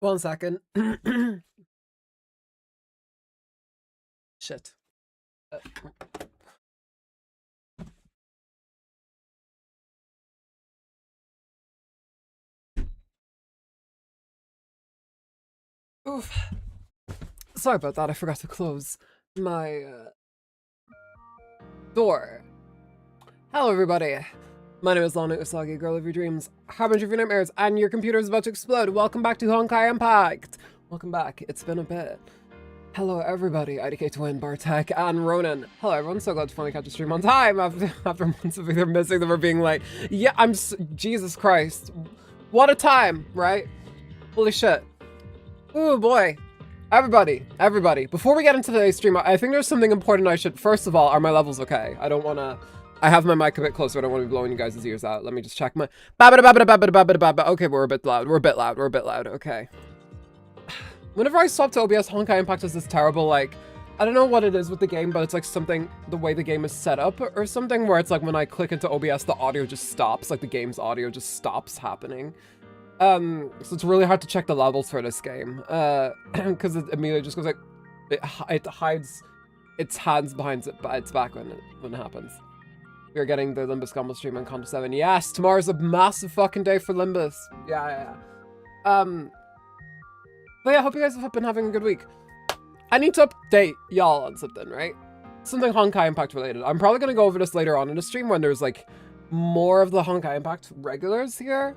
1 second. Shit. Oof. Sorry about that, I forgot to close my door. Hello everybody. My name is Lana Usagi, girl of your dreams, harbinger of your nightmares, and your computer is about to explode. Welcome back to Honkai Impact. Welcome back. It's been a bit. Hello everybody, IDK Twin, Bartek, and Ronan. Hello everyone, so glad to finally catch a stream on time after months of either missing them or being late. Yeah, Jesus Christ. What a time, right? Holy shit. Ooh boy. Everybody, before we get into today's stream, I think there's something important I should, first of all, are my levels okay? I don't wanna, I have my mic a bit closer, I don't want to be blowing you guys' ears out. Let me just check my, okay, we're a bit loud, okay. Whenever I swap to OBS, Honkai Impact has this terrible, like, I don't know what it is with the game, but it's like something, the way the game is set up or something, where it's like when I click into OBS, the audio just stops, like the game's audio just stops happening. So it's really hard to check the levels for this game, because it immediately just goes like, it hides its hands behind its back when it happens. We are getting the Limbus combo stream on Contest 7. Yes, tomorrow's a massive fucking day for Limbus. Yeah. But yeah, I hope you guys have been having a good week. I need to update y'all on something, right? Something Honkai Impact related. I'm probably gonna go over this later on in the stream when there's like more of the Honkai Impact regulars here.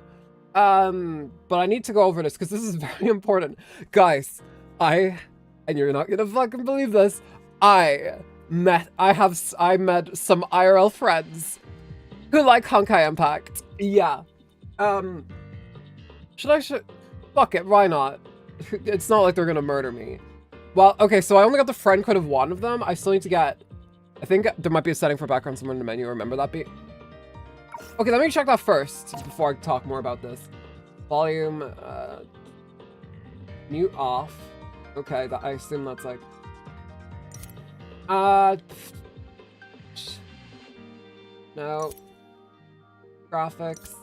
But I need to go over this because this is very important. Guys, and you're not gonna fucking believe this, I met some IRL friends who like Honkai Impact. Yeah. Fuck it, why not? It's not like they're gonna murder me. Well, okay, so I only got the friend code of one of them. I still need to get, I think there might be a setting for background somewhere in the menu. Remember that beat? Okay, let me check that first before I talk more about this. Volume, mute off. Okay, I assume that's like, no. Graphics.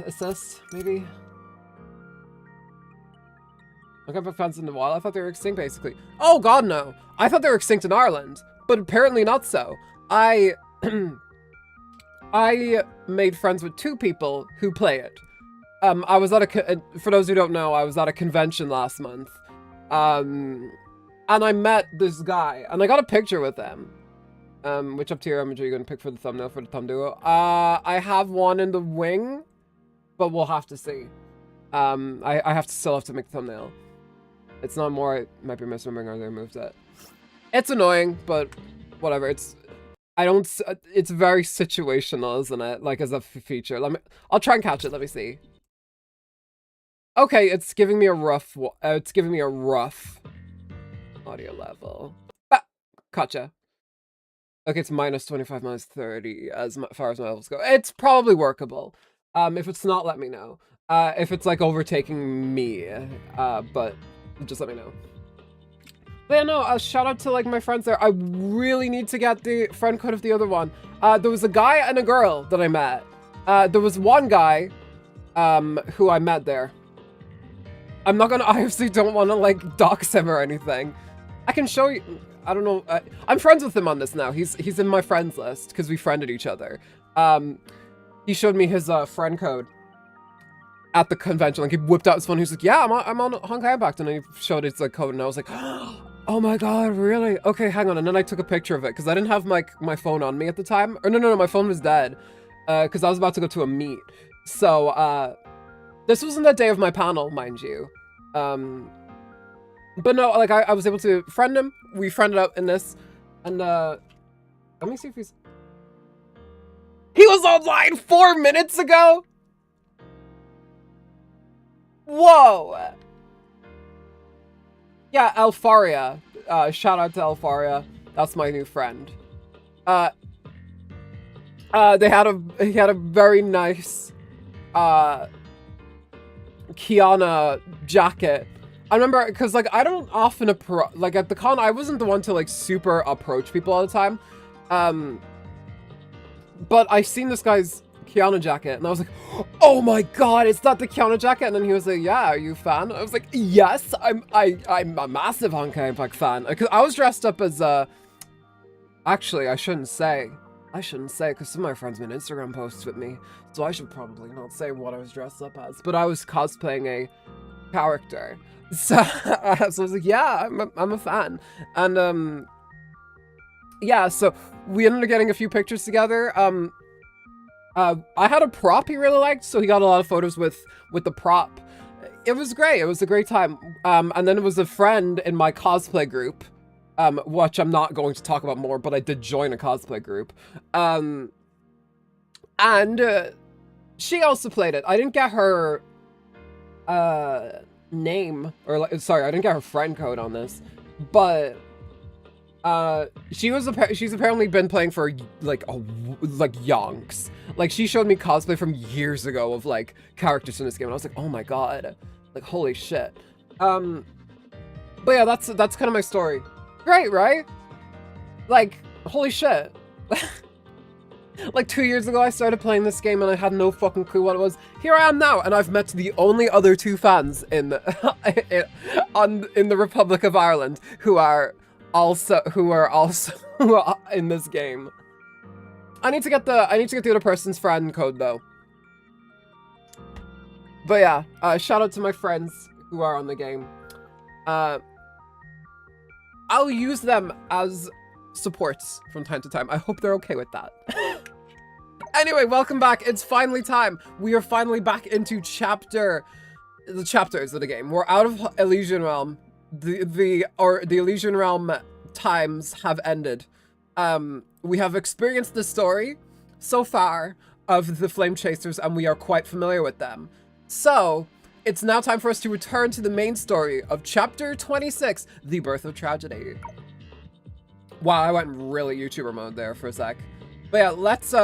Assist, maybe. I got fans in the wild. I thought they were extinct, basically. Oh god, no. I thought they were extinct in Ireland, but apparently not so. I made friends with 2 people who play it. I was at for those who don't know, I was at a convention last month. And I met this guy, and I got a picture with them. Which up tier image are you gonna pick for the thumbnail for the thumb duo? I have one in the wing, but we'll have to see. I still have to make the thumbnail. It's not more, I might be misremembering or they removed it. It's annoying, but whatever, it's very situational, isn't it? Like, as a feature. I'll try and catch it, let me see. Okay, it's giving me a rough audio level. Ah, gotcha. Okay, it's -25, -30 as far as my levels go. It's probably workable. If it's not, let me know. If it's like overtaking me, but just let me know. But yeah, no, shout out to like my friends there. I really need to get the friend code of the other one. There was a guy and a girl that I met. There was one guy, who I met there. I'm not gonna, I obviously don't want to like dox him or anything. I can show you, I don't know, I'm friends with him on this now. He's in my friends list because we friended each other. He showed me his friend code at the convention. Like, he whipped out his phone. He was like, yeah, I'm on Honkai Impact, and then he showed his like code, and I was like, oh my god, really? Okay, hang on. And then I took a picture of it because I didn't have my phone on me at the time. Or no, my phone was dead because I was about to go to a meet. So this wasn't the day of my panel, mind you. But no, like I was able to friend him. We friended up in this, and let me see if he was online 4 minutes ago. Whoa! Yeah, Alfaria. Shout out to Alfaria. That's my new friend. He had a very nice Kiana jacket. I remember because like I don't often like at the con I wasn't the one to like super approach people all the time. But I seen this guy's Kiana jacket. And I was like, oh my god, is that the Kiana jacket? And then he was like, yeah, are you a fan? I was like, yes, I'm a massive Honkai Impact fan. Because I was dressed up as, actually, I shouldn't say, because some of my friends made Instagram posts with me, so I should probably not say what I was dressed up as, but I was cosplaying a character. So, so I was like, yeah, I'm a fan. And, yeah, so we ended up getting a few pictures together. I had a prop he really liked, so he got a lot of photos with the prop. It was great. It was a great time. And then it was a friend in my cosplay group, which I'm not going to talk about more, but I did join a cosplay group. And she also played it. I didn't get her name, or sorry, I didn't get her friend code on this, but she's apparently been playing for like yonks. Like, she showed me cosplay from years ago of like characters in this game, and I was like, oh my god, like holy shit. But yeah, that's kind of my story. Great, right? Like, holy shit. Like 2 years ago, I started playing this game and I had no fucking clue what it was. Here I am now, and I've met the only other 2 fans in in the Republic of Ireland who are also in this game. I need to get the other person's friend code though. But yeah, shout out to my friends who are on the game. I'll use them as supports from time to time. I hope they're okay with that. Anyway, welcome back. It's finally time. We are finally back into the chapters of the game. We're out of Elysian Realm. The Elysian Realm times have ended. We have experienced the story so far of the Flame Chasers, and we are quite familiar with them. So it's now time for us to return to the main story of chapter 26, The Birth of Tragedy. Wow, I went really YouTuber mode there for a sec. But yeah, let's,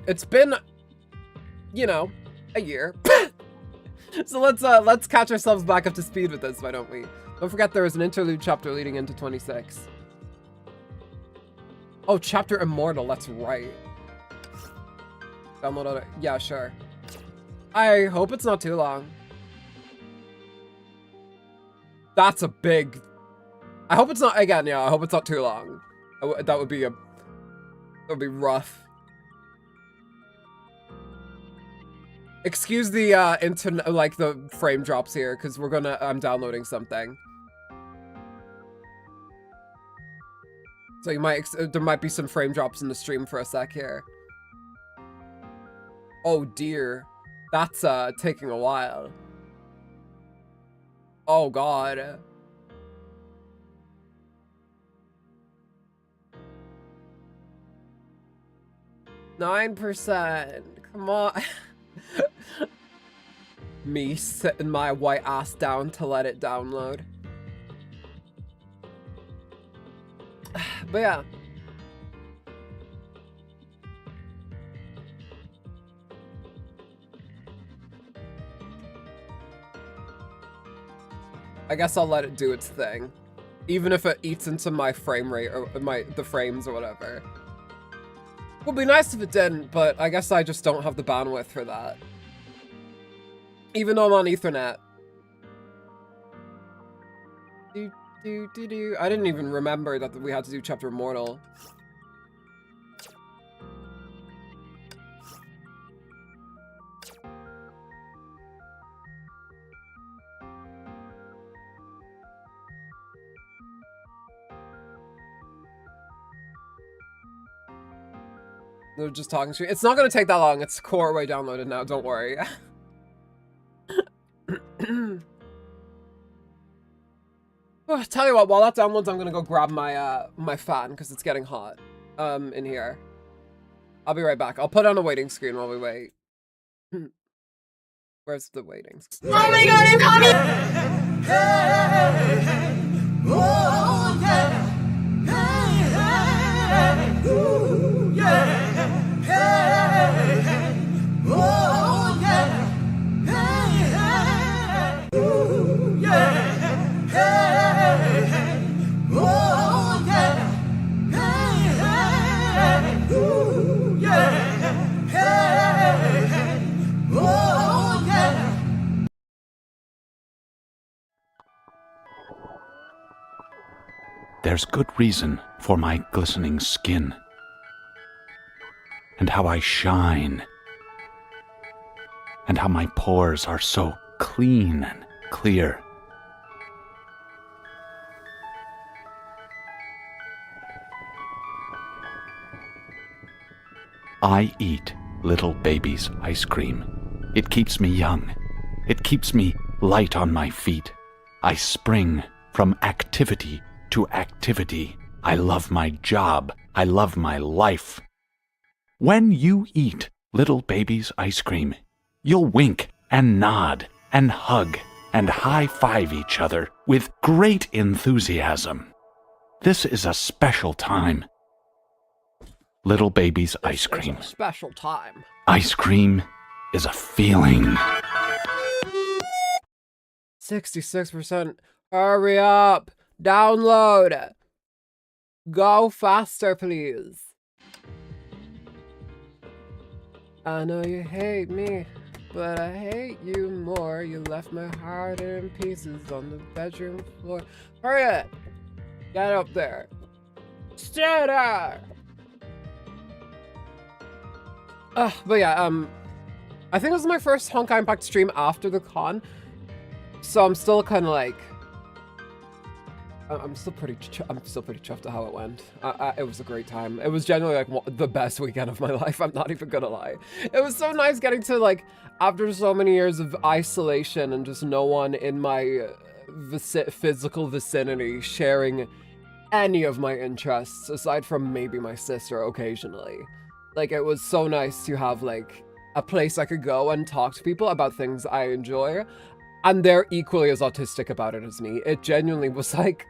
it's been, you know, a year. So let's catch ourselves back up to speed with this, why don't we? Don't forget there is an interlude chapter leading into 26. Oh, chapter Immortal, that's right. Download it. Yeah, sure. I hope it's not too long. That's a big... I hope it's not, again, yeah, I hope it's not too long. That would be rough. Excuse the internet, like the frame drops here, because I'm downloading something. So there might be some frame drops in the stream for a sec here. Oh dear, that's taking a while. Oh god. %. Come on. Me sitting my white ass down to let it download. But yeah. I guess I'll let it do its thing. Even if it eats into my frame rate or the frames or whatever. Would be nice if it didn't, but I guess I just don't have the bandwidth for that. Even though I'm on Ethernet. I didn't even remember that we had to do chapter Immortal. They're just talking to me. It's not going to take that long. It's core way downloaded now. Don't worry. Oh, tell you what, while that downloads, I'm going to go grab my my fan because it's getting hot in here. I'll be right back. I'll put on a waiting screen while we wait. Where's the waiting screen? Oh my god, I'm coming! Hey, oh, yeah. Hey, ooh, yeah. there's good reason for my glistening skin, and how I shine, and how my pores are so clean and clear. I eat little baby's ice cream. It keeps me young. It keeps me light on my feet. I spring from activity to activity. I love my job. I love my life. When you eat little baby's ice cream, you'll wink and nod and hug and high-five each other with great enthusiasm. This is a special time. Little baby's ice cream. It's a special time. Ice cream is a feeling. 66%. Hurry up. Download. Go faster, please. I know you hate me, but I hate you more. You left my heart in pieces on the bedroom floor. Hurry up. Get up there. Stay there. But yeah, I think it was my first Honkai Impact stream after the con, so I'm still kind of like, I'm still pretty chuffed at how it went. It was a great time. It was genuinely like the best weekend of my life. I'm not even gonna lie. It was so nice getting to, like, after so many years of isolation and just no one in my physical vicinity sharing any of my interests aside from maybe my sister occasionally. Like, it was so nice to have, like, a place I could go and talk to people about things I enjoy, and they're equally as autistic about it as me. It genuinely was like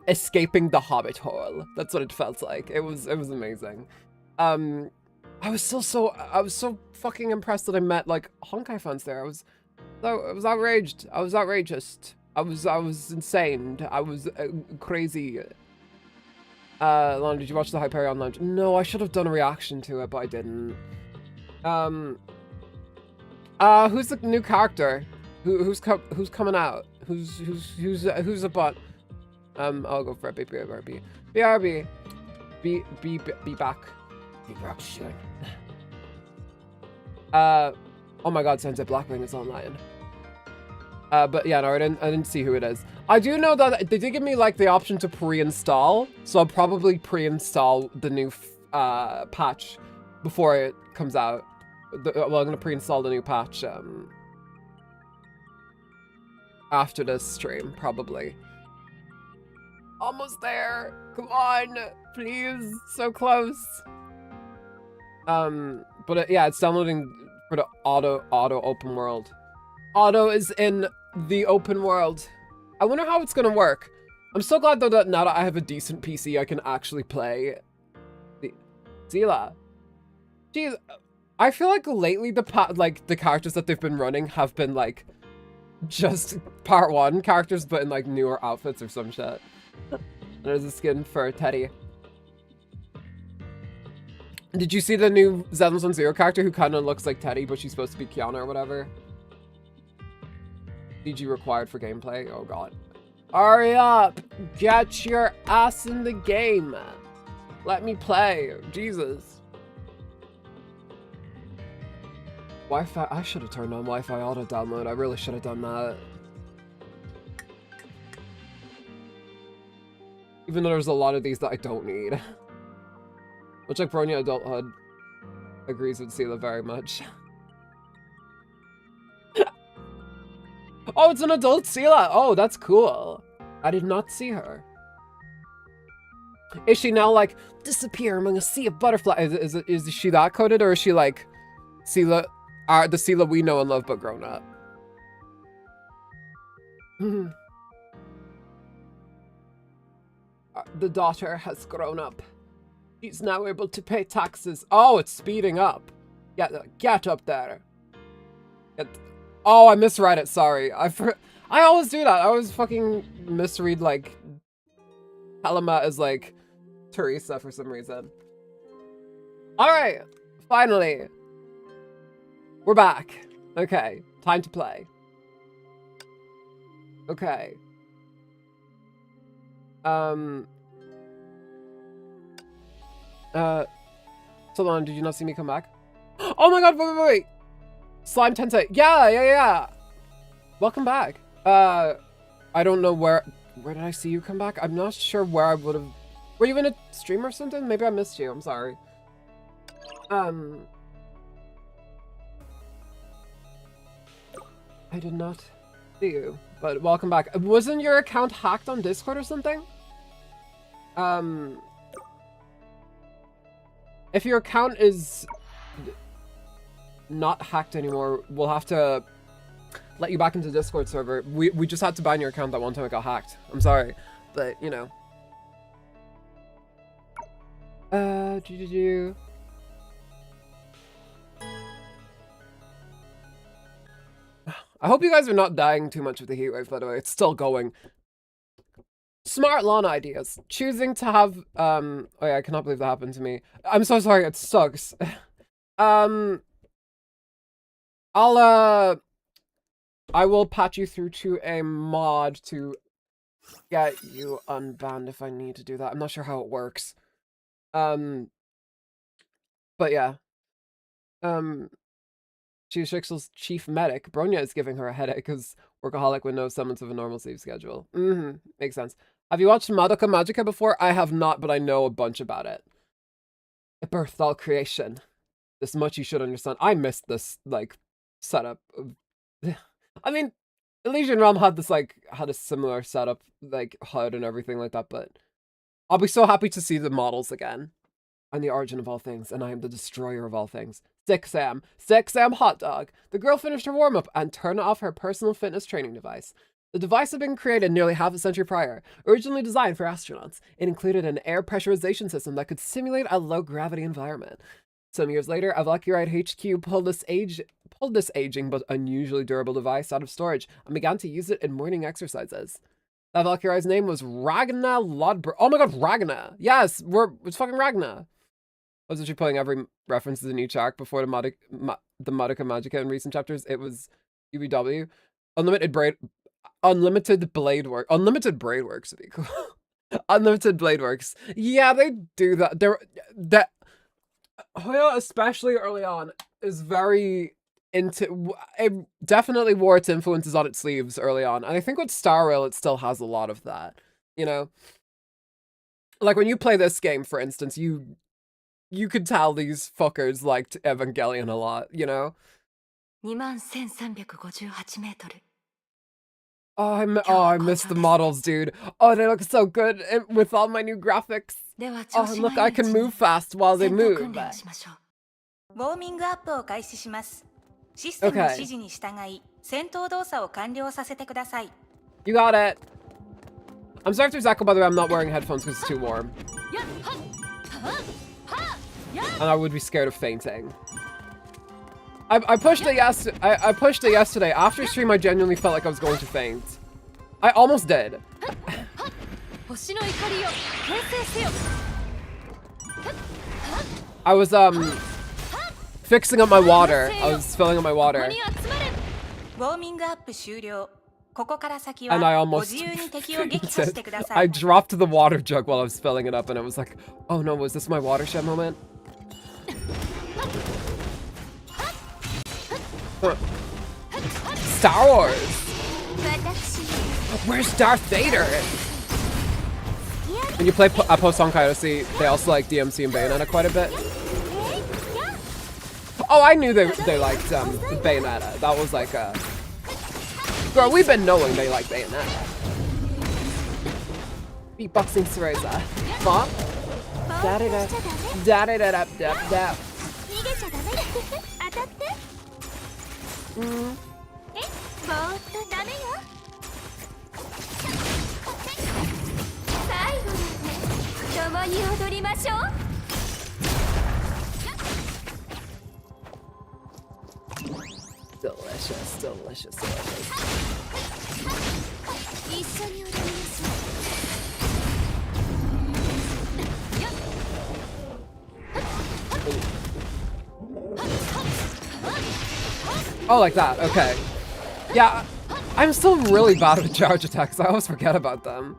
escaping the hobbit hole. That's what it felt like. It was amazing. I was so fucking impressed that I met, like, Honkai fans there. I was outraged. I was outrageous. I was insane. I was crazy. Lana, did you watch the Hyperion Lounge? No, I should have done a reaction to it, but I didn't. Who's the new character? Who's coming out? Who's a bot? I'll go for it. BRB. BRB. Be back. Be back soon. Oh my god, Sensei Blackwing is online. But yeah, no, I didn't see who it is. I do know that they did give me, like, the option to pre-install, so I'll probably pre-install the new patch before it comes out. Well, I'm gonna pre-install the new patch after this stream, probably. Almost there. Come on, please. So close. But yeah, it's downloading for the auto open world. Auto is in the open world. I wonder how it's gonna work. I'm so glad though that now that I have a decent PC, I can actually play the Zila. Jeez, I feel like lately the characters that they've been running have been like just part 1 characters, but in like newer outfits or some shit. There's a skin for Teddy. Did you see the new Zenless Zero character who kind of looks like Teddy, but she's supposed to be Kiana or whatever? CG required for gameplay? Oh god. Hurry up! Get your ass in the game! Let me play. Jesus. Wi-Fi, I should have turned on Wi-Fi auto download. I really should have done that. Even though there's a lot of these that I don't need. Which, like, Bronya Adulthood agrees with Sela very much. Oh, it's an adult Sela! Oh, that's cool. I did not see her. Is she now, like, disappear among a sea of butterflies? Is she that coded, or is she, like, Sela, the Sela we know and love but grown up? The daughter has grown up. She's now able to pay taxes. Oh, it's speeding up. Get up there. Oh, I misread it. Sorry. I always do that. I always fucking misread, like, Helena as, like, Teresa for some reason. Alright. Finally. We're back. Okay. Time to play. Okay. Solon, did you not see me come back? Oh my god, wait. Slime Tensei. Yeah. Welcome back. I don't know where did I see you come back? I'm not sure where I would have. Were you in a stream or something? Maybe I missed you. I'm sorry. I did not see you, but welcome back. Wasn't your account hacked on Discord or something? If your account is not hacked anymore, we'll have to let you back into the Discord server. We just had to ban your account that one time it got hacked. I'm sorry, but you know. I hope you guys are not dying too much of the heatwave, by the way. It's still going. Smart lawn ideas. Choosing to have, oh yeah, I cannot believe that happened to me. I'm so sorry, it sucks. I will patch you through to a mod to get you unbanned if I need to do that. I'm not sure how it works. But yeah. She's Shixel's chief medic. Bronya is giving her a headache because workaholic with no semblance of a normal sleep schedule. Makes sense. Have you watched Madoka Magica before? I have not, but I know a bunch about it. It birthed all creation. This much you should understand. I missed this, like, setup. I mean, Elysian Realm had this, like, had a similar setup, like, HUD and everything like that, but I'll be so happy to see the models again. I'm the origin of all things, and I am the destroyer of all things. Sick Sam hot dog. The girl finished her warm-up and turned off her personal fitness training device. The device had been created nearly half a century prior, originally designed for astronauts. It included an air pressurization system that could simulate a low-gravity environment. Some years later, Valkyrite HQ pulled this aging but unusually durable device out of storage and began to use it in morning exercises. That Valkyrie's name was Ragna Lodbrok. Oh my god, Ragna! Yes, it's fucking Ragna! I was actually putting every reference to the new arc before the Madoka Magica in recent chapters. It was UBW. Unlimited Blade Works would be cool. Unlimited Blade Works. Yeah, they do that. Hoyo, especially early on, is very into. It definitely wore its influences on its sleeves early on, and I think with Star Rail it still has a lot of that. You know, like when you play this game, for instance, you could tell these fuckers liked Evangelion a lot. You know. 21,358 Oh, I missed the models, dude. Oh, they look so good with all my new graphics. Oh, look, I can move fast while they move. Okay. You got it. I'm sorry if there's echo, by the way. I'm not wearing headphones because it's too warm. And I would be scared of fainting. I pushed it yesterday. After stream, I genuinely felt like I was going to faint. I almost did. I was fixing up my water. I was filling up my water. And I almost fainted. I dropped the water jug while I was filling it up, and I was like, oh no, was this my watershed moment? Star Wars! Where's Darth Vader? When you play post Honkai Odyssey, they also like DMC and Bayonetta quite a bit. Oh, I knew they liked Bayonetta. That was like a... Girl, we've been knowing they like Bayonetta. Beatboxing Cereza. Mom? Da-da-da-da-da-da-da-da. Delicious, delicious, delicious. Oh, like that, okay. Yeah, I'm still really bad with charge attacks. I always forget about them.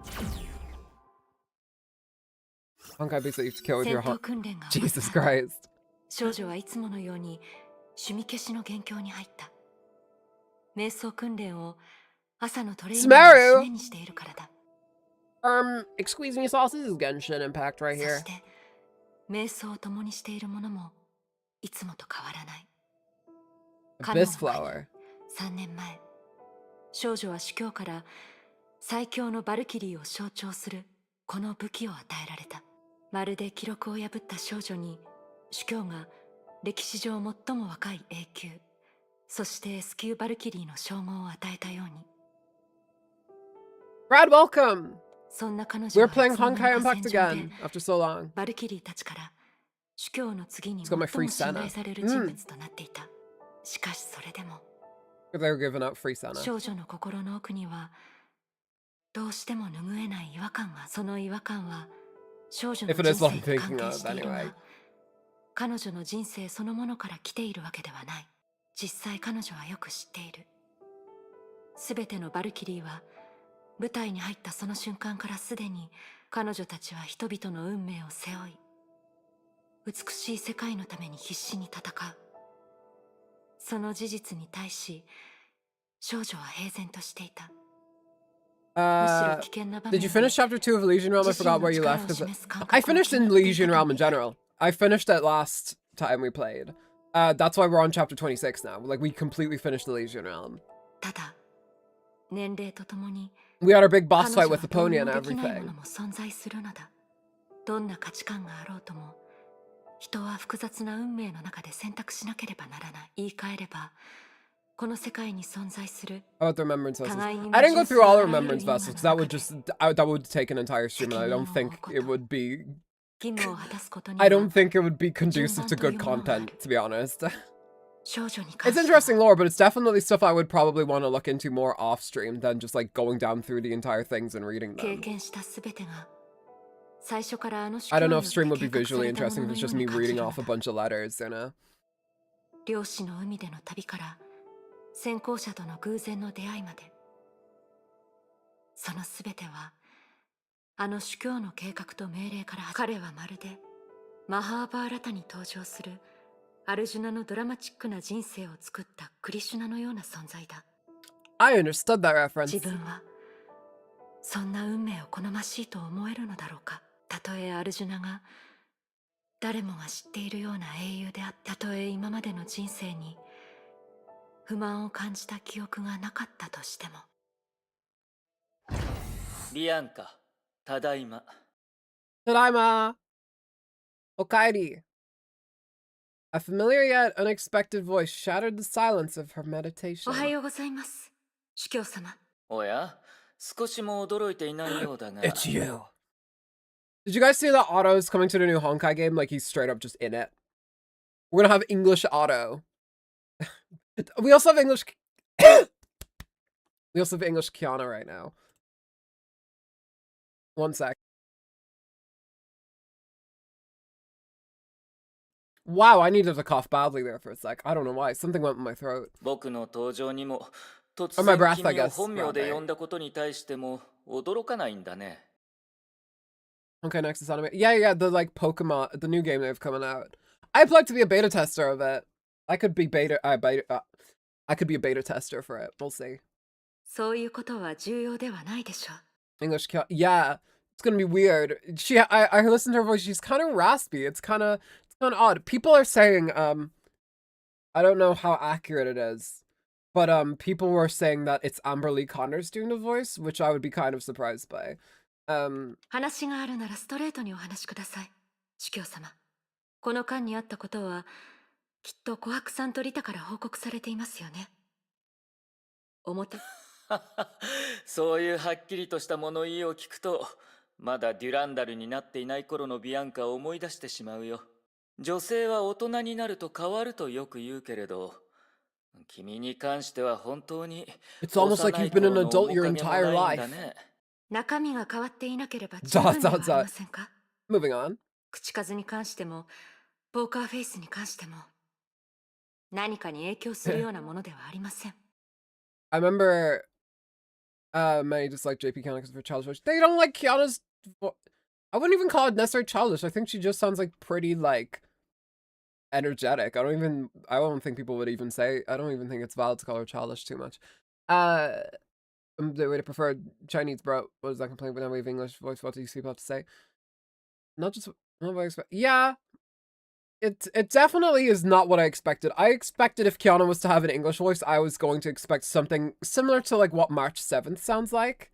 Honkai beats that you have to kill with your 戦闘 heart. 訓練が終わった Jesus Christ. 少女はいつものように趣味消しの元凶に入った。瞑想訓練を朝のトレーニングの締めにしているからだ。Excuse me, sauce. This is Genshin Impact right そ here. して瞑想を共にしているものもいつもと変わらない。 Abyss Flower. 3年前、少女は主教から最強のバルキリーを象徴するこの武器を与えられた。まるで記録を破った少女に主教が歴史上最も若い永久、そして S 級バルキリーの称号を与えたように。 Brad, welcome. そんな彼女 We're は playing いつの間 Honkai にか Impact 戦場で again after so long. バルキリーたちから主教の次に Let's 最 go も my free 信 Senna. 頼される人物となっていた。しかしそれでも They were giving out free Senna. 少女の心の奥にはどうしても拭えない違和感が。その違和感は少女の If it 人 is 生 what I'm に関 thinking 係 of, している anyway. が、彼女の人生そのものから来ているわけではない。実際彼女はよく知っている。すべてのバルキリーは舞台に入ったその瞬間からすでに彼女たちは人々の運命を背負い、美しい世界のために必死に戦う。その事実に対し少女は平然としていた。 Did you finish chapter 2 of Elysian Realm? I forgot where you left. I finished in Elysian Realm in general. I finished it last time we played. That's why we're on chapter 26 now. Like, we completely finished Elysian Realm. ただ年齢とともに We had our big boss 彼 fight 女は with the どう pony に and もできないも everything. のも存在するのだ。どんな価値観があろうとも人は複雑な運命の中で選択しなければならない。言い換えればこの世界に存在する How about the remembrance vessels? I didn't go through all the remembrance vessels because that would just that would take an entire stream, and I don't think it would be. 義務を果たすことに I は don't think it would be conducive to good content, to be honest. 少女に関 It's しては interesting lore, but it's definitely stuff I would probably want to look into more off stream than just like going down through the entire things and reading 経 them. 験したすべてが最初からあの主 I 教 don't に know よ if っ stream would て be 計画さ visually れたも interesting の if の it's よ just う me に感じ reading る off a のだ。 bunch of letters, you know? 漁師の海での旅から先行者との偶然の出会いまで、そのすべてはあの主教の計画と命令から。彼はまるでマハーバーラタに登場するアルジュナのドラマチックな人生を作ったクリシュナのような存在だ。 I understood that 自 reference. 分はそんな運命を好ましいと思えるのだろうか。たとえアルジュナが誰もが知っているような英雄であった。たとえ今までの人生に不満を感じた記憶がなかったとしても。ビアンカ、ただいま。Tadaima! Okairi. A familiar yet unexpected voice shattered the silence of her お meditation. はようございます、主教様。おや、少しも驚いていないようだが。It's you. Did you guys see that Otto's coming to the new Honkai game? Like, he's straight up just in it. We're gonna have English Otto. We also have English... We also have English Kiana right now. One sec. Wow, I needed to cough badly there for a sec. I don't know why. Something went in my throat. 僕の登場にも突 my 然 breath, I 君を guess, 本名で rather. 呼んだことに対しても驚かないんだね。 Okay, next is anime. Yeah, the like Pokemon, the new game they've coming out. I'd like to be a beta tester of it. I could be I could be a beta tester for it. We'll see. そういうことは重要ではないでしょう。 English, yeah, it's gonna be weird. I listened to her voice. She's kind of raspy. It's kind of odd. People are saying, I don't know how accurate it is, but people were saying that it's Amber Lee Connors doing the voice, which I would be kind of surprised by. 話があるならストレートにお話しください、主教様。この間にあったことはきっと琥珀さんとリタから報告されていますよね。表そういうはっきりとした物言いを聞くと、まだデュランダルになっていない頃のビアンカを思い出してしまうよ。女性は大人になると変わるとよく言うけれど、君に関しては本当に It's almost like you've been an adult your entire life. 中身が変わっていなければ十分ではありませんか。 Moving on. 口数に関してもポーカーフェイスに関しても何かに影響するようなものではありません。 I remember many dislike JP Kiana because of her childish voice. They don't like Kiana's I wouldn't even call it necessarily childish. I think she just sounds like pretty like energetic. I don't think people would even say, I don't even think it's valid to call her childish too much. They would have preferred Chinese, bro. What does that complaint? But then we have English voice. What do you see about to say? Not just what I expect. Yeah, it definitely is not what I expected. I expected if Kiana was to have an English voice, I was going to expect something similar to like what March 7th sounds like.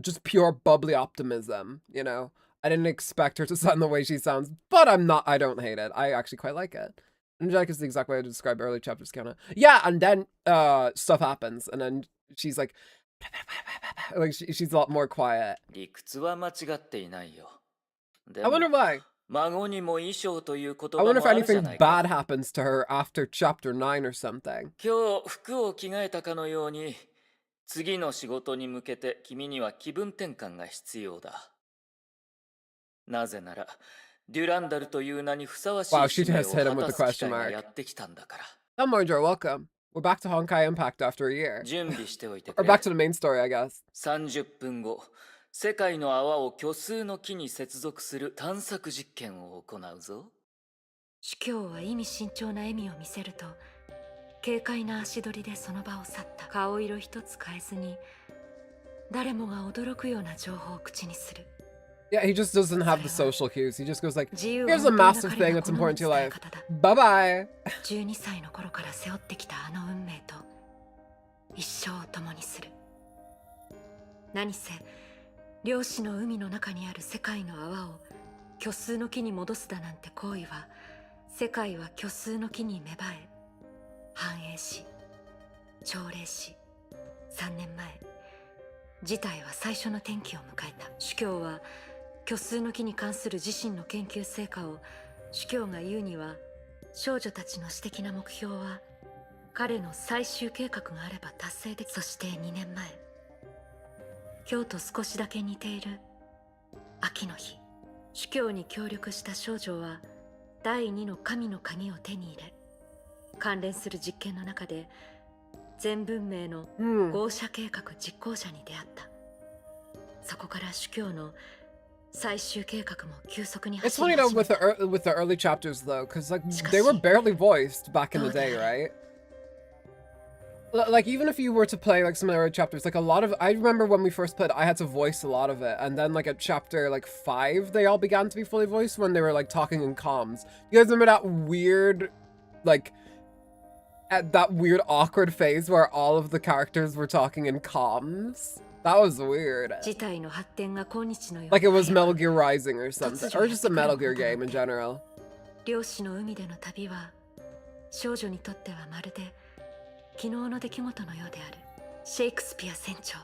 Just pure bubbly optimism, you know. I didn't expect her to sound the way she sounds, but I don't hate it. I actually quite like it. Angelic is the exact way to describe early chapters, Kiana. Yeah, and then stuff happens, and then she's like she's a lot more quiet. 理屈は間違っていないよ。で I も wonder why. 孫にも衣装という言 I 葉 wonder も if あるじゃ anything ない bad か。 happens to her after chapter 9 or something. 今日服を着替えたかのように、次の仕事に向けて君には気分転換が必要だ。なぜなら、デュランダルという名にふさわしい Wow, she 使命を just hit him with 果 the たす機 question 会が mark. やってきたんだから。 Elmore, welcome. We're back to Honkai Impact after a year. 準備しておいて Or くれ。 back to the main story, I guess. 30分後、世界の泡を虚数の木に接続する探索実験を行うぞ。主教は意味慎重な笑みを見せると、軽快な足取りでその場を去った。顔色一つ変えずに、誰もが驚くような情報を口にする。 Yeah, he just doesn't have the social cues. He just goes like, 自由 here's a 奔放な massive 彼 thing が that's 好む important to your 伝え life. 方だ。 Bye-bye. 12歳の頃から背負ってきたあの運命と一生を共にする。何せ量子の海の中にある世界の泡を虚数の木に戻すだなんて行為は、世界は虚数の木に芽生え繁栄し朝礼し、3年前事態は最初の転機を迎えた。主教は虚数の木に関する自身の研究成果を主教が言うには、少女たちの私的な目標は彼の最終計画があれば達成でき。そして2年前、今日と少しだけ似ている秋の日、主教に協力した少女は第2の神の鍵を手に入れ、関連する実験の中で全文明の合社計画実行者に出会った。そこから主教の最終計画も急速に It's 走 funny り though 始め with た。 the early chapters though, because like they were barely voiced back in the day, right? Like even if you were to play like some of the early chapters, like a lot of I remember when we first played, I had to voice a lot of it, and then like at chapter like 5, they all began to be fully voiced when they were like talking in comms. You guys remember that weird, like at that weird awkward phase where all of the characters were talking in comms? That was weird. 事態の発展が今日のように Like it was 早 Metal く Gear Rising or something, or just a Metal Gear game in general. 漁師の海での旅は少女にとってはまるで昨日の出来事のようである。シェイクスピア船長、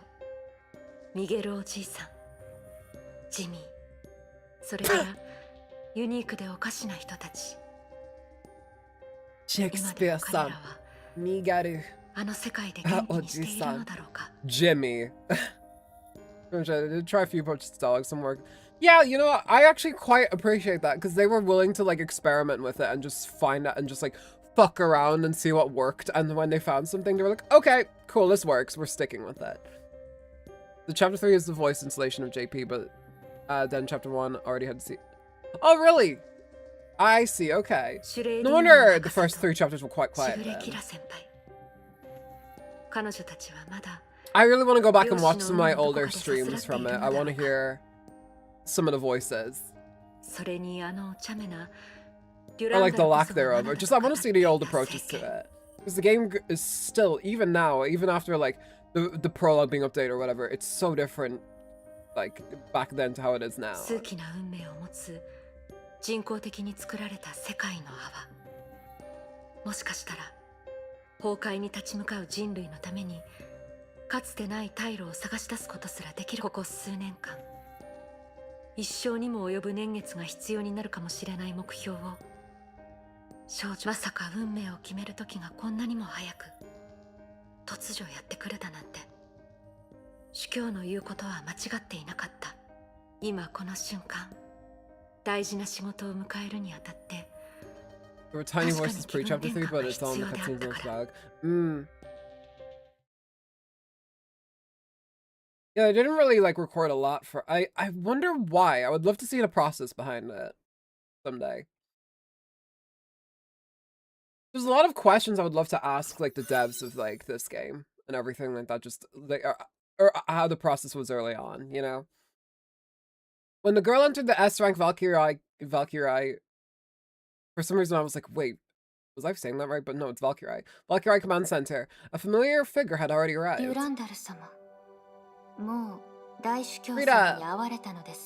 ミゲルおじいさん、ジミー、それからユニークでおかしな人たち。今でも彼ら Shakespeare-san, は Migaru, あの世界で元気にしているのだろうか。 Jimmy. I'm trying to try a few approaches to dialogue, some work. Yeah, you know what? I actually quite appreciate that because they were willing to like experiment with it and just find it and just like fuck around and see what worked. And when they found something, they were like, okay, cool, this works. We're sticking with it. The chapter 3 is the voice installation of JP, but then chapter 1 already had to see. Oh, really? I see. Okay. No wonder the first 3 chapters were quite quiet. しぐれ Then. キラ先輩。彼女たちはまだ I really want to go back and watch some of my older streams from it. I want to hear some of the voices. それにあのお茶目な Or like the lack thereof, or just I want to see the old approaches to it. Because the game is still, even now, even after like the prologue being updated or whatever, it's so different like back then to how it is now. 数奇な運命を持つ人工的に作られた世界の泡。もしかしたら崩壊に立ち向かう人類のためにかつてない退路を探し出すことすらできる。ここ数年間、一生にも及ぶ年月が必要になるかもしれない目標を少女、まさか運命を決める時がこんなにも早く突如やってくるだなんて。主教の言うことは間違っていなかった。今この瞬間、大事な仕事を迎えるにあたって There were tiny voices pre-chapter 3, but it's all in the cutscenes and dialogue. Yeah, I didn't really like record a lot for. I wonder why. I would love to see the process behind it someday. There's a lot of questions I would love to ask like the devs of like this game and everything like that. Just like or how the process was early on, you know. When the girl entered the S rank Valkyrie, for some reason I was like, wait, was I saying that right? But no, it's Valkyrie. Valkyrie Command Center. A familiar figure had already arrived. Rita!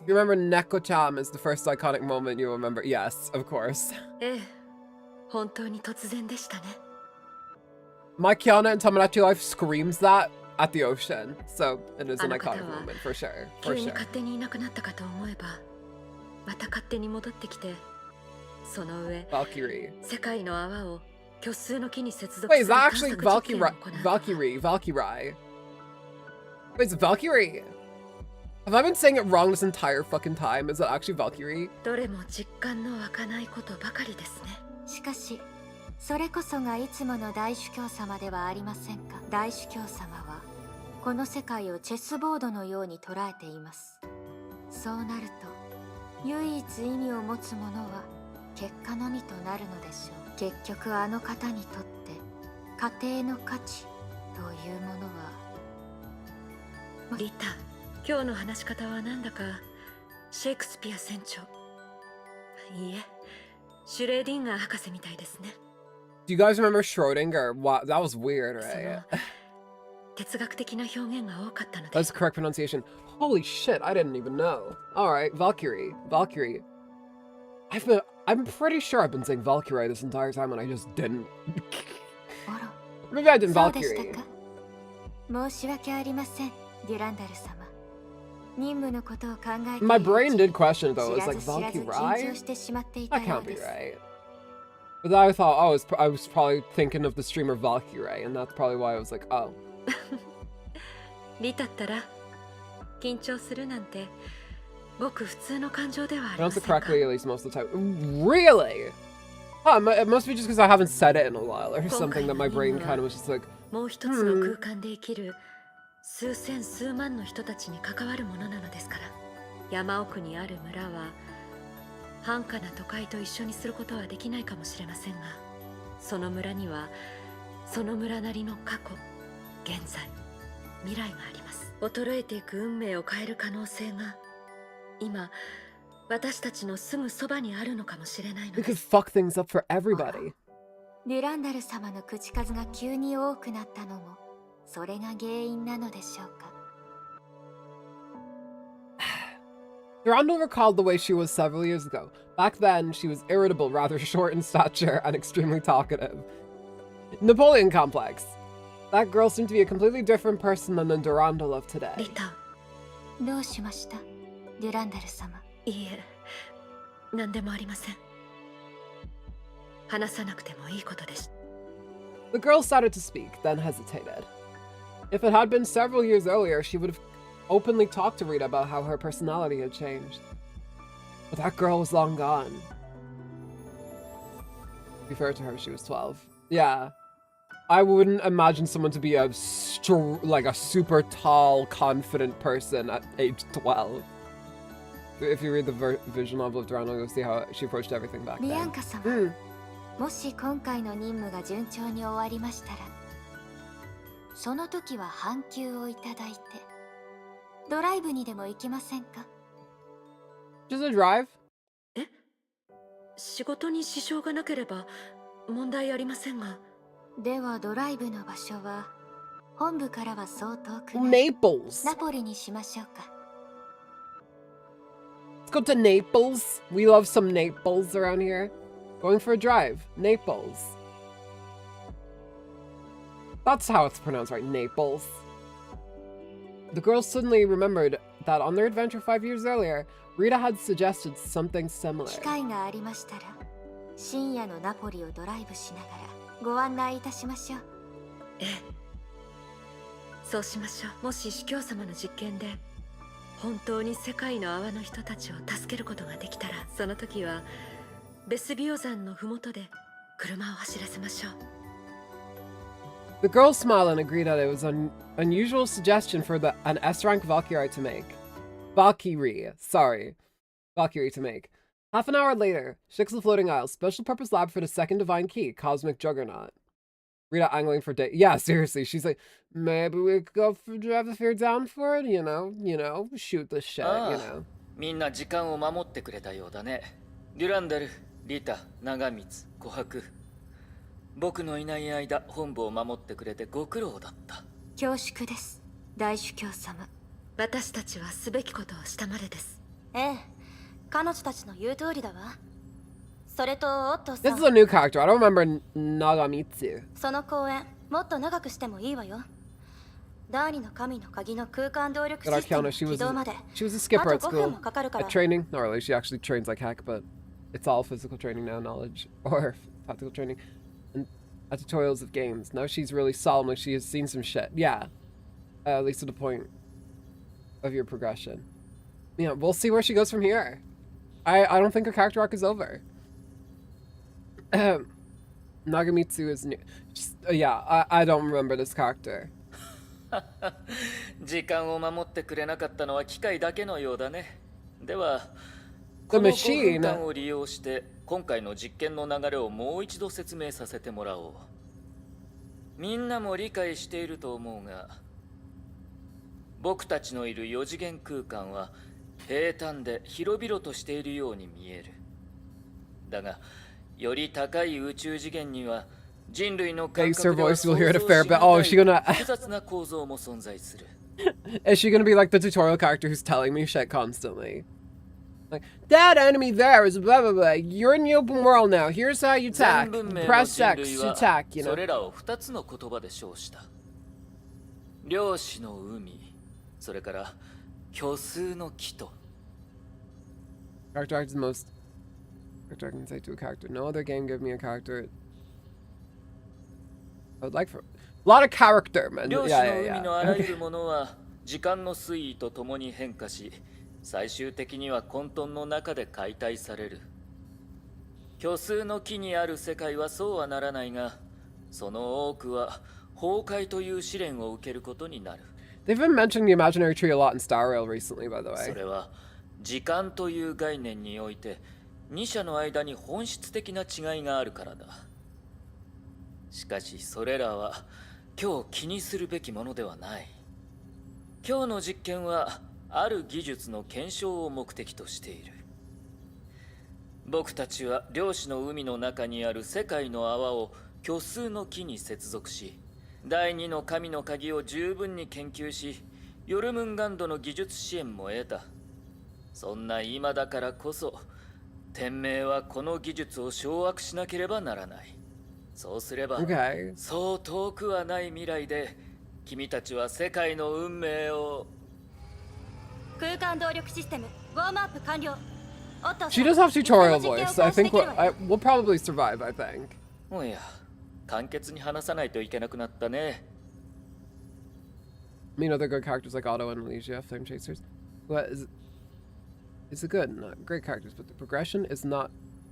You remember Neko-chan is the first iconic moment you remember? Yes, of course. My Kiana and Tomodachi life screams that at the ocean, so it is an iconic moment for sure. For sure. Valkyrie. Wait, is that actually Valkyrie? Wait, it's Valkyrie? Have I been saying it wrong this entire fucking time? Is it actually Valkyrie? しかし、それこそがいつもの大主教様ではありませんか。大主教様はこの世界をチェスボードのように捉えています。そうなると、唯一意味を持つものは結果のみとなるのでしょう。結局あの方にとって家庭の価値というものは。リタ、今日の話し方はなんだかシェイクスピア船長。いいえ。シュレーディンガー博士みたいですね。Do you guys remember Schrödinger? Wow, that was weird, right? 哲学的な表現が多かったので。That's the correct pronunciation. Holy shit, I didn't even know. Alright, Valkyrie. I'm pretty sure I've been saying Valkyrie this entire time and I just didn't. Maybe I didn't Valkyrie. 申し訳ありません、デュランダル様。My brain did question it though. It's like Valkyrie? That can't be right. But then I thought, oh, I was probably thinking of the streamer Valkyrie, and that's probably why I was like, oh. Pronounce it correctly at least most of the time. Really? Huh, it must be just because I haven't said it in a while or something that my brain kind of was just like, 数千数万の人たちに関わるものなのですから、山奥にある村は繁華な都会と一緒にすることはできないかもしれませんが、その村にはその村なりの過去、現在、未来があります。衰えていく運命を変える可能性が今私たちのすぐそばにあるのかもしれないのです。 We could fuck things up for everybody. デュランダル様の口数が急に多くなったのもそれが原因なのでしょうか。Durandal recalled the way she was several years ago. Back then, she was irritable, rather short in stature, and extremely talkative. Napoleon complex. That girl seemed to be a completely different person than the Durandal of today. リタ、どうしました、デュランダル様。いいえ、何でもありません。話さなくてもいいことでした。The girl started to speak, then hesitated. If it had been several years earlier, she would have openly talked to Rita about how her personality had changed. But that girl was long gone. To be fair to her, she was 12. Yeah. I wouldn't imagine someone to be a super tall, confident person at age 12. If you read the visual novel of Durandal, you'll see how she approached everything back then. ビアンカ様、もし今回の任務が順調に終わりましたら、その時は半休をいただいて、ドライブにでも行きませんか？ Just a drive? え？仕事に支障がなければ問題ありませんが。ではドライブの場所は本部からはそう遠くない Naples. ナポリにしましょうか。Let's go to Naples. We love some Naples around here. Going for a drive. Naples. That's how it's pronounced, right? Naples. The girls suddenly remembered that on their adventure 5 years earlier, Rita had suggested something similar. 機会がありましたら、深夜のナポリをドライブしながらご案内いたしましょう。ええ。そうしましょう。もし司教様の実験で本当に世界の泡の人たちを助けることができたら、その時はベスビオ山のふもとで車を走らせましょう。The girls smiled and agreed that it was an unusual suggestion for an S-rank Valkyrie to make. Valkyrie to make. Half an hour later, Shix the Floating Isle, special purpose lab for the second divine key, Cosmic Juggernaut. Rita angling for day. Yeah, seriously, she's like, maybe we could go drive the fear down for it, you know, shoot the shit, you know. みんな時間を守ってくれたようだね。デュランダル、リタ、長光、琥珀。僕のいない間、本部を守ってくれてご苦労だった。恐縮です、大主教様。私たちはすべきことをしたまでです。ええ、彼女たちの言う通りだわ。それとオットさ This ん。 is a new character. I don't remember Nagamitsu. その公演、もっと長くしてもいいわよ。第二の神の鍵の空間動力シ But ステム Arcana, の she 起 was 動まで she was a skipper あ at と5分 school. もかかるか At ら。 training, not really. She actually trains like heck, but it's all physical training now, knowledge or tactical training, and tutorials of games. Now she's really solemn, like she has seen some shit. Yeah, at least to the point of your progression. Yeah, we'll see where she goes from here. I don't think her character arc is over. Nagamitsu is new. Yeah, I don't remember this character. 時間を守ってくれなかったのは機械だけのようだね。では、 The この5 machine. 分間を利用して今回の実験の流れをもう一度説明させてもらおう。みんなも理解していると思うが、僕たちのいる4次元空間は平坦で広々としているように見える。だが、より高い宇宙次元には人類の感 Thanks, her 覚では voice. 想 We'll 像 hear し it a fair が bit. Oh, た is she gonna? 複雑な構造も存在する。Is she gonna be like the tutorial character who's telling me shit constantly? Like, that enemy there is blah blah blah. You're in the open world now. Here's how you 全 attack. 文明の Press 人 X 類 to は attack, you そ know. れらを2つの言葉で称した。量子の海、それから虚数の木と。 Character arc is the most character I can say to a character. No other game give me a character I would like for a lot of character, man. 量子 Yeah, の yeah, 海の yeah. あらゆるものは時間の推移とともに変化し、最終的には混沌の中で解体される。虚数の木にある世界はそうはならないが、その多くは崩壊という試練を受けることになる。 They've been mentioning the imaginary tree a lot in Star Rail recently, by the そ way. れは時間という概念において二者の間に本質的な違いがあるからだ。しかしそれらは今日気にするべきものではない。今日の実験はある技術の検証を目的としている。僕たちは量子の海の中にある世界の泡を虚数の木に接続し、第二の神の鍵を十分に研究し、ヨルムンガンドの技術支援も得た。そんな今だからこそ、天命はこの技術を掌握しなければならない。そうすれば、 Okay. そう遠くはない未来で、君たちは世界の運命を。空間動力システムウォームアップ完了。オットさん、 She does have tutorial その実験を voice. I 開始で think きるわよ。 we'll probably survive, I think. おや、簡潔に話さないといけなくなったね。 I mean, other good characters like Otto and Elysia, Flame Chasers. What is it's a good, not great characters, but the progression is not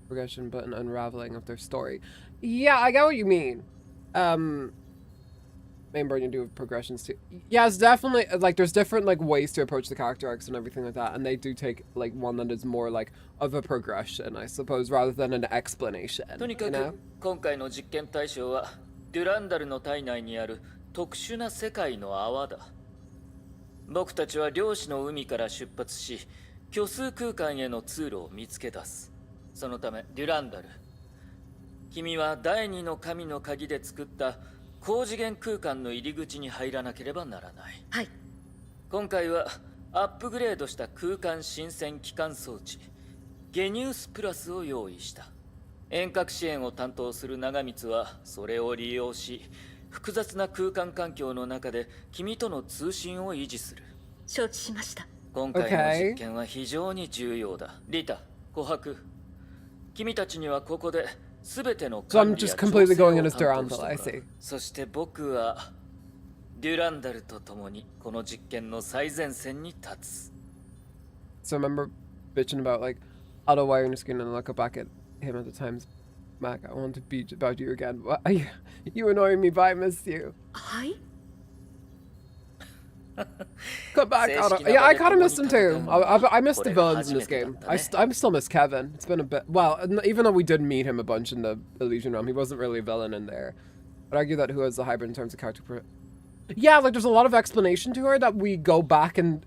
progression, but an unraveling of their story. Yeah, I get what you mean. Main burden do with progressions too. Yeah, it's definitely like there's different like ways to approach the character arcs and everything like that, and they do take like one that is more like of a progression, I suppose, rather than an explanation. とにか You く know? 今回の実験対象はデュランダルの体内にある特殊な世界の泡だ。僕たちは量子の海から出発し、虚数空間への通路を見つけ出す。そのためデュランダル、君は第二の神の鍵で作った高次元空間の入り口に入らなければならない。はい。今回はアップグレードした空間新鮮機関装置ゲニウスプラスを用意した。遠隔支援を担当する長光はそれを利用し、複雑な空間環境の中で君との通信を維持する。承知しました。今回の実験は非常に重要だ。リタ、琥珀、君たちにはここで全ての So I'm 管理や just completely 調 going 整 in を as 担当して Durandal, I もらう see. そして僕はデュランダルと共にこの実験の最前線に立つ。 So I remember bitching about like Otto wiring the screen and I look back at him at the times. Mac, I want to beat about you again. You annoying me, but I miss you. Hi? Come back, Otto. Yeah, I kind of missed him too. I missed the villains in this game. I still miss Kevin. It's been a bit. Well, even though we did meet him a bunch in the Elysian Realm, he wasn't really a villain in there. I'd argue that who has the hybrid in terms of character. Yeah, like there's a lot of explanation to her that we go back and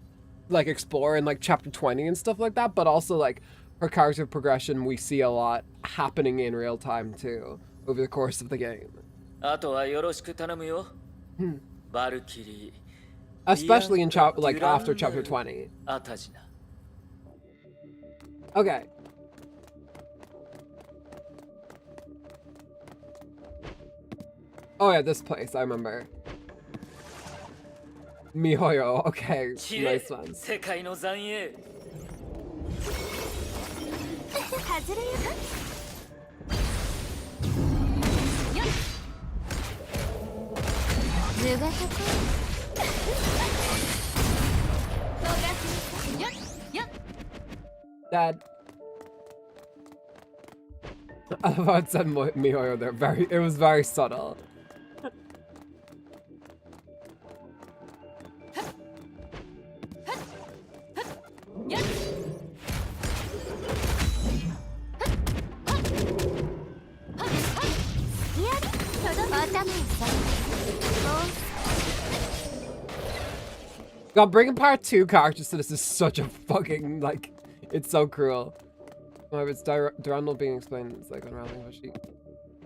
like explore in like chapter 20 and stuff like that, but also like her character progression we see a lot happening in real time too over the course of the game. Especially in like after chapter 20. Okay. Oh yeah, this place, I remember. Mihoyo, okay, nice one. Dad. I love how it said Mihoyo there. It was very subtle. God, bringing part 2 characters to this is such a fucking, like, it's so cruel. Oh, it's Durandal being explained, it's like unraveling how she...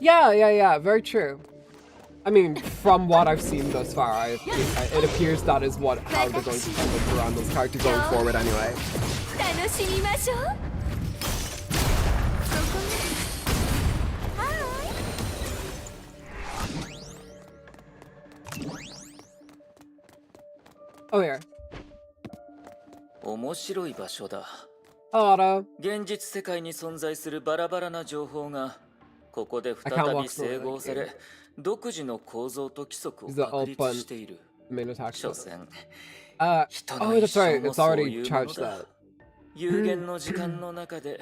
Yeah, very true. I mean, from what I've seen thus far, it appears that is how they're going to handle Durandal's character going forward anyway. Oh, here. 面白い場所だ。Otto. 現実世界に存在するバラバラな情報がここで再び整合され、独自の構造と規則を確立している。所詮、人の一生もそういうものだ。有限の時間の中で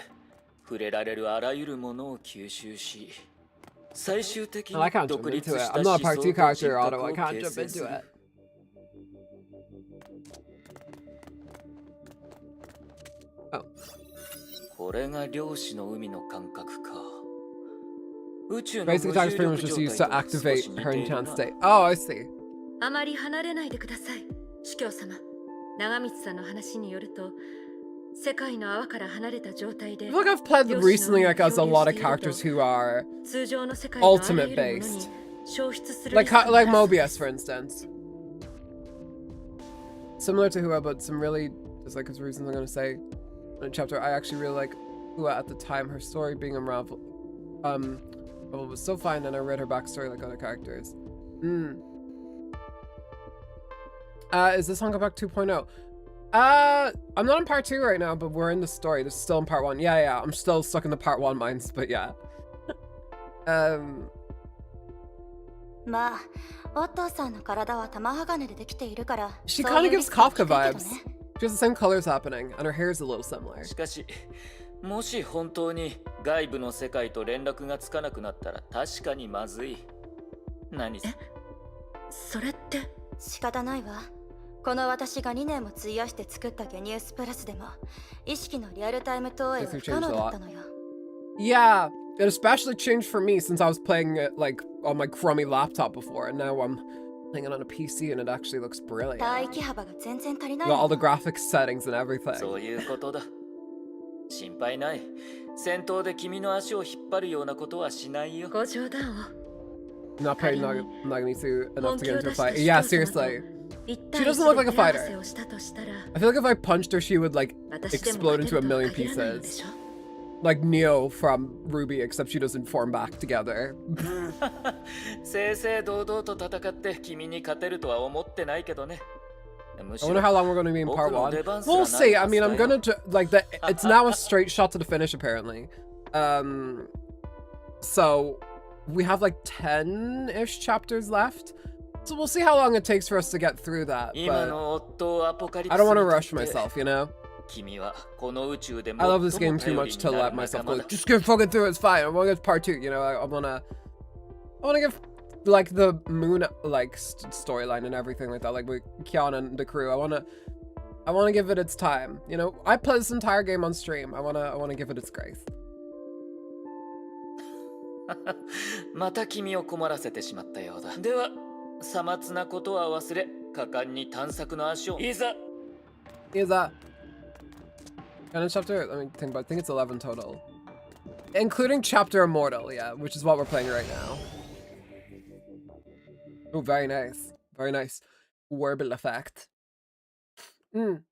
触れられるあらゆるものを吸収し、最終的に独立した思想と人格を形成する。これが量子の海の感覚か。Basic attack is pretty much just used to activate her enchant state. Oh, I see. あまり離れないでください、司教様。長光さんの話によると、世界の泡から離れた状態で。I feel like I've played recently like as a lot of characters who are ultimate based, like Mobius, for instance. Similar to Hua, but some really just like his reasons I'm gonna say. In a chapter, I actually really like Hua at the time. Her story being unraveled, was so fine, and I read her backstory like other characters. Is this Honkai Pack 2.0? I'm not in part 2 right now, but we're in the story. This is still in part 1. Yeah, I'm still stuck in the part 1 minds, but yeah. She kind of gives Kafka vibes. She has the same colors happening, and her hair is a little similar. しかし、もし本当に外部の世界と連絡がつかなくなったら確かにまずい。何？それって仕方ないわ。この私が2年も費やして作ったゲニウスプラスでも意識のリアルタイム投影は不可能だったのよ。Yeah, it especially changed for me since I was playing it like on my crummy laptop before, and now I'm playing it on a PC and it actually looks brilliant. Got all the graphics settings and everything. そういうことだ。心配ない。戦闘で君の足を引っ張るようなことはしないよ。ご冗談を。Not paying Nagamisu enough to get into a fight. Yeah, seriously. She doesn't look like a fighter. I feel like if I punched her, she would like explode into a million pieces. Like Neo from Ruby, except she doesn't form back together. 正々堂々と戦って君に勝てるとは思ってないけどね。I wonder how long we're going to be in part 1. We'll see. I mean, I'm gonna like that. It's now a straight shot to the finish, apparently. So we have like 10-ish chapters left. So we'll see how long it takes for us to get through that. But I don't want to rush myself, you know? 君はこの宇宙で I love this 最も game too 頼 much りに to な let る myself 仲間 go. だ。 Just get fucking through. It's fine. I want to get part 2. You know, I wanna give like the moon like storyline and everything like that. Like with Kiana and the crew. I wanna give it its time. You know, I played this entire game on stream. I wanna give it its grace. また君を困らせてしまったようだ。では、さまつなことは忘れ、果敢に探索の足を。いざ。Is that kind of chapter? Let me think about. I think it's 11 total, including chapter Immortal. Yeah, which is what we're playing right now. Oh, very nice, very nice. Warble effect. Mm.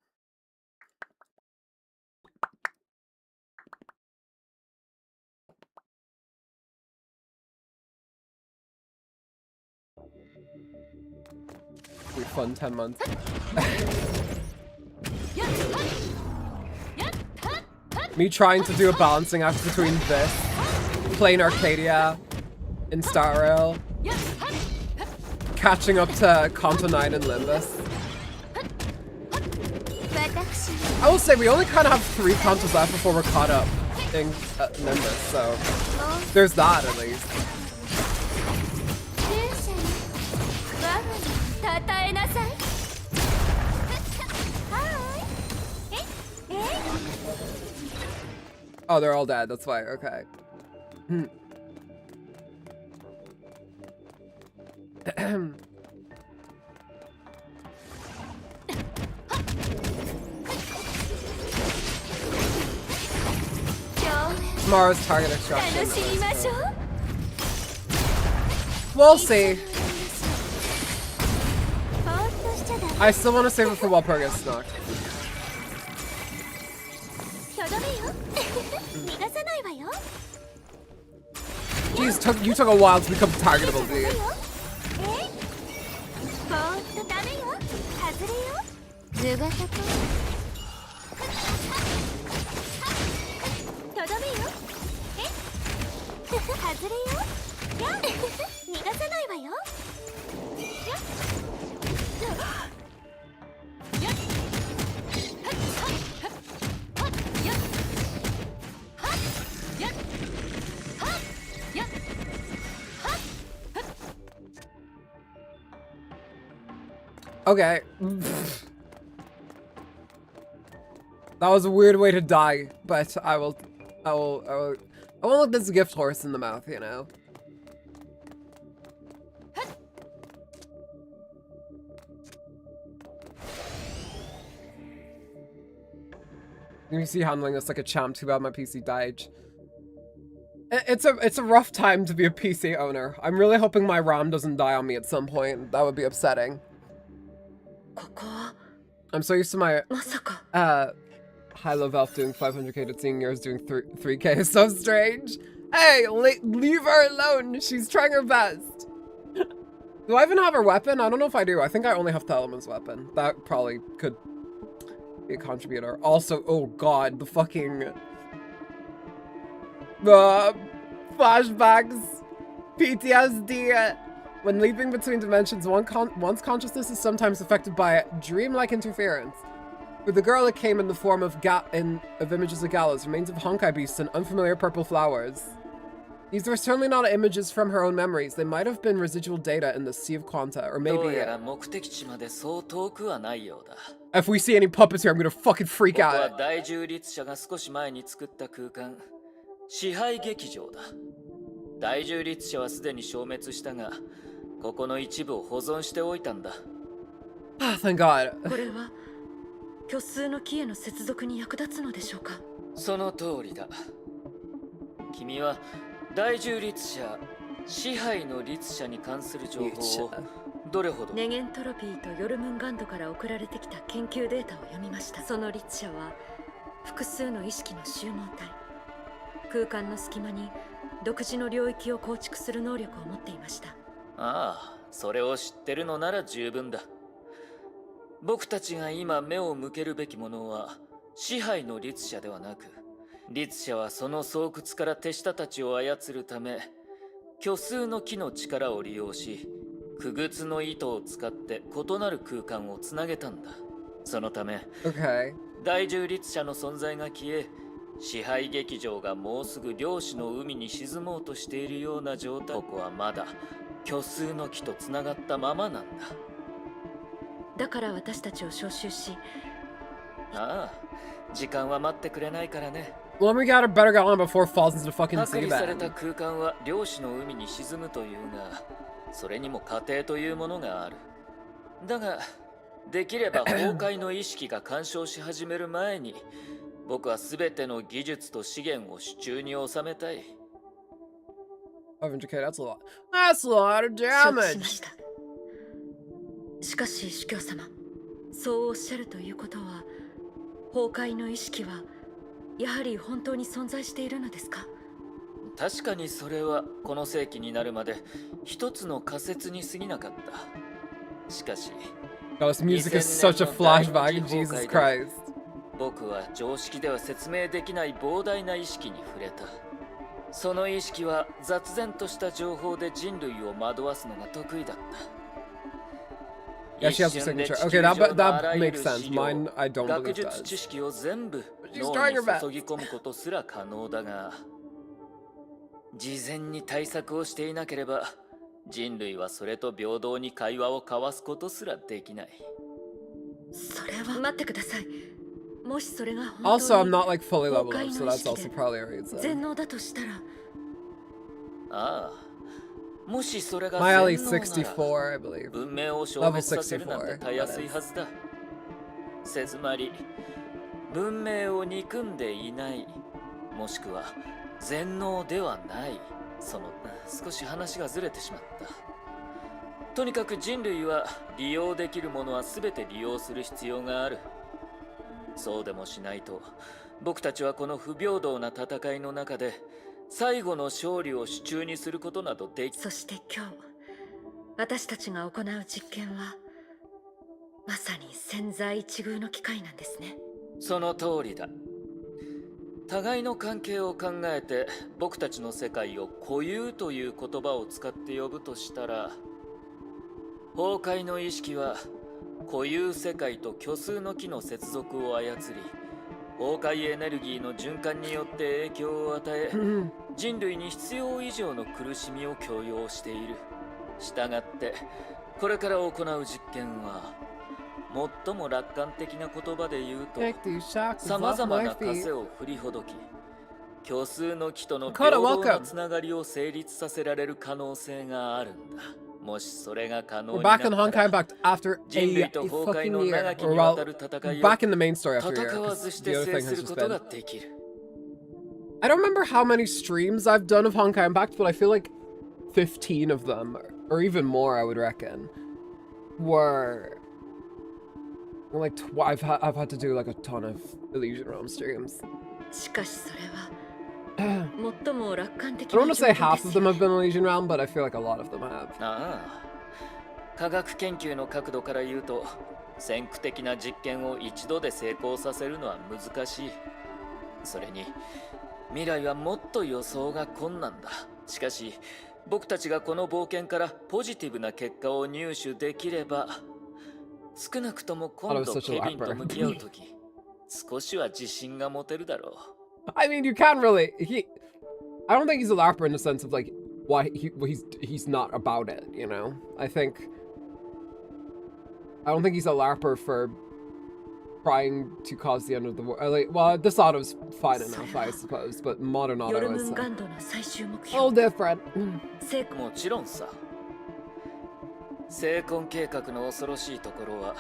Be fun 10 months. Me trying to do a balancing act between this, playing Arcadia in Star Rail, catching up to Kanto 9 and Limbus. I will say we only kind of have 3 Kantos left before we're caught up in Limbus, so there's that at least. Oh, they're all dead. That's why. Okay. Tomorrow's target extraction. We'll see. I still want to save it for while Pearl gets knocked. Jeez, you took a while to become targetable, dude. Okay. That was a weird way to die, but I won't look this gift horse in the mouth, you know. You see handling this like a champ. Too bad my PC died. It's a rough time to be a PC owner. I'm really hoping my RAM doesn't die on me at some point. That would be upsetting. I'm so used to my high-low Valve doing 500k to seeing yours doing 3k is so strange. Hey, leave her alone. She's trying her best. Do I even have her weapon? I don't know if I do. I think I only have Thelamon's weapon. That probably could be a contributor. Also, oh god, the fucking flashbacks, PTSD. When leaping between dimensions, one's consciousness is sometimes affected by dreamlike interference. For the girl, it came in the form of images of galas, remains of Honkai beasts, and unfamiliar purple flowers. These were certainly not images from her own memories. They might have been residual data in the Sea of Quanta, or maybe... If we see any puppets here, I'm gonna fucking freak out. Thank God. 虚数の木への接続に役立つのでしょうか。その通りだ。君は大獣律者、支配の律者に関する情報をどれほど。ネゲントロピーとヨルムンガンドから送られてきた研究データを読みました。その律者は複数の意識の集合体。空間の隙間に独自の領域を構築する能力を持っていました。ああ、それを知ってるのなら十分だ。僕たちが今目を向けるべきものは支配の律者ではなく、律者はその巣窟から手下たちを操るため、虚数の木の力を利用し、傀儡の糸を使って異なる空間をつなげたんだ。そのため Okay. 第10律者の存在が消え、支配劇場がもうすぐ漁師の海に沈もうとしているような状態。ここはまだ虚数の木とつながったままなんだ。だから私たちを招集し、ああ、時間は待ってくれないからね。Well, we gotta better get on before it falls into the fucking 隔 sea 離された then. 空間は漁師の海に沈むというが、それにも過程というものがある。だが、できれば崩壊の意識が干渉し始める前に、僕は全ての技術と資源を手中に収めたい。500k, that's a lot. That's a lot of 承知しま damage. した。しかし主教様、そうおっしゃるということは、崩壊の意識はやはり本当に存在しているのですか？確かにそれはこの世紀になるまで一つの仮説に過ぎなかった。しかし、 God, this music is such a flashback, Jesus Christ. 僕は常識では説明できない膨大な意識に触れた。その意識は雑然とした情報で人類を惑わすのが得意だった。 Yeah, she has her signature. Okay, that makes sense. Mine, I don't 学 believe 術知 does. 識を全部 She's 脳 trying に her best. 注ぎ込むことすら可能だが、事前に対策をしていなければ人類はそれと平等に会話を交わすことすらできない。それは待ってください。もしそれが Also, 本 I'm 当 not に like fully leveled 崩 up, 壊 so の意 that's 識 also で probably a reason. 全能だとしたら、ああ、もしそれが My 全 Ellie's 能なら 64, I believe. 文明を消滅させるなんてたやすいはずだ。つまり文明を憎んでいない、もしくは全能ではない。少し話がずれてしまった。とにかく人類は利用できるものは全て利用する必要がある。そうでもしないと僕たちはこの不平等な戦いの中で最後の勝利を手中にすることなどでき。そして今日私たちが行う実験はまさに千載一遇の機会なんですね。その通りだ。互いの関係を考えて僕たちの世界を固有という言葉を使って呼ぶとしたら、崩壊の意識は固有世界と虚数の木の接続を操り、崩壊エネルギーの循環によって影響を与え、人類に必要以上の苦しみを強要している。したがってこれから行う実験は最も楽観的な言葉で言うと、 Take these shackles さま off ざま my な feet. 枷を振りほどき、虚数の木との Dakota, 平等 welcome. なつながりを成立させられる可能性があるんだ。もしそれが可能 We're になっ back た in ら、 Honkai back after 人 a 類と崩壊 fucking の year. 長き Or にわ well, たる戦いを back in the main story after a year, 戦わ because ずし the て other 制 thing す has る just ことが been... できる。 I don't remember how many streams I've done of Honkai Impact, but I feel like 15 of them, or even more, I would reckon, were... Like, I've had to do like a ton of Elysian Realm streams. しかしそれは最も楽観的 I don't な want to say 条件 half で of す them よ have been Elysian Realm, but I feel like a lot of them have. ああ、科学研究の角度から言うと、先駆的な実験を一度で成功させるのは難しい。それに未来はもっと予想が困難だ。しかし僕たちがこの冒険からポジティブな結果を入手できれば、少なくとも今度ケビンと向き合うとき、少しは自信が持てるだろう。 I mean, you can't really... I don't think he's a LARPer in the sense of like, why he's not about it, you know? I don't think he's a LARPer for trying to cause the end of the world. Like, well, this auto's fine enough, I suppose, but modern ヨ auto ルム is ンガンドの最終目 all 標 different. 成功。もちろんさ。成婚計画の恐ろしいところは、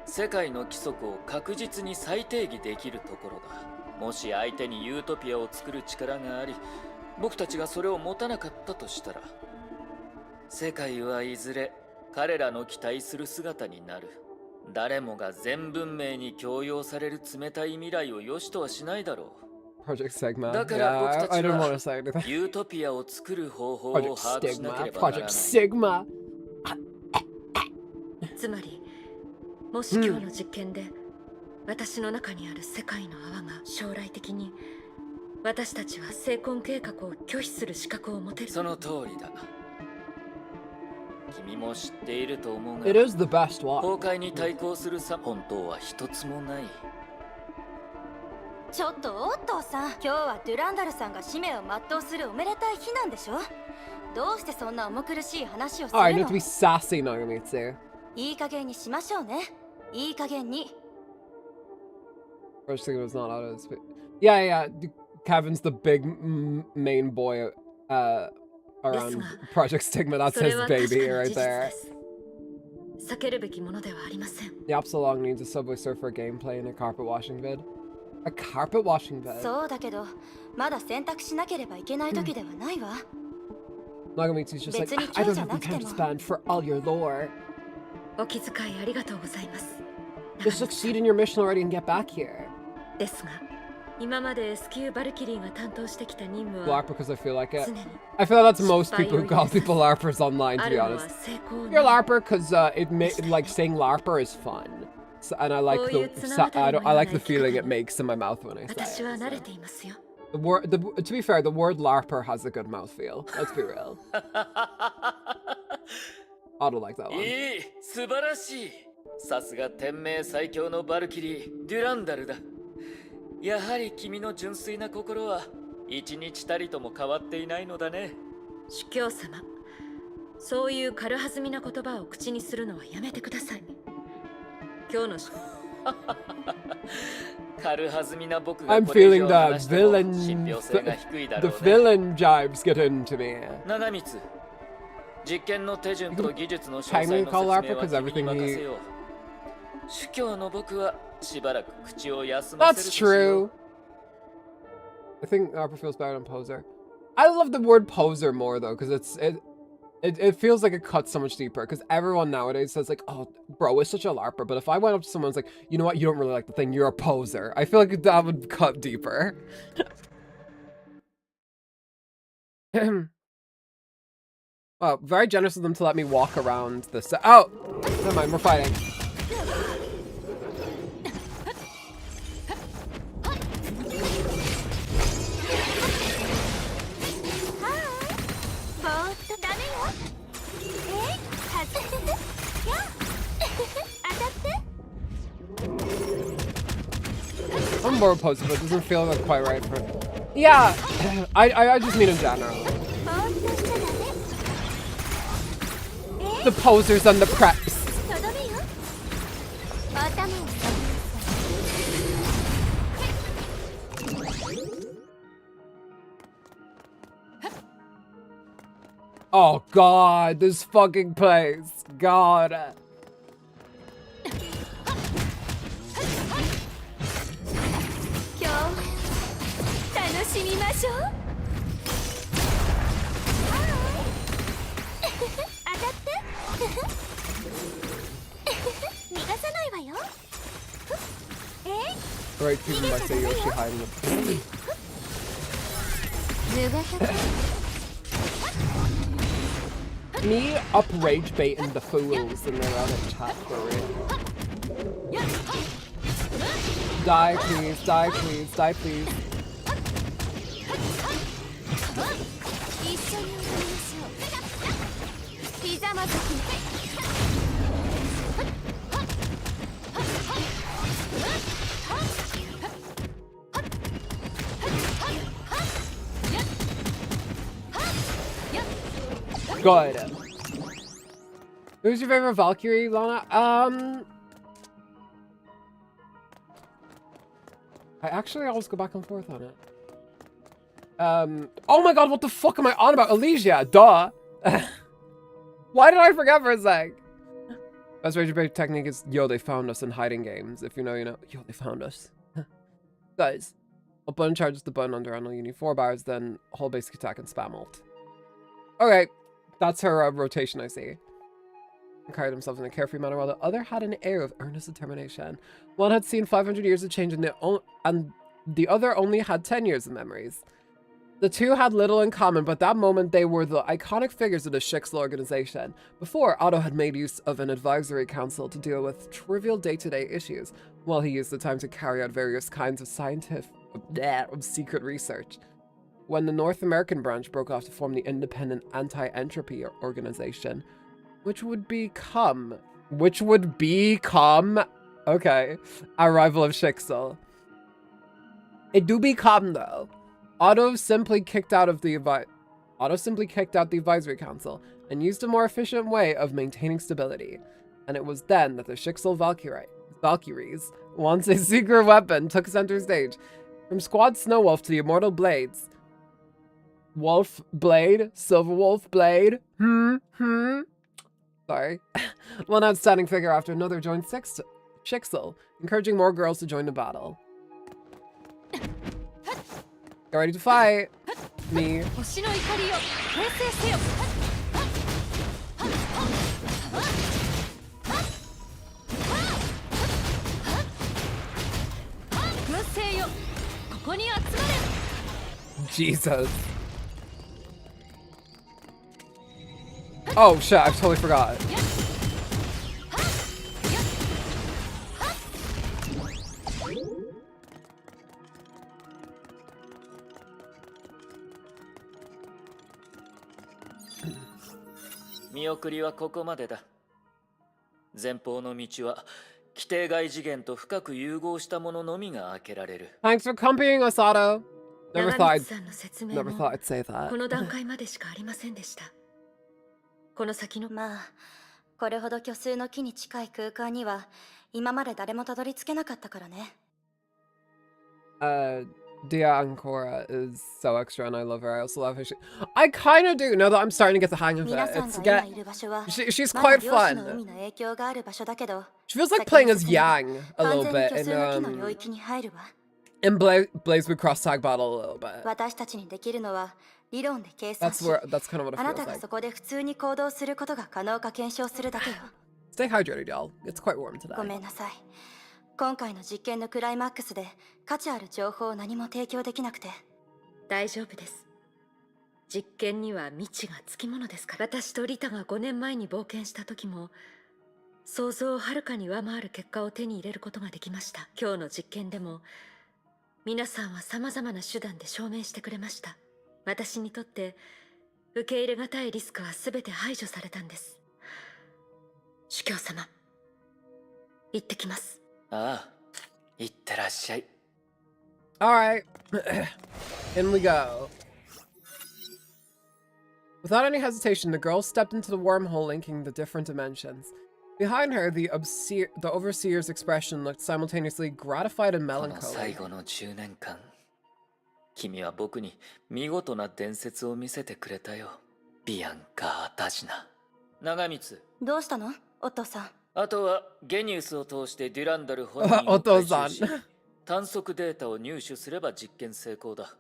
世界の規則を確実に再定義できるところだ。もし相手にユートピアを作る力があり、僕たちがそれを持たなかったとしたら、世界はいずれ彼らの期待する姿になる。誰もが全文明に強要される冷たい未来を良しとはしないだろう。 Project Sigma. だから僕 Yeah, た I ち don't は want to say anything. ユートピアを作る方法を Project 把握しなけ Stigma. ればならな Project い。 Sigma. つまりもし今日の実験で、私の中にある世界の泡が将来的に私たちは成婚計画を拒否する資格を持てる。その通りだ。君も知っていると思うが、 It is the best one. 崩壊に対抗する本当は一つもない。ちょっとオットーさん、今日はデュランダルさんが使命を全うするおめでたい日なんでしょ。どうしてそんな重苦しい話をする Alright, の not to be sassy, Nagamitsu. いい加減にしましょうね。いい加減に。 First thing was not out of his. Yeah. Kevin's the big main boy around Project Stigma. That's his baby right there. 避けるべきものではありません。 Yep, so long needs a Subway Surfer gameplay and a carpet washing vid. A carpet washing vid? そうだけど、まだ選択しなければいけない時ではないわ。 Nagamitsu's just like, I don't have the time to spend for all your lore. お気遣いありがとうございます。 Just succeed in your mission already and get back here. ですが、今まで SQ バルキリーが担当してきた任務 LARPer は because I feel like it. 常に I feel like that's most people who call people LARPers online, to あ be るのは honest. 成功 You're a の LARPer because like saying LARPer is fun. So, and I like I like the feeling it makes in my mouth when I say 私は慣れ it. ていますよ。 To be fair, the word LARPer has a good mouthfeel. Let's be real. I don't like that one. いい、素晴らしい。さすが天命最強のバルキリー、デュランダルだ。やはり君の純粋な心は一日たりとも変わっていないのだね。主教様、そういう軽はずみな言葉を口にするのはやめてください。今日の軽はずみな僕が I'm これ以 feeling 上 the 話しても villain 信憑性が低いだ the ろうね。 villain jibes get into me. 長光、実験の手順と技術の詳 Time 細 me の call 説 LARPer 明は because 君に everything 任せ he... よう。主教の僕はしばらく口を休ませる That's としよう。 true. I think LARPer feels better than poser. I love the word poser more though, because it feels like it cuts so much deeper. Because everyone nowadays says like, "Oh, bro, it's such a LARPer." But if I went up to someone and was like, "You know what? You don't really like the thing. You're a poser." I feel like that would cut deeper. Well, very generous of them to let me walk around this. Oh, never mind. We're fighting. I'm more opposed, but it doesn't feel like quite right for. Yeah, I just mean in general. The posers and the preps. Oh God, this fucking place. God. Right, people might say Yoshi hiding it. Me up rage baiting the fools in their other chat for real. Die please, die please, die please. Good. Who's your favorite Valkyrie, Lana? I actually always go back and forth on it. Oh my god, what the fuck am I on about? Elysia, duh. Why did I forget for a sec? Best rage bait technique is, yo, they found us in hiding games. If you know, you know. Yo, they found us. Guys, a button charges the button under Unreal. You need 4 bars, then hold basic attack and spam ult. Okay, that's her rotation, I see. And carried themselves in a carefree manner, while the other had an air of earnest determination. One had seen 500 years of change, and the other only had 10 years of memories. The two had little in common, but that moment they were the iconic figures of the Shixel organization. Before, Otto had made use of an advisory council to deal with trivial day-to-day issues, while he used the time to carry out various kinds of secret research. When the North American branch broke off to form the independent anti-entropy organization, which would become, okay, a rival of Schicksal. It do become though. Otto simply kicked out the advisory council and used a more efficient way of maintaining stability. And it was then that the Schicksal Valkyries, once a secret weapon, took center stage. From Squad Snowwolf to the Immortal Blades. Wolf Blade, Silver Wolf Blade, sorry. One outstanding figure after another joined Schicksal, encouraging more girls to join the battle. Get ready to fight me. Jesus. Oh shit, I totally forgot. Thanks for accompanying us, Otto. Never thought I'd say that. まあ、これほど虚数の木に近い空間には今まで誰もたどり着けなかったからね。Dia Ancora is so extra and I love her. I also love her. I kind of do, now that I'm starting to get the hang of it. She's quite fun. She feels like playing as Yang a little bit in Blaze with Cross Tag Battle a little bit. That's kind of what it feels like. Stay hydrated, y'all. It's quite warm today. 今回の実験のクライマックスで価値ある情報を何も提供できなくて。大丈夫です。実験には未知がつきものですから。私とリタが5年前に冒険した時も想像をはるかに上回る結果を手に入れることができました。今日の実験でも皆さんは様々な手段で証明してくれました。私にとって受け入れがたいリスクは全て排除されたんです。主教様、行ってきます。Alright. In we go. Without any hesitation, the girl stepped into the wormhole linking the different dimensions. Behind her, the overseer's expression looked simultaneously gratified and melancholy. 君は僕に見事な伝説を見せてくれたよ。ビアンカ・ダジナ。長光。どうしたの？お父さん。あとはゲニウスを通してデュランダル本人を回収し、探測データを入手すれば実験成功だ。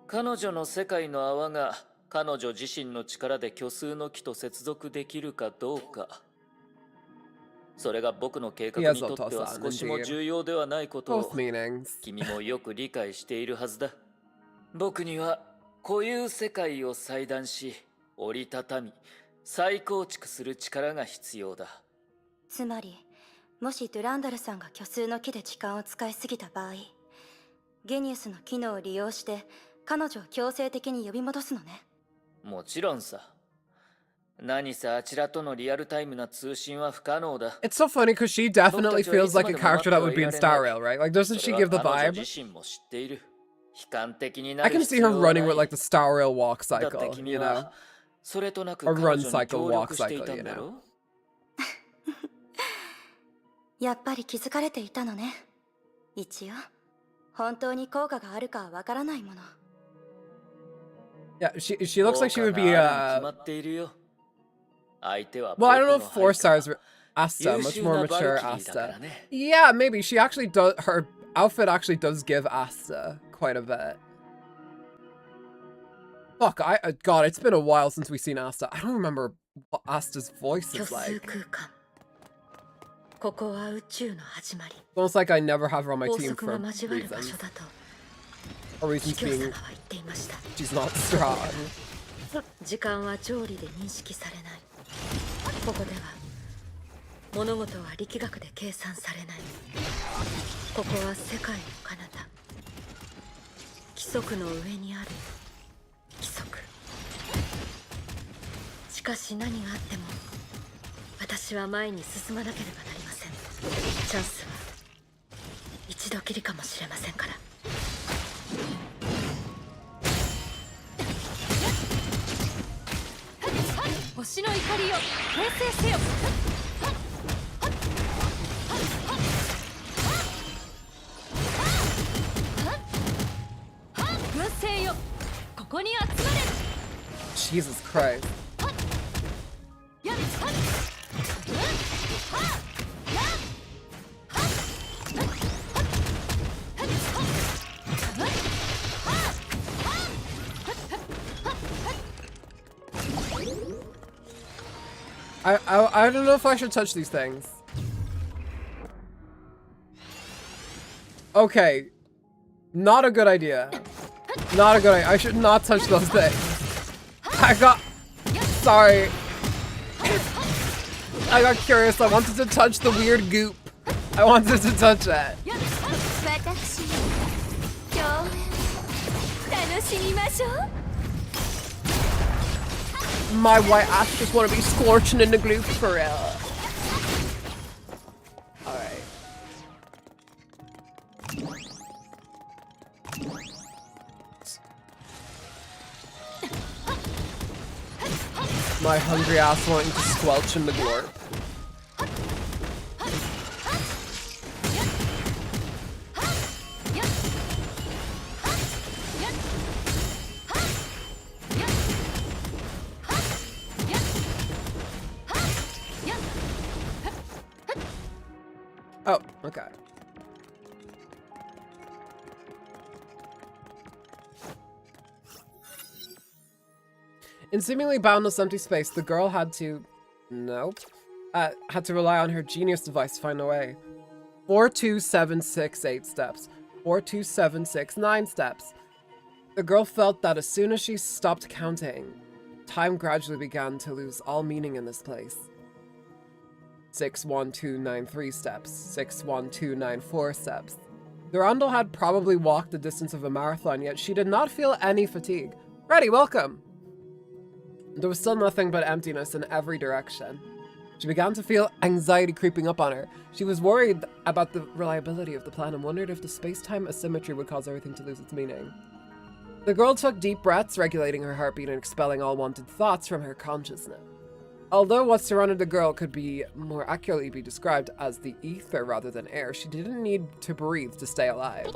彼女の世界の泡が彼女自身の力で虚数の木と接続できるかどうか。それが僕の計画にとっては少しも重要ではないことを君もよく理解しているはずだ。僕には固有世界を裁断し、折りたたみ、再構築する力が必要だ。つまり、もしドゥランダルさんが虚数の木で時間を使いすぎた場合、ゲニウスの機能を利用して彼女を強制的に呼び戻すのね。もちろんさ。何せあちらとのリアルタイムな通信は不可能だ。It's so funny because she definitely feels like a character that would be in Star Rail, right? Like, doesn't she give the vibe? I can see her running with like the Star Rail walk cycle, you know? Or run cycle, walk cycle, you know? やっぱり気づかれていたのね。一応、本当に効果があるかはわからないもの。Yeah, she looks like she would be well, I don't know if 4 stars Asta, much more mature Asta. Yeah, maybe she actually does. Her outfit actually does give Asta quite a bit. Fuck, God, it's been a while since we've seen Asta. I don't remember what Asta's voice is like. It's almost like I never have her on my team for reasons. Or reasons being she's not strong. 時間は条理で認識されない。ここでは物事は力学で計算されない。ここは世界の彼方。規則の上にある規則。しかし何があっても私は前に進まなければなりません。チャンスは一度きりかもしれませんから。星の怒りを形成せよ。軍勢よ、ここに集まれ。 Jesus Christ. I don't know if I should touch these things. Okay. Not a good idea. Not a good idea. I should not touch those things. Sorry. I got curious. I wanted to touch the weird goop. I wanted to touch that. My white ass just want to be scorching in the gloop for real. Alright. My hungry ass wanting to squelch in the glorp. Oh, okay. In seemingly boundless empty space, the girl had to... Nope. Had to rely on her genius device to find a way. 4, 2, 7, 6, 8 steps. 4, 2, 7, 6, 9 steps. The girl felt that as soon as she stopped counting, time gradually began to lose all meaning in this place. 6, 1, 2, 9, 3 steps. 6, 1, 2, 9, 4 steps. The Randall had probably walked the distance of a marathon, yet she did not feel any fatigue. Ready, welcome! There was still nothing but emptiness in every direction. She began to feel anxiety creeping up on her. She was worried about the reliability of the plan and wondered if the space-time asymmetry would cause everything to lose its meaning. The girl took deep breaths, regulating her heartbeat and expelling all wanted thoughts from her consciousness. Although what surrounded the girl could be more accurately be described as the ether rather than air, she didn't need to breathe to stay alive.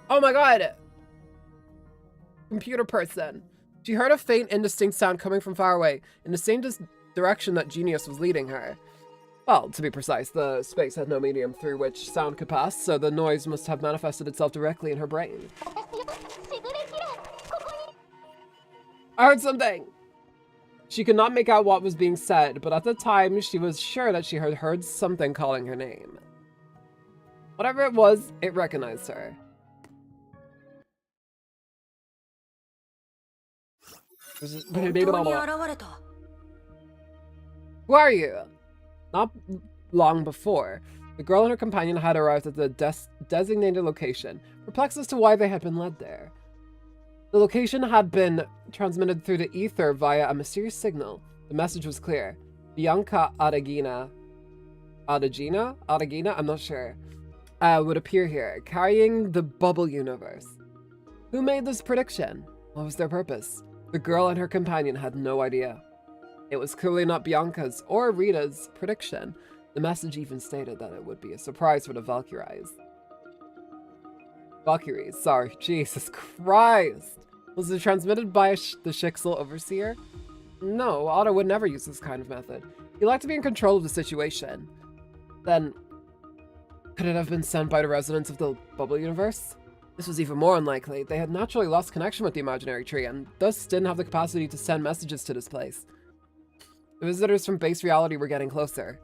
Oh my god! Computer person. She heard a faint, indistinct sound coming from far away, in the same direction that Genius was leading her. Well, to be precise, the space had no medium through which sound could pass, so the noise must have manifested itself directly in her brain. I heard something! She could not make out what was being said, but at the time she was sure that she had heard something calling her name. Whatever it was, it recognized her. Who are you? Not long before, the girl and her companion had arrived at the designated location, perplexed as to why they had been led there. The location had been transmitted through the ether via a mysterious signal. The message was clear. Bianca Adagina, I'm not sure, would appear here, carrying the bubble universe. Who made this prediction? What was their purpose? The girl and her companion had no idea. It was clearly not Bianca's or Rita's prediction. The message even stated that it would be a surprise for the Valkyries. Sorry, Jesus Christ. Was it transmitted by the Shixel Overseer? No, Otto would never use this kind of method. He liked to be in control of the situation. Then, could it have been sent by the residents of the bubble universe? This was even more unlikely. They had naturally lost connection with the imaginary tree and thus didn't have the capacity to send messages to this place. The visitors from base reality were getting closer.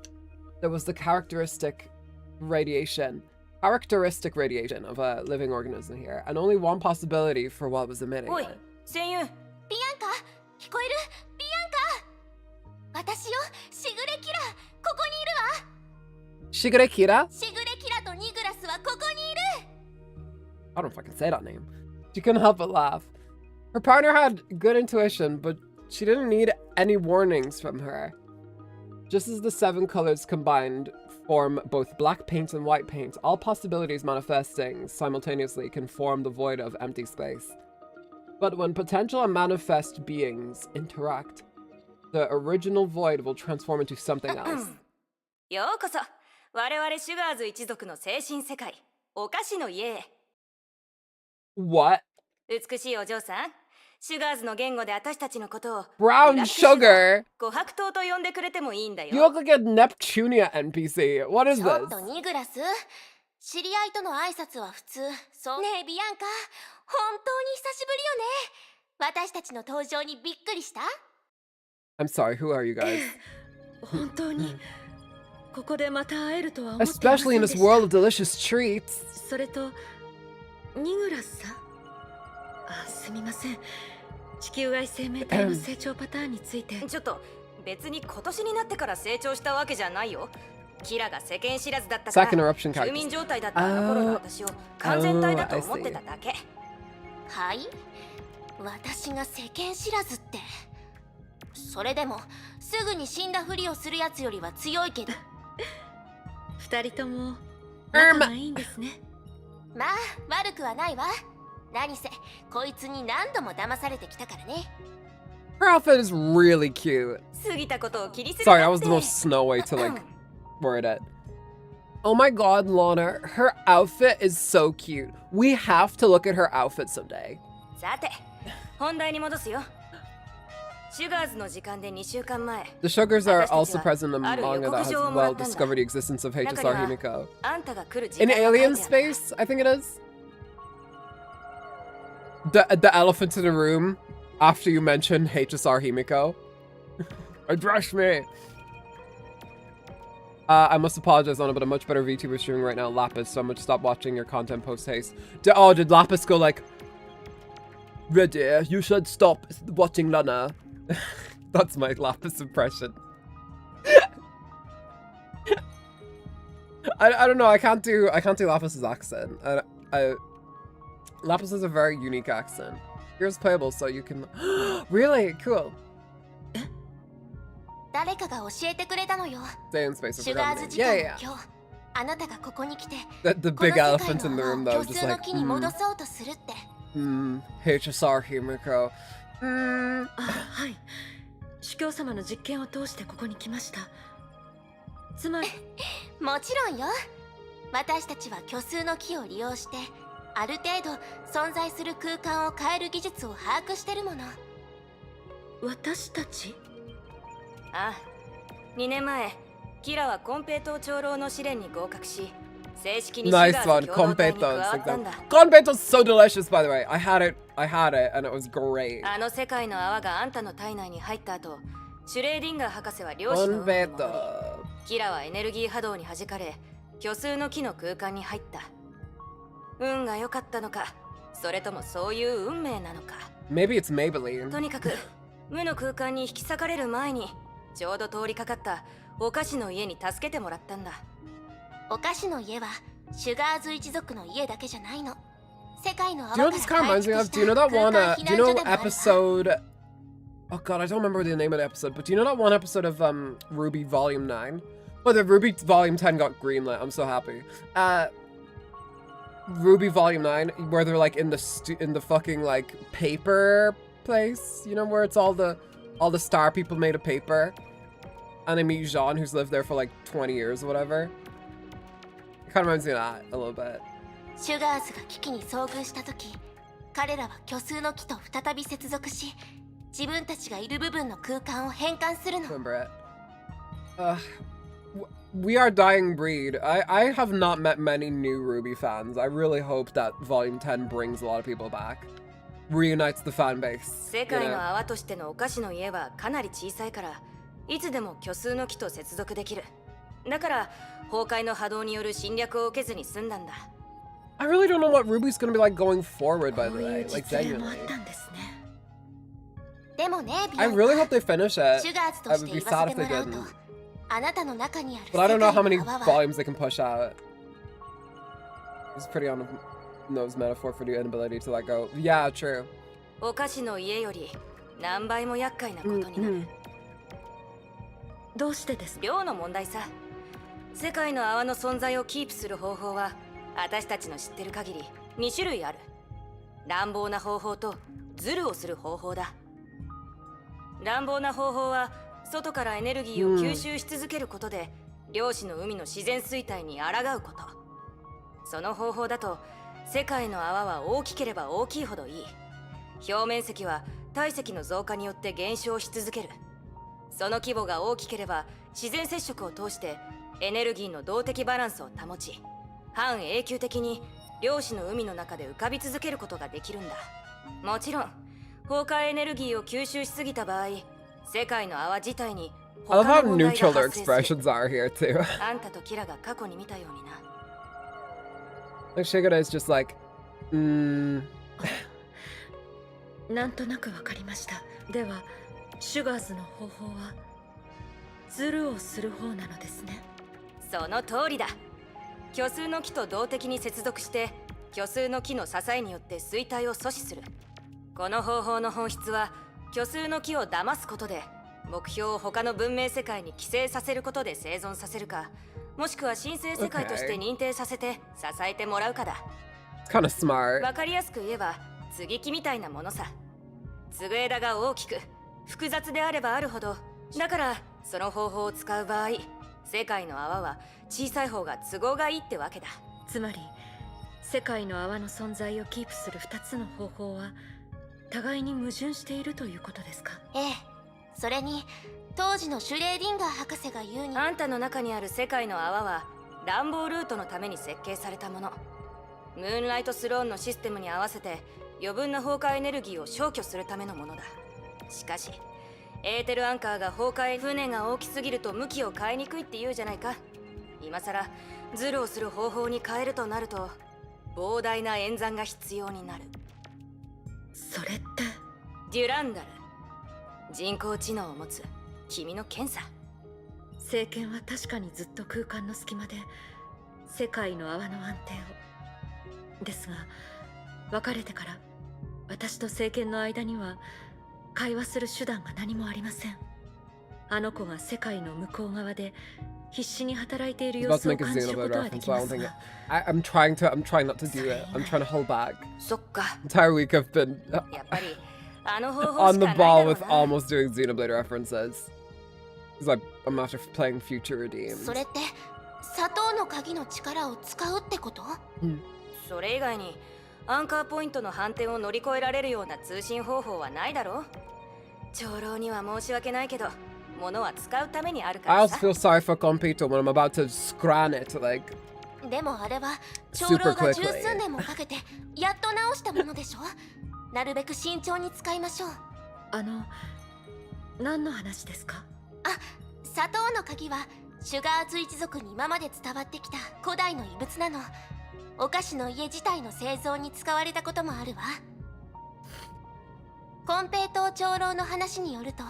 There was the characteristic radiation of a living organism here, and only one possibility for what was emitting it. Bianca! 聞こえる? Bianca! 私よ、しぐれキラ、ここにいるわ。しぐれキラ? しぐれキラとニグラスはここにいる。 I don't fucking say that name. She couldn't help but laugh. Her partner had good intuition, but She didn't need any warnings from her. Just as the 7 colors combined form both black paint and white paint, all possibilities manifesting simultaneously can form the void of empty space. But when potential and manifest beings interact, the original void will transform into something else. ようこそ我々シュガーズ一族の精神世界お菓子の家へ What? 美しいお嬢さんシュガーズの言語で私たちのことを Brown sugar? 琥珀糖と呼んでくれてもいいんだよ You look like a Neptunia NPC. What is ちょっ this? とニグラス、知り合いとの挨拶は普通。そうねえビアンカ、本当に久しぶりよね。私たちの登場にびっくりした？ I'm sorry, who are you guys? 本当にここでまた会えるとは思っていませ Especially in んで this した world of delicious treats. それとニグラスさんすみません地球外生命体の成長パターンについてちょっと別に今年になってから成長したわけじゃないよキラが世間知らずだったか Second ら eruption 休眠状態だったあの頃の私を完全体だと思ってただけはい？私が世間知らずって。それでもすぐに死んだふりをするやつよりは強いけど。二人とも仲がいいんですね。まあ悪くはないわ。何せこいつに何度も騙されてきたからね。Her outfit is really cute. 過ぎたことを気にする Sorry, な I って was the most Snow White to like word it. Oh my god, Lana, her outfit is so cute. We have to look at her outfit someday. さて本題に戻すよシュガーズの時間で2週間前 The sugars are also present in the manga that has well discovered the existence of HSR Himiko. あんたが来る時 In 間が書いてあ alien った space, I think it is. The elephant in the room after you mention HSR Himiko. Address me. I must apologize, Anna, but a much better VTuber streaming right now, Lapis, so I'm gonna stop watching your content post-haste. Did Lapis go like, Ready, you should stop watching Lana. That's my Lapis impression. I don't know, I can't do Lapis's accent. Lapis has a very unique accent. Here's playable, so you can... Really? Cool. 誰かが教えてくれたのよ。 Stay in space. シュガーズ時 Yeah, 間 yeah, の今日、あなたがここに来て、 The この big 世界 elephant in the の room, 泡 though, を虚 just 数の like, 木に戻そうとするって。HSR Himiko. はい主教様の実験を通してここに来ましたつまりもちろんよ。私たちは虚数の木を利用して、ある程度存在する空間を変える技術を把握してるもの。私たちああ2年前キラはコンペイト長老の試練に合格し正式にシュガ Nice ー one. ズ共同体に加 Competo's. わったんだ Competo's so delicious, by the way. I had it, and it was great. あの世界の泡があんたの体内に入った後シュレーディンガー博士は漁師の海に戻り Competo. キラはエネルギー波動に弾かれ虚数の木の空間に入った運が良かったのかそれともそういう運命なのか Maybe it's Maybelline. とにかく無の空間に引き裂かれる前にちょうど通りかかったお菓子の家に助けてもらったんだお菓子の家はシュガーズ一族の家だけじゃないの。世界の Do you know 泡 what か this ら kind of 改 reminds me 築 of? し Do you know た that 空 one, 間避 do you 難所 know でもあるわ。 episode... Oh god, I don't remember the name of the episode, but do you know that one episode of Ruby Volume 9? Well, the Ruby Volume 10 got greenlit, I'm so happy. Ruby Volume 9, where they're like in the fucking like paper place, you know, where it's all the star people made of paper. And they meet Jean, who's lived there for like 20 years or whatever. It kind of reminds me of that a little bit. シュガーズが危機に遭遇した時、彼らは虚数の木と再び接続し、自分たちがいる部分の空間を変換するの。 Remember it. We are dying breed. I have not met many new Ruby fans. I really hope that Volume 10 brings a lot of people back. Reunites the fan base. 世 You 界 know? の泡としてのお菓子の家はかなり小さいからいつでも虚数の木と接続できるだから崩壊の波動による侵略を受けずに済んだんだ I really don't know what Ruby's gonna be like going forward, by こ the ういう way. Like, 実例もあっ genuinely. たんですねでもね、ビ I アン really hope they finish シ it. ュガーズと I し would て be 言わ sad せ if て they もらうと、 didn't. あなたの中にある But I 世 don't 界 know how の many 泡は volumes they can push out. It's pretty on the nose metaphor for the inability to let go. Yeah, true. お菓子の家より何倍も厄介なことになる。どうしてですか？量の問題さ。世界の泡の存在をキープする方法は私たちの知ってる限り2種類ある。乱暴な方法とズルをする方法だ。乱暴な方法は外からエネルギーを吸収し続けることで、量子の海の自然衰退に抗うこと。その方法だと世界の泡は大きければ大きいほどいい。表面積は体積の増加によって減少し続ける。その規模が大きければ自然接触を通してエネルギーの動的バランスを保ち、半永久的に量子の海の中で浮かび続けることができるんだ。もちろん崩壊エネルギーを吸収しすぎた場合、世界の泡自体に I love 他 how の問題 neutral が their 発生する。 expressions are here too. あんたとキラが過去に見たようにな。 Like Shigura is just like, なんとなくわかりました。ではシュガーズの方法はズルをする方なのですね。その通りだ。虚数の木と動的に接続して虚数の木の支えによって衰退を阻止する。この方法の本質は虚数の木を騙すことで目標を他の文明世界に寄生させることで生存させるか、もしくは神聖世界として認定させて支えてもらうかだ。 it's kind of smart. わかりやすく言えば接ぎ木みたいなものさ。継ぐ枝が大きく複雑であればあるほど、だからその方法を使う場合、世界の泡は小さい方が都合がいいってわけだ。つまり世界の泡の存在をキープする2つの方法は互いに矛盾しているということですか？ええ、それに当時のシュレーディンガー博士が言うに、あんたの中にある世界の泡は乱暴ルートのために設計されたもの。ムーンライトスローンのシステムに合わせて余分な崩壊エネルギーを消去するためのものだ。しかしエーテルアンカーが崩壊、船が大きすぎると向きを変えにくいって言うじゃないか。今さらズルをする方法に変えるとなると膨大な演算が必要になる。それってデュランダル、人工知能を持つ君の検査。政権は確かにずっと空間の隙間で世界の泡の安定を。ですが別れてから私と政権の間には会話する手段が何もありません。あの子が世界の向こう側で必死に働いている I'm 様 about 子 to を make a 感じるこ Xenoblade とはで reference, き but I ま don't す think が I'm trying not to do it. I'm trying to hold back. そっか、 Entire week I've been やっぱりあの方法 on し the かないだ ball ろう with な。 almost doing Xenoblade references. Because I'm after playing Future Redeemed. それって砂糖の鍵の力を使うってこと？それ以外にアンカーポイントの反転を乗り越えられるような通信方法はないだろう。長老には申し訳ないけど、物は使うためにあるか I ら also さ。 feel sorry for Compito when I'm about to scran it, like, でもあれは長 Super 老が quickly. 十数年もかけてやっと直したものでしょ。なるべく慎重に使いましょう。何の話ですか？砂糖の鍵はシュガーズ一族に今まで伝わってきた古代の遺物なの。お菓子の家自体の製造に使われたこともあるわ。コンペイトー長老の話によると、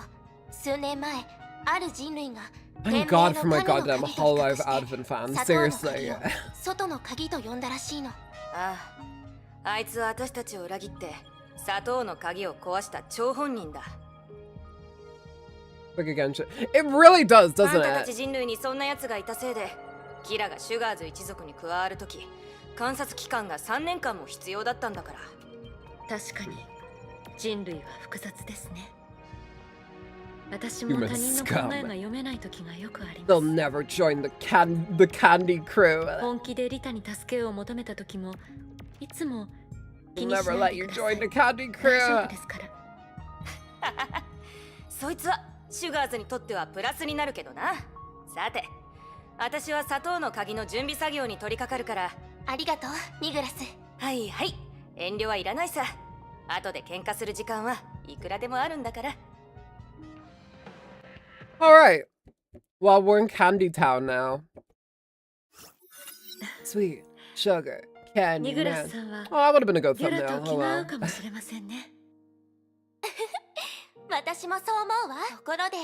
数年前ある人類が Thank God for my goddamn Hololive Advent fans. 砂糖の Seriously. 鍵を外の鍵と呼んだらしいの。ああ、あいつは私たちを裏切って砂糖の鍵を壊した張本人だ。 Like again, it really does, あん doesn't たたち it? 人類にそんな奴がいたせいで、キラがシュガーズ一族に加わるとき、観察期間が3年間も必要だったんだから。確かに人類は複雑ですね。私も他人の考えが読めない時がよくありま They'll す。 never join the candy crew. 本気でリタに助けを求めた時もいつも They'll 気にし never な let いで you くださ join い。 the candy 大丈夫 crew. ですから。そいつはシュガーズにとってはプラスになるけどな。さて、私は砂糖の鍵の準備作業に取り掛かるから。ありがとう、ニグラス。はいはい、遠慮はいらないさ。後で喧嘩する時間はいくらでもあるんだから。 Alright. Well, we're in Candy Town now. Sweet. Sugar. ニ Candy. グラ Man. スさんは Oh, that would have been a good ギュラ thumbnail. と気 Oh が合う well. かもしれませんね。私もそう思うわ。ところで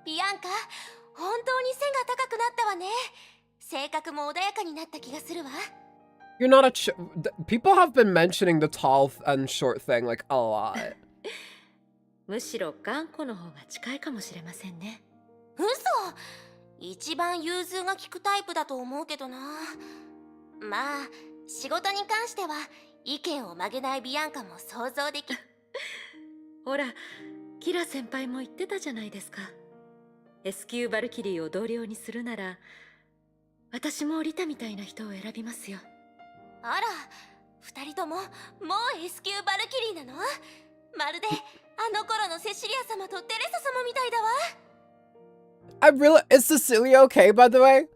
ビアンカ、本当に背が高くなったわね。性格も穏やかになった気がするわ。 You're not a people have been mentioning the tall and short thing like a lot. むしろ頑固の方が近いかもしれませんね。嘘。一番融通が利くタイプだと思うけどな。まあ仕事に関しては意見を曲げないビアンカも想像できほら、キラ先輩も言ってたじゃないですか。S 級バルキリーを同僚にするなら、私もリタみたいな人を選びますよ。あら、二人とももう S 級バルキリーなの？まるであの頃のセシリア様とテレサ様みたいだわ。Is Cecilia okay, by the way?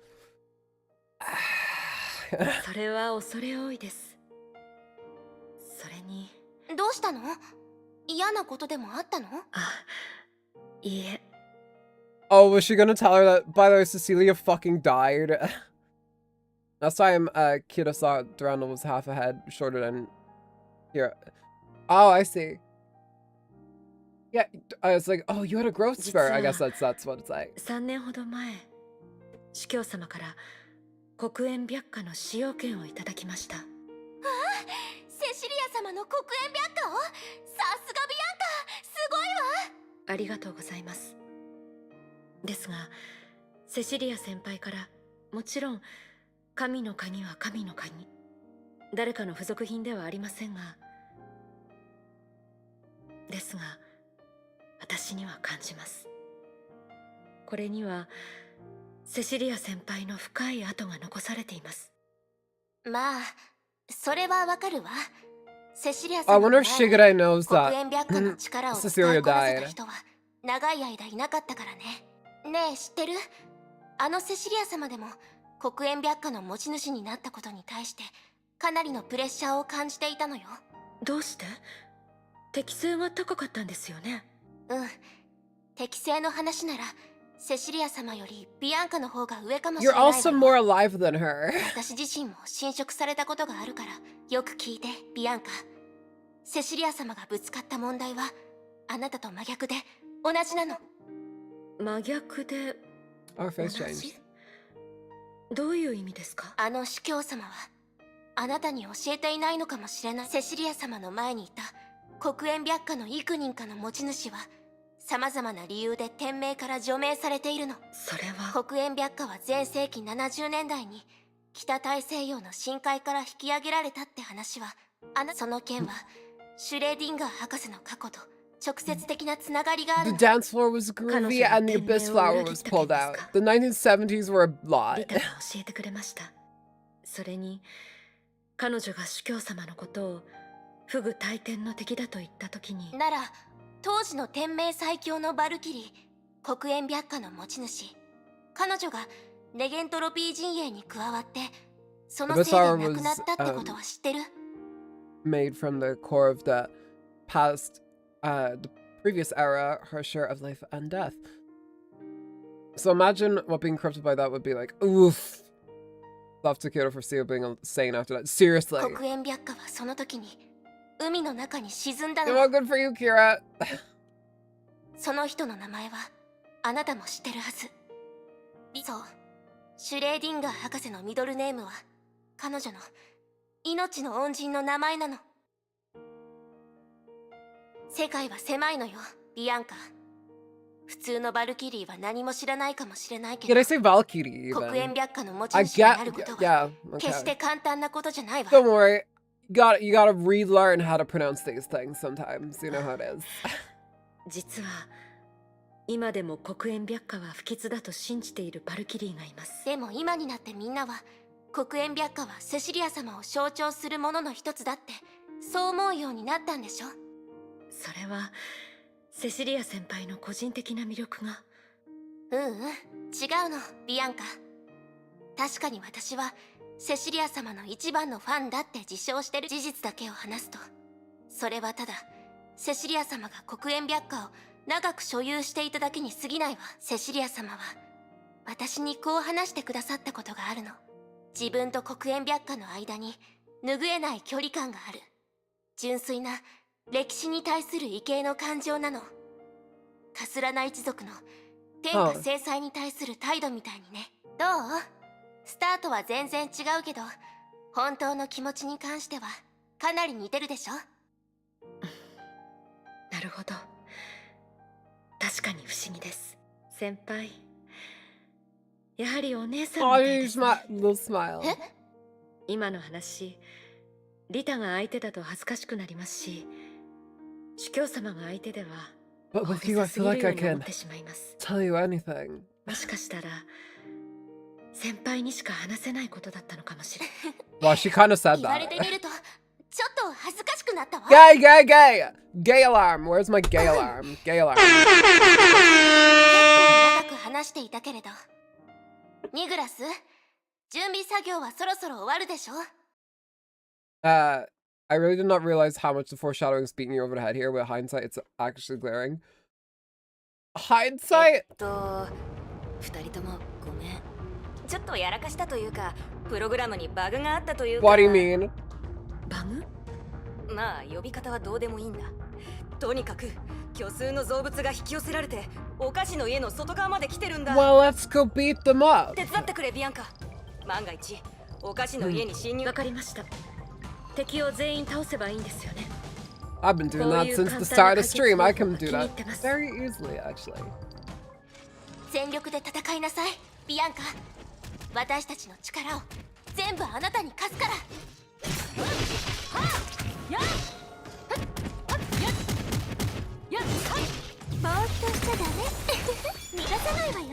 それは恐れ多いです。それに。どうしたの？嫌なことでもあったの？あ、いいえ。Oh, was she gonna tell her that, by the way, Cecilia fucking died? Last time, Kira saw Durandal was half a head shorter than Kira. Oh, I see. Yeah, I was like, oh, you had a growth spurt. I guess that's what it's like. 3年ほど前、司教様から黒煙白花の使用権をいただきました。ああ、セシリア様の黒煙白花を？さすがビアンカ、すごいわ。ありがとうございます。ですが、セシリア先輩からもちろん神の鍵は神の鍵、誰かの付属品ではありませんが、ですが私には感じます。これにはセシリア先輩の深い跡が残されています。まあ、それはわかるわ。セシリア I 様の wonder 前 if に Shigure knows 黒 that 煙白花の力を使い Cecilia こなせた died. 人は長い間いなかったからね。ねえ、知ってる？あのセシリア様でも黒煙白花の持ち主になったことに対してかなりのプレッシャーを感じていたのよ。どうして？適性が高かったんですよね。うん、適正の話ならセシリア様よりビアンカの方が上かもしれ You're ないわ。 also more alive than her. 私自身も侵食されたことがあるからよく聞いて、ビアンカ。セシリア様がぶつかった問題はあなたと真逆で同じなの。真逆で Our 同 face changed. じ？どういう意味ですか？あの司教様はあなたに教えていないのかもしれない。セシリア様の前にいた黒煙白花の幾人かの持ち主は様々な理由で天命から除名されているの。それは黒煙白花は前世紀70年代に北大西洋の深海から引き上げられたって話はその件はシュレーディンガー博士の過去と直接的なつながりがあ The るの。 dance floor was groovy and the abyss flower was pulled out. The 1970s were a リ lot. タが教えてくれました。それに彼女が主教様のことをフグ大天の敵だと言った時に、なら当時の天命最強のバルキリー黒煙白花の持ち主、彼女がネゲントロピー陣営に加わってそのせいで亡くなったってことは知ってる？ Made from the core of the past, the previous era, her share of life and death. So imagine what being corrupted by that would be like. Oof. Love to Kyoto for Seal being sane after that. Seriously. 黒煙白花はその時に海の中に沈んだ Well, の。 good for you, Kira. その人の名前はあなたも知ってるはず。そう、シュレーディンガー博士のミドルネームは彼女の命の恩人の名前なの。世界は狭いのよ、ビアンカ。普通のバルキリーは何も知らないかもしれないけ Did ど、 I say Valkyrie 黒 even? 煙白花の持ち I 主になること get. は Yeah. 決し Okay. て簡単なことじゃないわ。 Don't worry. You gotta relearn how to pronounce these things sometimes. You know how it is. 実は今でも黒煙白花は不吉だと信じているバルキリーがいます。でも今になってみんなは黒煙白花はセシリア様を象徴するものの一つだってそう思うようになったんでしょ？それはセシリア先輩の個人的な魅力が。違うの、ビアンカ。確かに私はセシリア様の一番のファンだって自称してる。事実だけを話すと、それはただセシリア様が黒煙白花を長く所有していただけに過ぎないわ。セシリア様は私にこう話してくださったことがあるの。自分と黒煙白花の間に拭えない距離感がある。純粋な歴史に対する畏敬の感情なの。カスラナ一族の天下制裁に対する態度みたいにね。どう？スタートは全然違うけど、本当の気持ちに関してはかなり似てるでしょ？なるほど。かに不思議です。先輩、やはりお姉さん Oh, みたい you ですね。 little smile. 今の話、リタが相手だと恥ずかしくなりますし、主教様が相手では But 大 with げ you, I さす feel ぎ like る I ように思 can ってしまいます。 tell you anything. もしかしたら先輩にしか話せないことだったのかもしれない。 Well, she kind of said 言われて that. みるとちょっと恥ずかしくなったわ。 Gay, gay, gay! Gay alarm. Where's my gay alarm? Gay alarm. 結構長く話していたけれど、ニグラス、準備作業はそろそろ終わるでしょ。 I really did not realize how much the foreshadowing is beating you over the head here. With hindsight, it's actually glaring. Hindsight? 二人ともごめん。ちょっとやらかしたというか、プログラムにバグがあったというか。 What do you mean? バグ？まあ呼び方はどうでもいいんだ。とにかく虚数の造物が引き寄せられてお菓子の家の外側まで来てるんだ。 Well, let's go beat them up. 手伝ってくれビアンカ。万が一お菓子の家に侵入。わかりました。敵を全員倒せばいいんですよね。 I've been doing that since the start of the stream. I can do that very easily, actually. 全力で戦いなさい、ビアンカ。私たちの力を全部あなたに貸すから。ぼーっとしちゃダメ。逃がさないわよ。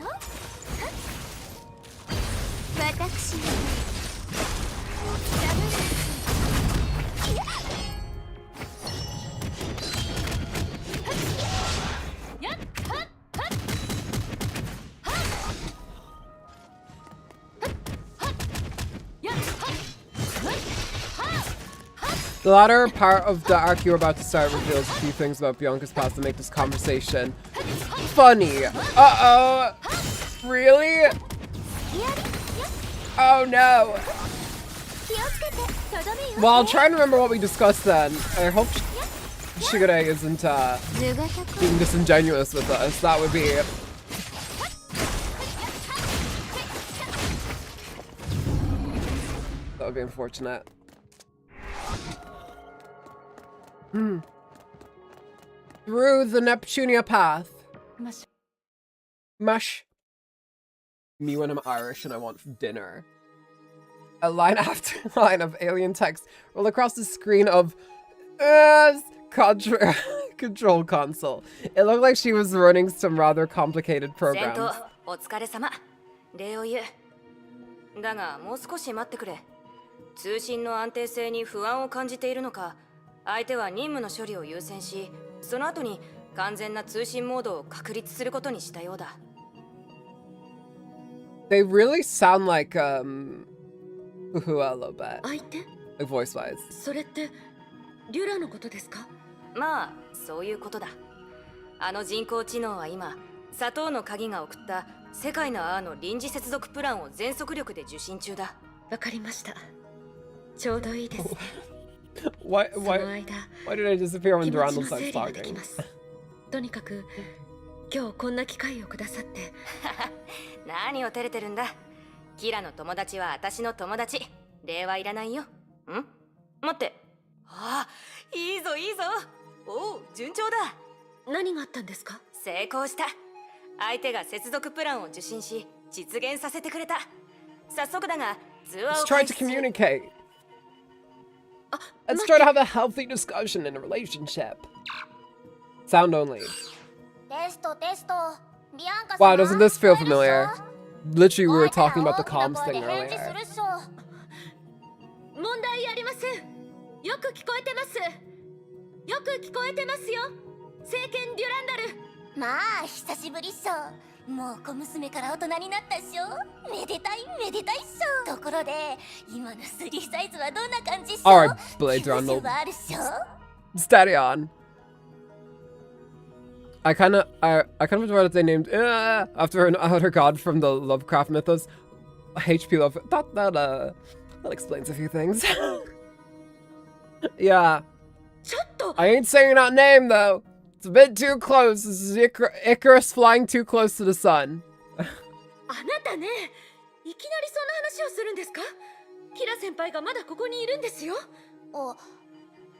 私のダメです。 The latter part of the arc you're about to start reveals a few things about Bianca's past that make this conversation funny. Uh-oh. Really? Oh no. Well, I'll try and remember what we discussed then. I hope Shigure isn't being disingenuous with us. That would be... That would be unfortunate. Through the Neptunia path. Mush. Me when I'm Irish and I want dinner. A line after line of alien text roll across the screen of control console. It looked like she was running some rather complicated programs. お疲れ様。礼を言う。だがもう少し待ってくれ。通信の安定性に不安を感じているのか、相手は任務の処理を優先し、その後に完全な通信モードを確立することにしたようだ。They really sound like Uhu a little bit. 相手？ Like voice wise. それってリュラのことですか？まあそういうことだ。あの人工知能は今、砂糖の鍵が送った世界のアーの臨時接続プランを全速力で受信中だ。わかりました。ちょうどいいですね。Why その間、 did I disappear when 気持 Durandal ちの starts 整理ができ talking? ます。とにかく今日こんな機会をくださって何を照れてるんだ。キラの友達は私の友達。礼はいらないよ。ん？待って。ああ、いいぞいいぞ。おう、順調だ。何があったんですか？成功した。相手が接続プランを受信し、実現させてくれた。早速だが、通話 Let's を try 開 to 始する。 communicate. あ、 Let's 待 try っ to て。 have a healthy discussion in a relationship. Sound only. テストテスト。ビアンカ Wow, 様 doesn't this feel 聞こえるっしょ familiar? Literally, we were 大きな talking about the 大きな comms 声で thing 返事 earlier. するっしょ。問題ありません。よく聞こえてます。よく聞こえてますよ。聖剣デュランダル。まあ久しぶりっしょ。もう小娘から大人になったっしょ。めでたいめでたいっしょ。ところで今のスリーサイズはどんな感じっしょ。 Alright, Blade 90 Rundle. はあるっしょ。 Steady on. I kind of enjoyed that they named after an outer god from the Lovecraft mythos. HP Love. That explains a few things. Yeah. ちょっと。 I ain't saying that name though. It's a bit too close. This is Icarus flying too close to the sun. あなたね、いきなりそんな話をするんですか？キラ先輩がまだここにいるんですよ。あ、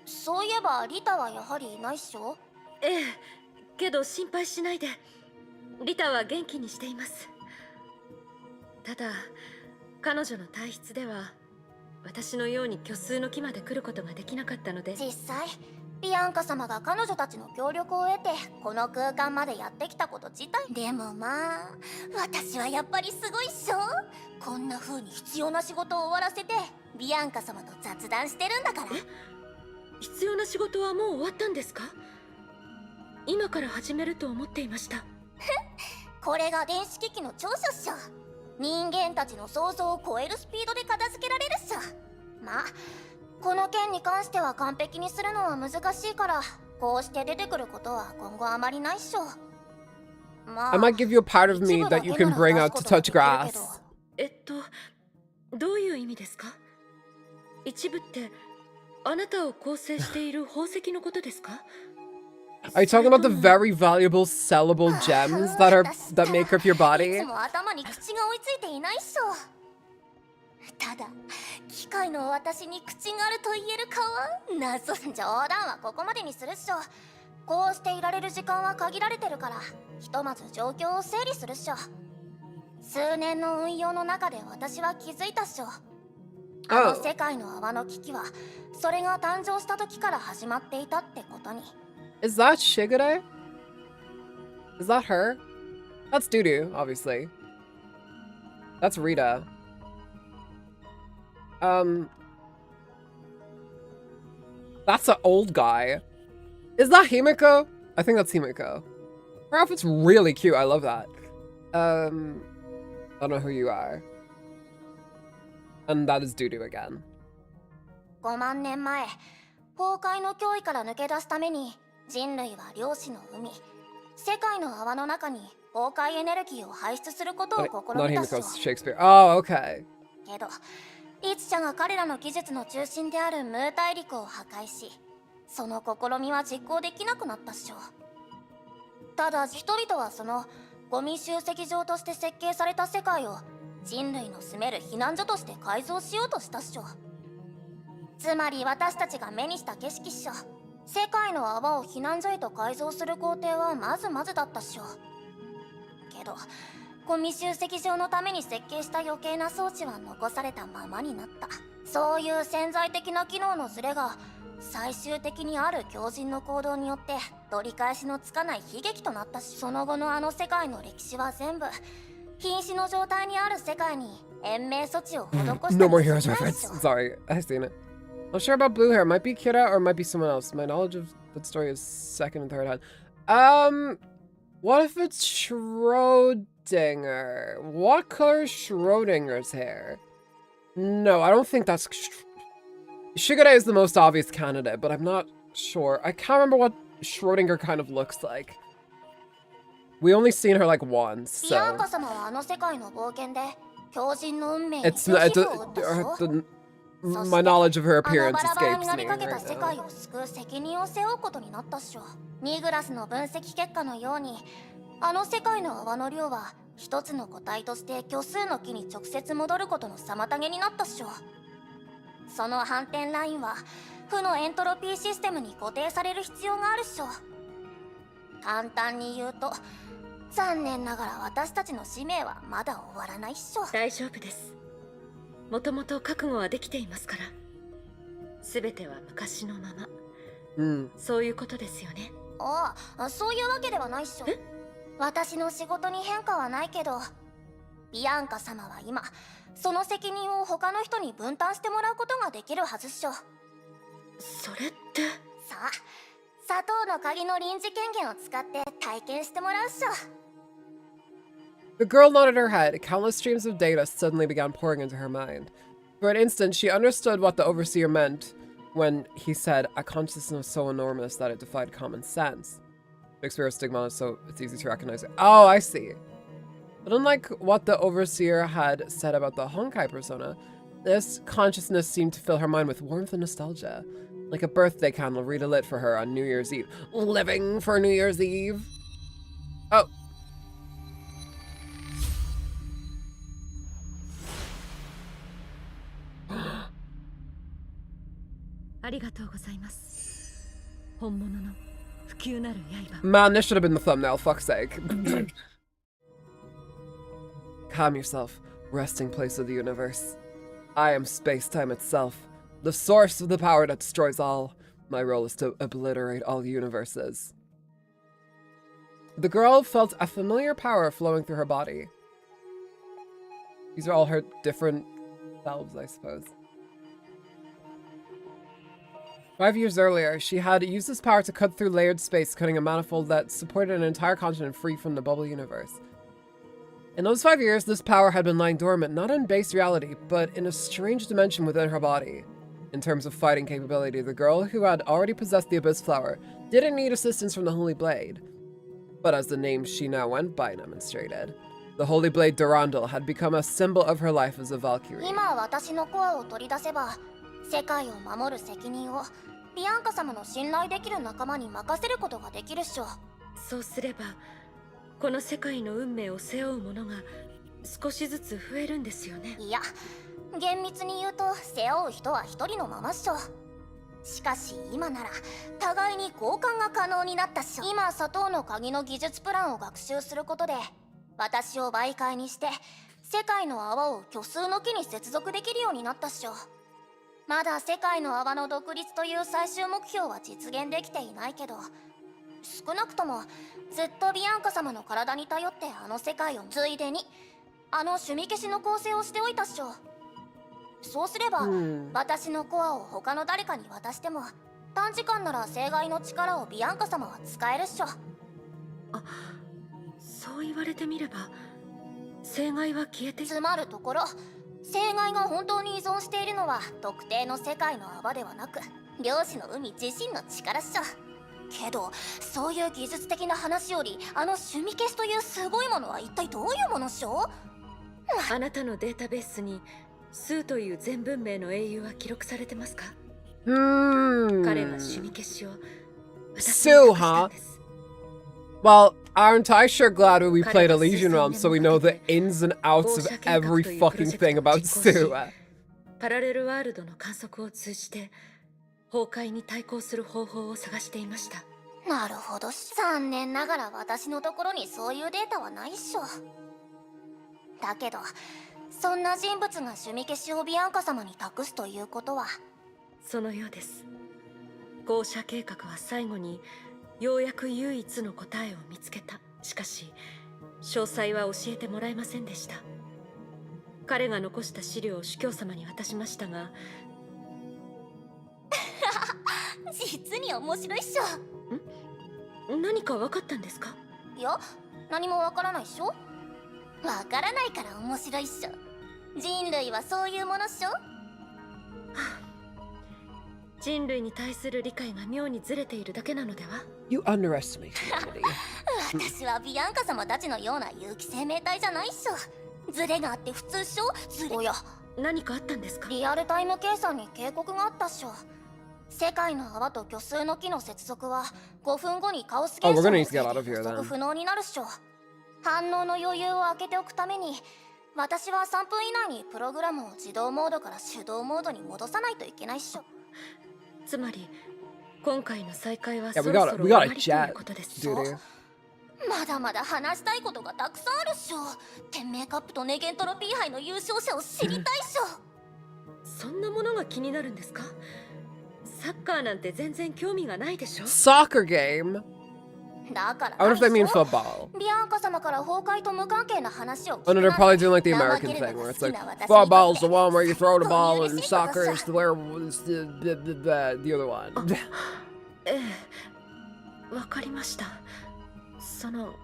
そういえばリタはやはりいないっしょ。ええ、けど心配しないで。リタは元気にしています。ただ彼女の体質では私のように虚数の木まで来ることができなかったので。実際ビアンカ様が彼女たちの協力を得てこの空間までやってきたこと自体。でもまあ私はやっぱりすごいっしょ。こんな風に必要な仕事を終わらせてビアンカ様と雑談してるんだから。必要な仕事はもう終わったんですか？今から始めると思っていました。これが電子機器の長所っしょ。人間たちの想像を超えるスピードで片付けられるっしょ。まあこの件に関しては完璧にするのは難しいからこうして出てくることは今後あまりないっしょ。まあ I might give you a part of me that you can bring out to touch grass. どういう意味ですか？一部ってあなたを構成している宝石のことですか？ Are you talking about the very valuable sellable gems that make up your い body? つも頭に口が追いついていないっしょ。ただ機械の私に口があると言えるかは謎。冗談はここまでにするっしょ。こうしていられる時間は限られてるからひとまず状況を整理するっしょ。数年の運用の中で私は気づいたっしょ。あの世界の泡の危機はそれが誕生した時から始まっていたってことに。Is that Shigure? Is that her? That's Dudu, obviously. That's Rita. That's an old guy. Is that Himiko? I think that's Himiko. Her outfit's really cute. I love that. I don't know who you are. And that is Dudu again. 5万年前、崩壊の脅威から抜け出すために人類は量子の海、世界の泡の中に崩壊エネルギーを排出することを試 Not みたっしょ。 Himiko's Shakespeare. Oh, okay. けど、イチちゃんが彼らの技術の中心であるムー大陸を破壊し、その試みは実行できなくなったっしょ。ただ人々はそのゴミ集積場として設計された世界を人類の住める避難所として改造しようとしたっしょ。つまり私たちが目にした景色っしょ。世界の泡を避難所へと改造する工程はまずまずだったっしょ。けどゴミ集積場のために設計した余計な装置は残されたままになった。そういう潜在的な機能のズレが最終的にある狂人の行動によって取り返しのつかない悲劇となったし、その後のあの世界の歴史は全部瀕死の状態にある世界に延命措置を施した。 No more heroes reference. Sorry, I've seen it. I'm sure about blue hair. Might be Kira or might be someone else. My knowledge of that story is second and third hand. What if it's Schrodinger? What color is Schrodinger's hair? No, I don't think that's... Shigure is the most obvious candidate, but I'm not sure. I can't remember what Schrodinger kind of looks like. We only seen her like once, so... It's not... My knowledge of her appearance escapes me right now. ニグラスの分析結果のように、あの世界の泡の量は一つの個体として虚数の木に直接戻ることの妨げになったっしょ。その反転ラインは負のエントロピーシステムに固定される必要があるっしょ。簡単に言うと、残念ながら私たちの使命はまだ終わらないっしょ。大丈夫です。もともと覚悟はできていますから。すべては昔のまま。そういうことですよね。ああ、そういうわけではないっしょ。私の仕事に変化はないけど、ビアンカ様は今その責任を他の人に分担してもらうことができるはずっしょ。それって。さあ、砂糖の鍵の臨時権限を使って体験してもらうっしょ。The girl nodded her head. Countless streams of data suddenly began pouring into her mind. For an instant, she understood what the overseer meant when he said a consciousness so enormous that it defied common sense. Shakespeare's stigma is so it's easy to recognize it. Oh, I see. But unlike what the overseer had said about the Honkai persona, this consciousness seemed to fill her mind with warmth and nostalgia, like a birthday candle Rita lit for her on New Year's Eve. Living for New Year's Eve? Oh. Man, this should have been the thumbnail, fuck's sake. Calm yourself, resting place of the universe. I am space-time itself, the source of the power that destroys all. My role is to obliterate all universes. The girl felt a familiar power flowing through her body. These are all her different selves, I suppose. 5 years earlier, she had used this power to cut through layered space, cutting a manifold that supported an entire continent free from the bubble universe. In those 5 years, this power had been lying dormant, not in base reality, but in a strange dimension within her body. In terms of fighting capability, the girl who had already possessed the Abyss Flower didn't need assistance from the Holy Blade. But as the name she now went by demonstrated, the Holy Blade Durandal had become a symbol of her life as a Valkyrie. 今私のコアを取り出せば、世界を守る責任をビアンカ様の信頼できる仲間に任せることができるっしょ。そうすればこの世界の運命を背負う者が少しずつ増えるんですよね。いや、厳密に言うと背負う人は一人のままっしょ。しかし今なら互いに交換が可能になったっしょ。今砂糖の鍵の技術プランを学習することで、私を媒介にして世界の泡を虚数の木に接続できるようになったっしょ。まだ世界の泡の独立という最終目標は実現できていないけど、少なくともずっとビアンカ様の体に頼ってあの世界を、ついでにあの趣味消しの構成をしておいたっしょ。そうすれば、私のコアを他の誰かに渡しても短時間なら正害の力をビアンカ様は使えるっしょ。あ、そう言われてみれば正害は消えて、つまるところ、正害が本当に依存しているのは特定の世界の泡ではなく、漁師の海自身の力っしょ。けどそういう技術的な話より、あの趣味消しというすごいものは一体どういうものっしょ。あなたのデータベースにスーという全文明の英雄は記録されてますか？彼が趣味消しを私に隠したんです。 Well, aren't I sure glad we played Elysian Realm so we know the ins and outs of every fucking thing about Sue. パラレルワールドの観測を通じて崩壊に対抗する方法を探していました。なるほど。残念ながら私のところにそういうデータはないっしょ。だけどそんな人物が趣味消しをビアンカ様に託すということは、そのようです。校舎計画は最後にようやく唯一の答えを見つけた。しかし詳細は教えてもらえませんでした。彼が残した資料を主教様に渡しましたが実に面白いっしょ。何か分かったんですか？いや、何もわからないっしょ。わからないから面白いっしょ。人類はそういうものっしょ。人類に対する理解が妙にずれているだけなのでは？ You underestimate humanity. 私はビアンカ様たちのような有機生命体じゃないっしょ。ズレがあって普通っしょ。ズレ。おや、何かあったんですか？リアルタイム計算に警告があったっしょ。世界の泡と虚数の木の接続は5分後にカオス現象のせいで予測不能になるっしょ。反応の余裕を空けておくために、私は3分以内にプログラムを自動モードから手動モードに戻さないといけないっしょ。つまり今回の再会は Yeah, そろそろ終わりということです。まだまだ話したいことがたくさんあるっしょ。天命カップとネゲントロピー杯の優勝者を知りたいっしょ。そんなものが気になるんですか？サッカーなんて全然興味がないでしょ。 Soccer game? だから I wonder if they mean football. ビアンカ様から崩壊と無関係な話を聞く Oh no, they're probably doing like the American thing where it's like football's the one where you throw the ball and soccer is the where was the other one. ええ、わかりました。その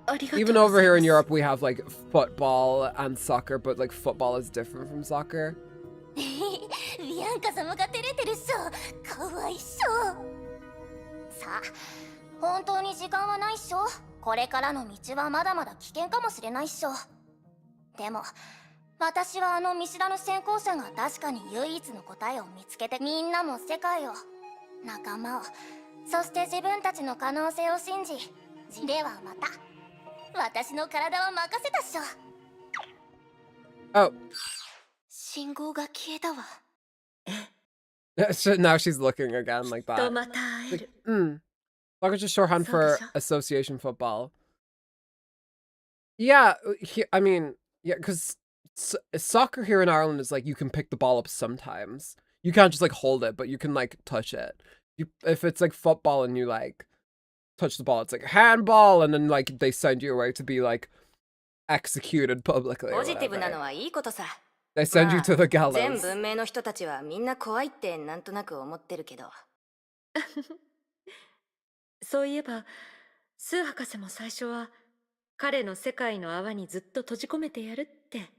ありがとう。 Even over here in Europe we have like football and soccer, but like football is different from soccer. ビアンカ様が照れてるっしょ。かわいっしょ。さあ、本当に時間はないっしょ。これからの道はまだまだ危険かもしれないっしょ。でも私はあの見知らぬ先行者が確かに唯一の答えを見つけて、みんなも世界を、仲間を、そして自分たちの可能性を信じ、ではまた私の体は任せたっしょ。Oh. 信号が消えたわ。Now she's looking again like that. また会える。Like it's just shorthand for association football. Yeah, I mean, yeah, because soccer here in Ireland is like you can pick the ball up sometimes. You can't just like hold it, but you can like touch it. If it's like football and you like touch the ball, it's like handball, and then like they send you away to be like executed publicly. ポジティブなのはいいことさ。 They send you to the 全 gallows. 文明の人たちはみんな怖いってなんとなく思ってるけど。そういえば、スー博士も最初は彼の世界の泡にずっと閉じ込めてやるって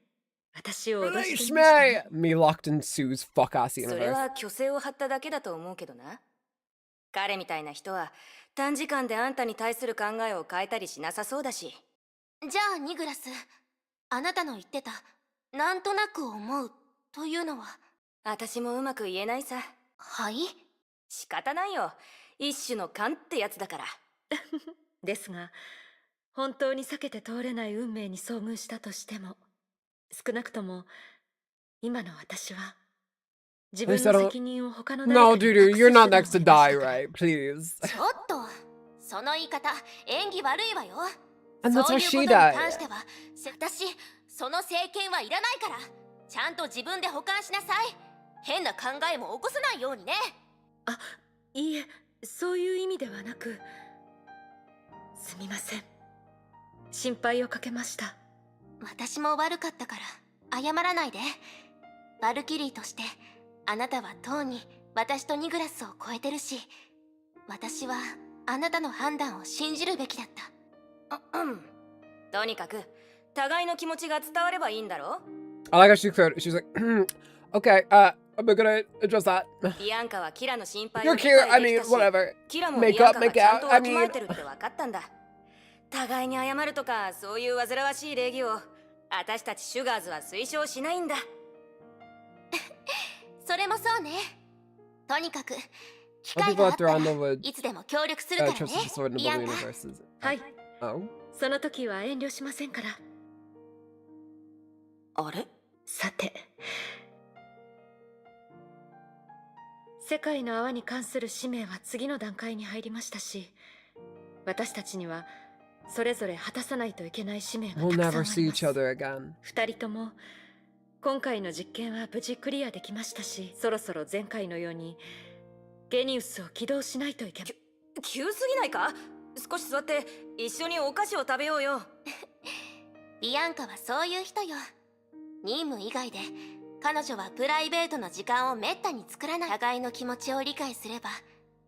私を脅していましたね。 Me locked in Sue's fuck-ass それ universe. は虚勢を張っただけだと思うけどな。彼みたいな人は短時間であんたに対する考えを変えたりしなさそうだし。じゃあニグラス、あなたの言ってたなんとなく思うというのは？私もうまく言えないさ。はい？仕方ないよ。一種の勘ってやつだから。ですが、本当に避けて通れない運命に遭遇したとしても、少なくとも今の私は自分の責任を他の誰か No, に dude, 託す you're not 手段を next to 得ま die, したから。 right? Please. ちょっと、その言い方演技悪いわよ。 And that's そう why いう she ことに died. 関しては、私その政権はいらないから、ちゃんと自分で保管しなさい。変な考えも起こさないようにね。あ、いいえ、そういう意味ではなく、すみません。心配をかけました。私も悪かったから謝らないで。バルキリーとしてあなたはとうに私とニグラスを超えてるし、私はあなたの判断を信じるべきだった。とにかく互いの気持ちが伝わればいいんだろ。 I like how she cleared. She's like, okay, I'm gonna address that. ビアンカはキラの心配 You're を理 cute. I 解で mean, きたし、 whatever. キラも Make ビアン up, カが make ちゃんと out. I わきま mean, えてるって分かったんだ。互いに謝るとかそういう煩わしい礼儀を私たちシュガーズは推奨しないんだ。それもそうね。とにかく機 Well, 会 people があ have った to ら run over いつでも協力するからね、 Trusted the Sword in the ビア Blue ンカ。 Universes. はい、 Oh? その時は遠慮しませんから。あれ？さて、世界の泡に関する使命は次の段階に入りましたし、私たちにはそれぞれ果たさないといけない使命が We'll たくさん never あ see りま each す。 other again. 二人とも今回の実験は無事クリアできましたし、そろそろ前回のようにゲニウスを起動しないといけない。急すぎないか？少し座って一緒にお菓子を食べようよ。ビアンカはそういう人よ。任務以外で彼女はプライベートの時間をめったに作らない。互いの気持ちを理解すれば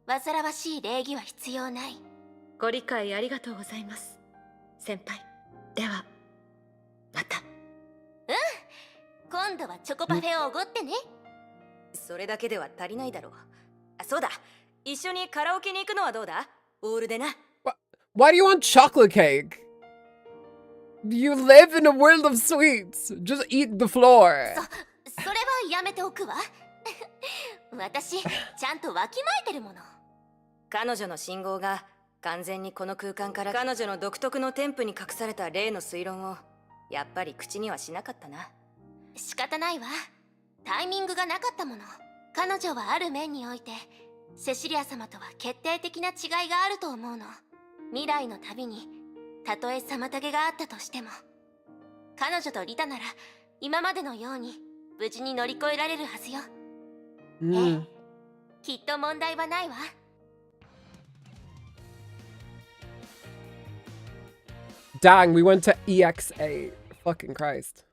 煩わしい礼儀は必要ない。ご理解ありがとうございます、先輩。ではまた。今度はチョコパフェをおごってね。それだけでは足りないだろう。あ、そうだ。一緒にカラオケに行くのはどうだ？オールでな。Why do you want chocolate cake? You live in a world of sweets. Just eat the floor. それはやめておくわ。私ちゃんとわきまえてるもの。彼女の信号が完全にこの空間から彼女の独特のテンプに隠された例の推論をやっぱり口にはしなかったな。仕方ないわ。タイミングがなかったもの。彼女はある面においてセシリア様とは決定的な違いがあると思うの。未来の旅にたとえ妨げがあったとしても、彼女とリタなら今までのように無事に乗り越えられるはずよ。Mm. きっと問題はないわ。Dang, we went to EX8. Fucking Christ.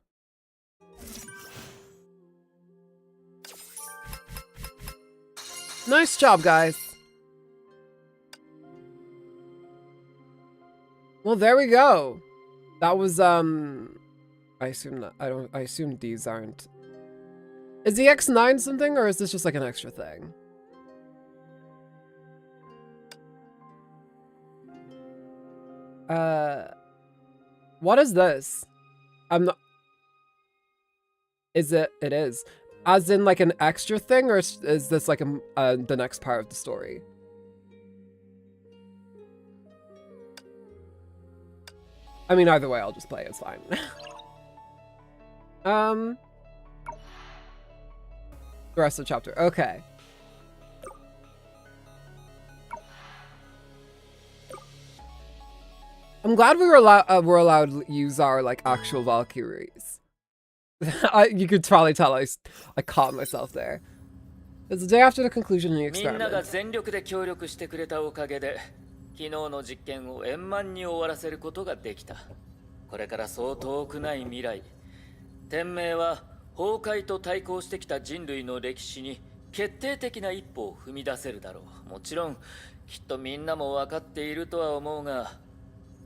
Nice job, guys. Well, there we go. That was, I assume that, I assume these aren't. Is the X9 something, or is this just like an extra thing? What is this? I'm not. Is it? It is. As in like an extra thing, or is this like the next part of the story? I mean, either way, I'll just play. It's fine. The rest of the chapter. Okay. I'm glad we were allowed to use our like actual Valkyries. You could probably tell I caught myself there. It's the day after the conclusion of the みんなが experiment. 全力で協力してくれたおかげで昨日の実験を円満に終わらせることができた。これからそう遠くない未来、天命は崩壊と対抗してきた人類の歴史に決定的な一歩を踏み出せるだろう。もちろんきっとみんなも分かっているとは思うが、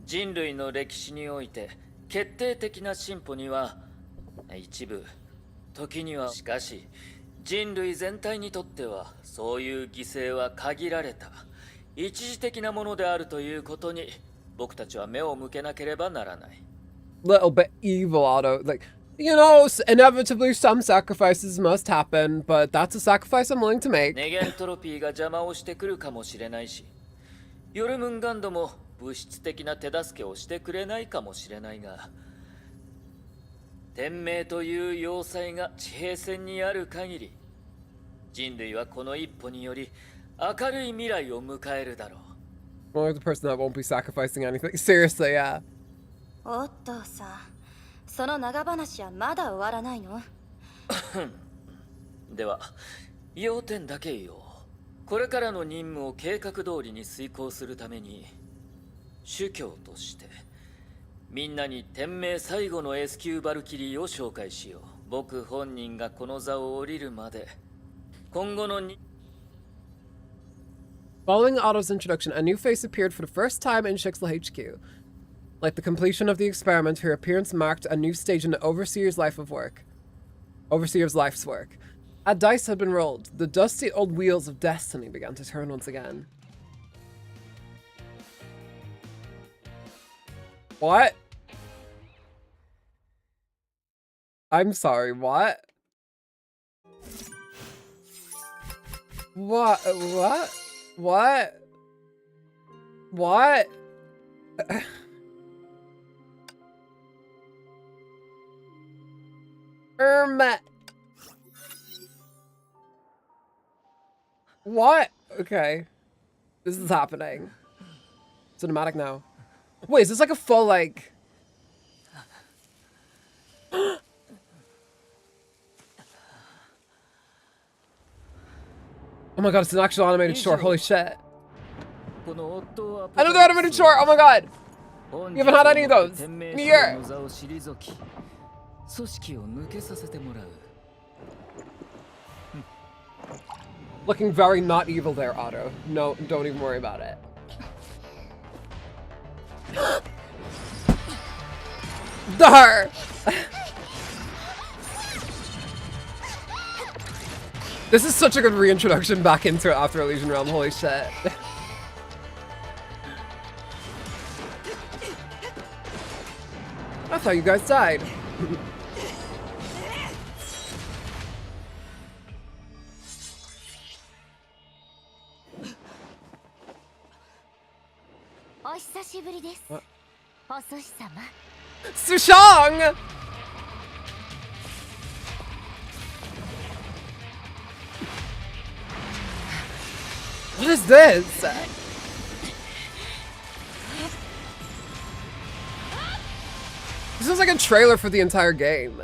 人類の歴史において決定的な進歩には一部、時にはしかし人類全体にとってはそういう犠牲は限られた一時的なものであるということに僕たちは目を向けなければならない。Little bit evil, Otto. Like, you know, inevitably some sacrifices must happen, but that's a sacrifice I'm willing to make. ネゲントロピーが邪魔をしてくるかもしれないし、ヨルムンガンドも物質的な手助けをしてくれないかもしれないが、天命という要塞が地平線にある限り、人類はこの一歩により明るい未来を迎えるだろう。 Well, the person that won't be sacrificing anything. Seriously, yeah. おっとさ、その長話はまだ終わらないの？では、要点だけ言おう。これからの任務を計画通りに遂行するために、主教としてみんなに天命最後の S 級バルキリーを紹介しよう。僕本人がこの座を降りるまで今後のに Following Otto's introduction, a new face appeared for the first time in Shixel HQ. Like the completion of the experiment, her appearance marked a new stage in the Overseer's life's work. A dice had been rolled. The dusty old wheels of destiny began to turn once again. What? I'm sorry, what? What? What? What? What? What? Okay. This is happening. Cinematic now. Wait, is this like a full, like... Oh my god, it's an actual animated short. Holy shit. Another animated short! Oh my god! You haven't had any of those in a year! Looking very not evil there, Otto. No, don't even worry about it. Dar! This is such a good reintroduction back into it after Elysian Realm. Holy shit. I thought you guys died. Sushang! What is this? This is like a trailer for the entire game.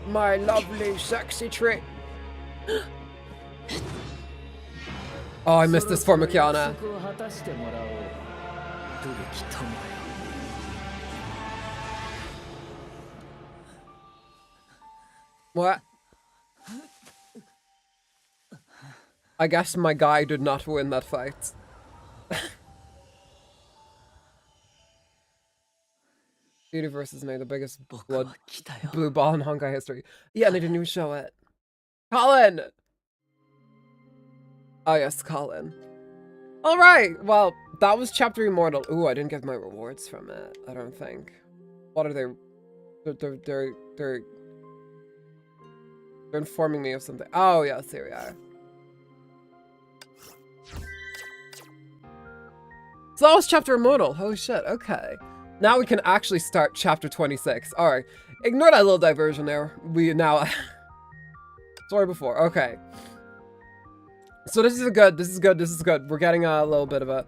My lovely sexy trick. Oh, I missed this for Makiana. What? I guess my guy did not win that fight. Universe has made the biggest blue ball in Honkai history. Yeah, and they didn't even show it. Colin! Oh yes, Colin. Alright, well, that was Chapter Immortal. Ooh, I didn't get my rewards from it, I don't think. What are they? They're informing me of something. Oh yes, here we are. So that was Chapter Immortal. Holy shit, okay. Now we can actually start Chapter 26. Alright, ignore that little diversion there. We now... Story before, okay. So this is good. This is good. This is good. We're getting a little bit of a...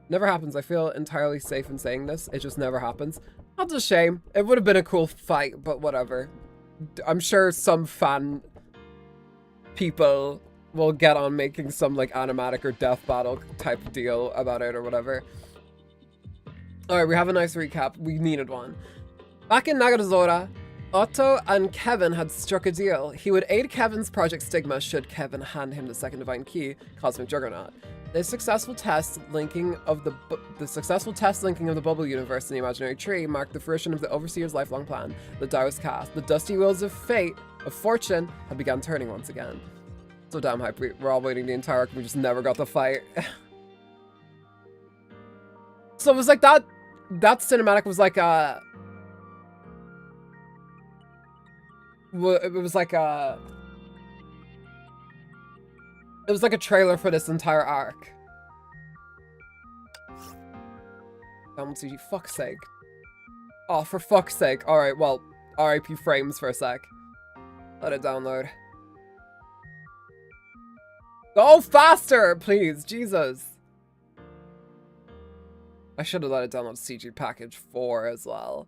Never happens. I feel entirely safe in saying this. It just never happens. That's a shame. It would have been a cool fight, but whatever. I'm sure some fan people will get on making some like animatic or death battle type deal about it or whatever. Alright, we have a nice recap. We needed one. Back in Nagarazora, Otto and Kevin had struck a deal. He would aid Kevin's Project Stigma should Kevin hand him the second divine key, Cosmic Juggernaut. The successful test linking of the bubble universe in the imaginary tree marked the fruition of the Overseer's lifelong plan. The die was cast. The dusty wheels of fate, of fortune, had begun turning once again. So damn hype. We're all waiting the entire arc. We just never got the fight. So it was like that cinematic was like a... It was like a trailer for this entire arc. Download CG, fuck's sake. Oh, for fuck's sake. Alright, well, RIP frames for a sec. Let it download. Go faster, please, Jesus. I should have let it download CG package 4 as well.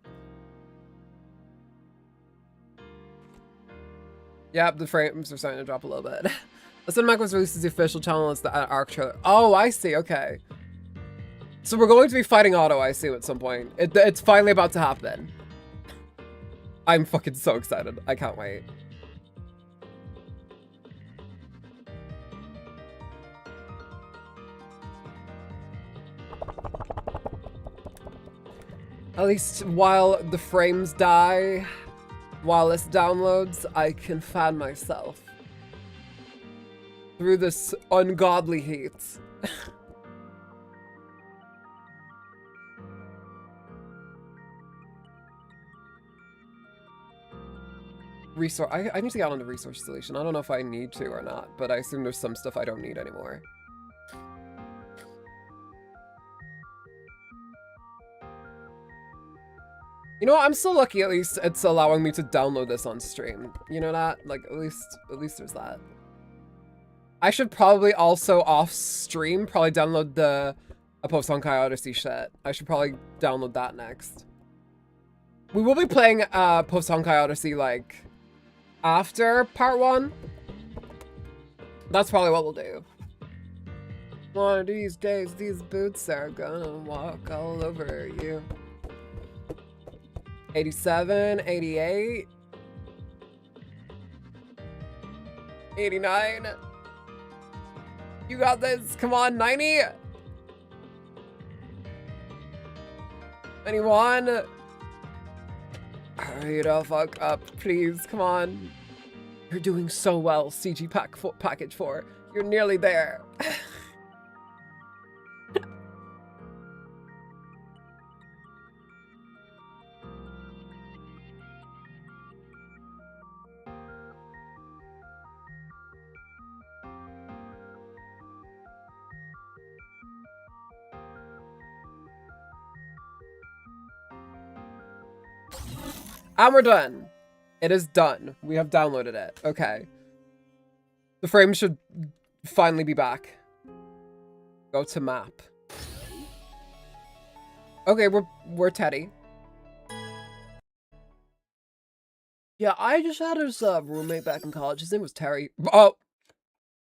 Yep, the frames are starting to drop a little bit. The cinematic was released as the official channel as the arc trailer. Oh, I see, okay. So we're going to be fighting Otto, I see, at some point. It's finally about to happen. I'm fucking so excited. I can't wait. At least while the frames die, while this downloads, I can fan myself through this ungodly heat. I need to get on the resource solution. I don't know if I need to or not, but I assume there's some stuff I don't need anymore. You know what? I'm still lucky at least it's allowing me to download this on stream. You know that? Like, at least there's that. I should probably also off stream probably download the post Honkai Odyssey shit. I should probably download that next. We will be playing post Honkai Odyssey like after part 1. That's probably what we'll do. One of these days, these boots are gonna walk all over you. 87, 88, 89. You got this. Come on, 90. 91. Hurry the fuck up, please. Come on. You're doing so well, CG package 4. You're nearly there. And we're done. It is done. We have downloaded it. Okay. The frame should finally be back. Go to map. Okay, we're Teddy. Yeah, I just had his roommate back in college. His name was Terry. Oh!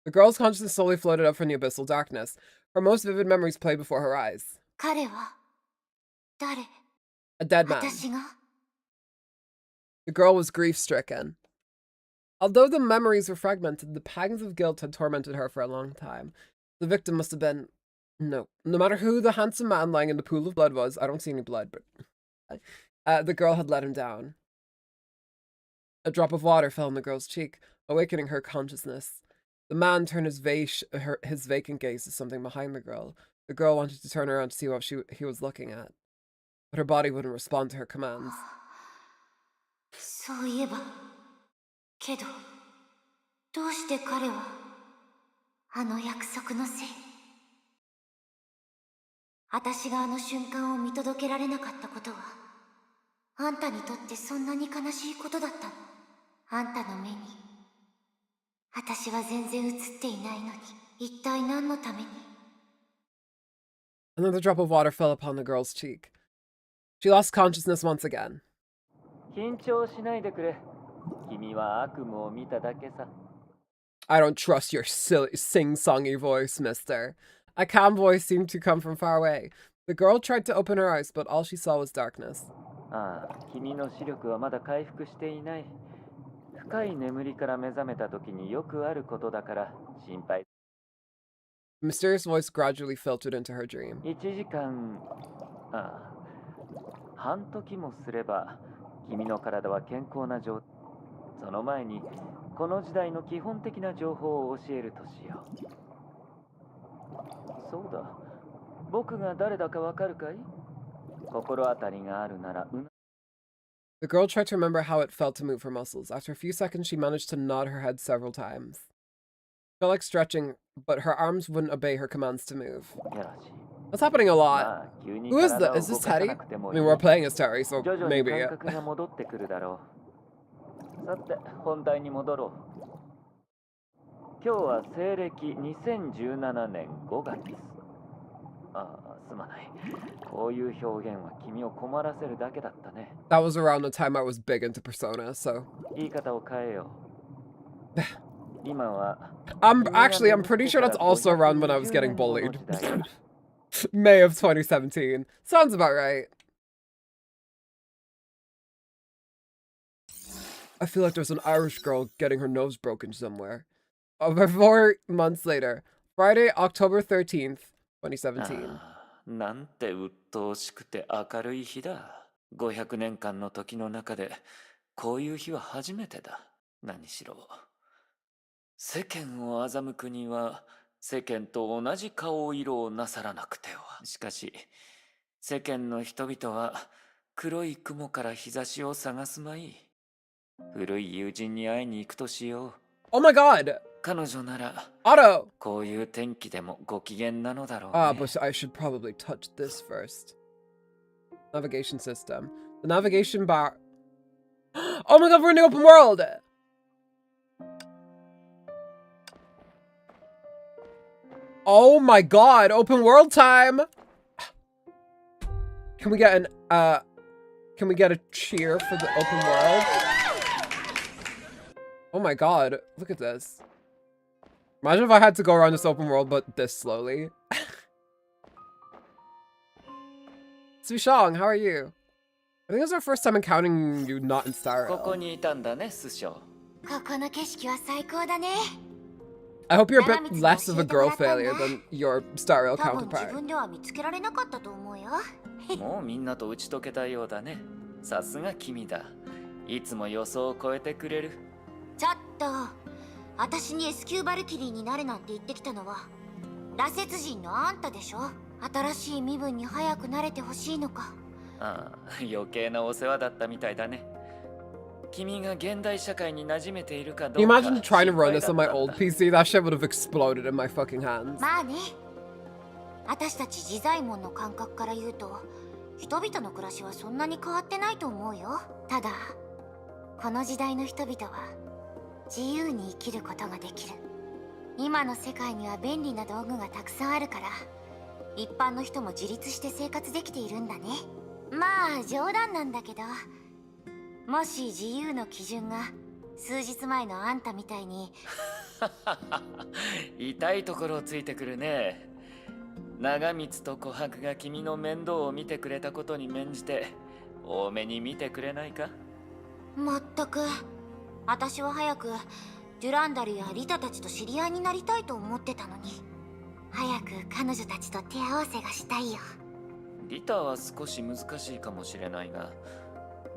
The girl's consciousness slowly floated up from the abyssal darkness. Her most vivid memories played before her eyes. A dead man. The girl was grief-stricken. Although the memories were fragmented, the pangs of guilt had tormented her for a long time. The victim must have been... No matter who the handsome man lying in the pool of blood was, I don't see any blood, but... the girl had let him down. A drop of water fell on the girl's cheek, awakening her consciousness. The man turned his vacant gaze to something behind the girl. The girl wanted to turn around to see what he was looking at, but her body wouldn't respond to her commands. そういえば、けど、どうして彼は、あの約束のせい。私があの瞬間を見届けられなかったことは、あんたにとってそんなに悲しいことだったの。あんたの目に、私は全然映っていないのに。一体何のために？ Another drop of water fell upon the girl's cheek. She lost consciousness once again. 緊張しないでくれ。君は悪夢を見ただけさ。I don't trust your silly sing-songy voice, mister. A calm voice seemed to come from far away. The girl tried to open her eyes, but all she saw was darkness. ああ、君の視力はまだ回復していない。深い眠りから目覚めた時によくあることだから心配。The mysterious voice gradually filtered into her dream. 1時間、半時もすれば君の体は健康な状態。その前にこの時代の基本的な情報を教えるとしよう。そうだ、僕が誰だかわかるかい？心当たりがあるならThe girl tried to remember how it felt to move her muscles. After a few seconds, she managed to nod her head several times. It felt like stretching, but her arms wouldn't obey her commands to move. That's happening a lot. Who is this? Is this Teddy? I mean, we're playing as Terry, so maybe. さて、本題に戻ろう。今日は西暦2017年5月。すまない。こういう表現は君を困らせるだけだったね。That was around the time I was big into Persona, so. 言い方を変えよう。今は I'm pretty sure that's also around when I was getting bullied. May of 2017. Sounds about right. I feel like there's an Irish girl getting her nose broken somewhere. Over 4 months later, Friday, October 13th, 2017. なんて鬱陶しくて明るい日だ。500年間の時の中でこういう日は初めてだ。何しろ世間を欺くには世間と同じ顔色をなさらなくては。しかし世間の人々は黒い雲から日差しを探すまい。古い友人に会いに行くとしよう。Oh my god! 彼女なら Otto! こういう天気でもご機嫌なのだろうね。But I should probably touch this first. Navigation system. The navigation bar. Oh my god, we're in the open world! Oh my god, open world time! Can we get a cheer for the open world? Oh my god, look at this. Imagine if I had to go around this open world, but this slowly. Sushong, how are you? I think it's our first time encountering you not in Star Rail. ここにいたんだね、師匠。ここの景色は最高だね。 I hope you're a bit less of a girl failure than your Star Rail 多分自 counterpart. 分では見つけられなかったと思うよ。もうみんなと打ち解けたようだね。さすが君だ。いつも予想を超えてくれる。ちょっと、私に S 級バルキリーになるなんて言ってきたのは羅刹人のあんたでしょ。新しい身分に早く慣れてほしいのか。ああ、余計なお世話だったみたいだね。君が現代社会に馴染めているかど Can う you か。 imagine trying to run this on my old PC? That shit would have exploded in my fucking hands. まあね。私たち自在門の感覚から言うと、人々の暮らしはそんなに変わってないと思うよ。ただ、この時代の人々は自由に生きることができる。今の世界には便利な道具がたくさんあるから、一般の人も自立して生活できているんだね。まあ冗談なんだけど、もし自由の基準が数日前のあんたみたいに痛いところをついてくるね。長光と琥珀が君の面倒を見てくれたことに免じて多めに見てくれないか。まったく、私は早くデュランダルやリタたちと知り合いになりたいと思ってたのに、早く彼女たちと手合わせがしたいよ。リタは少し難しいかもしれないが、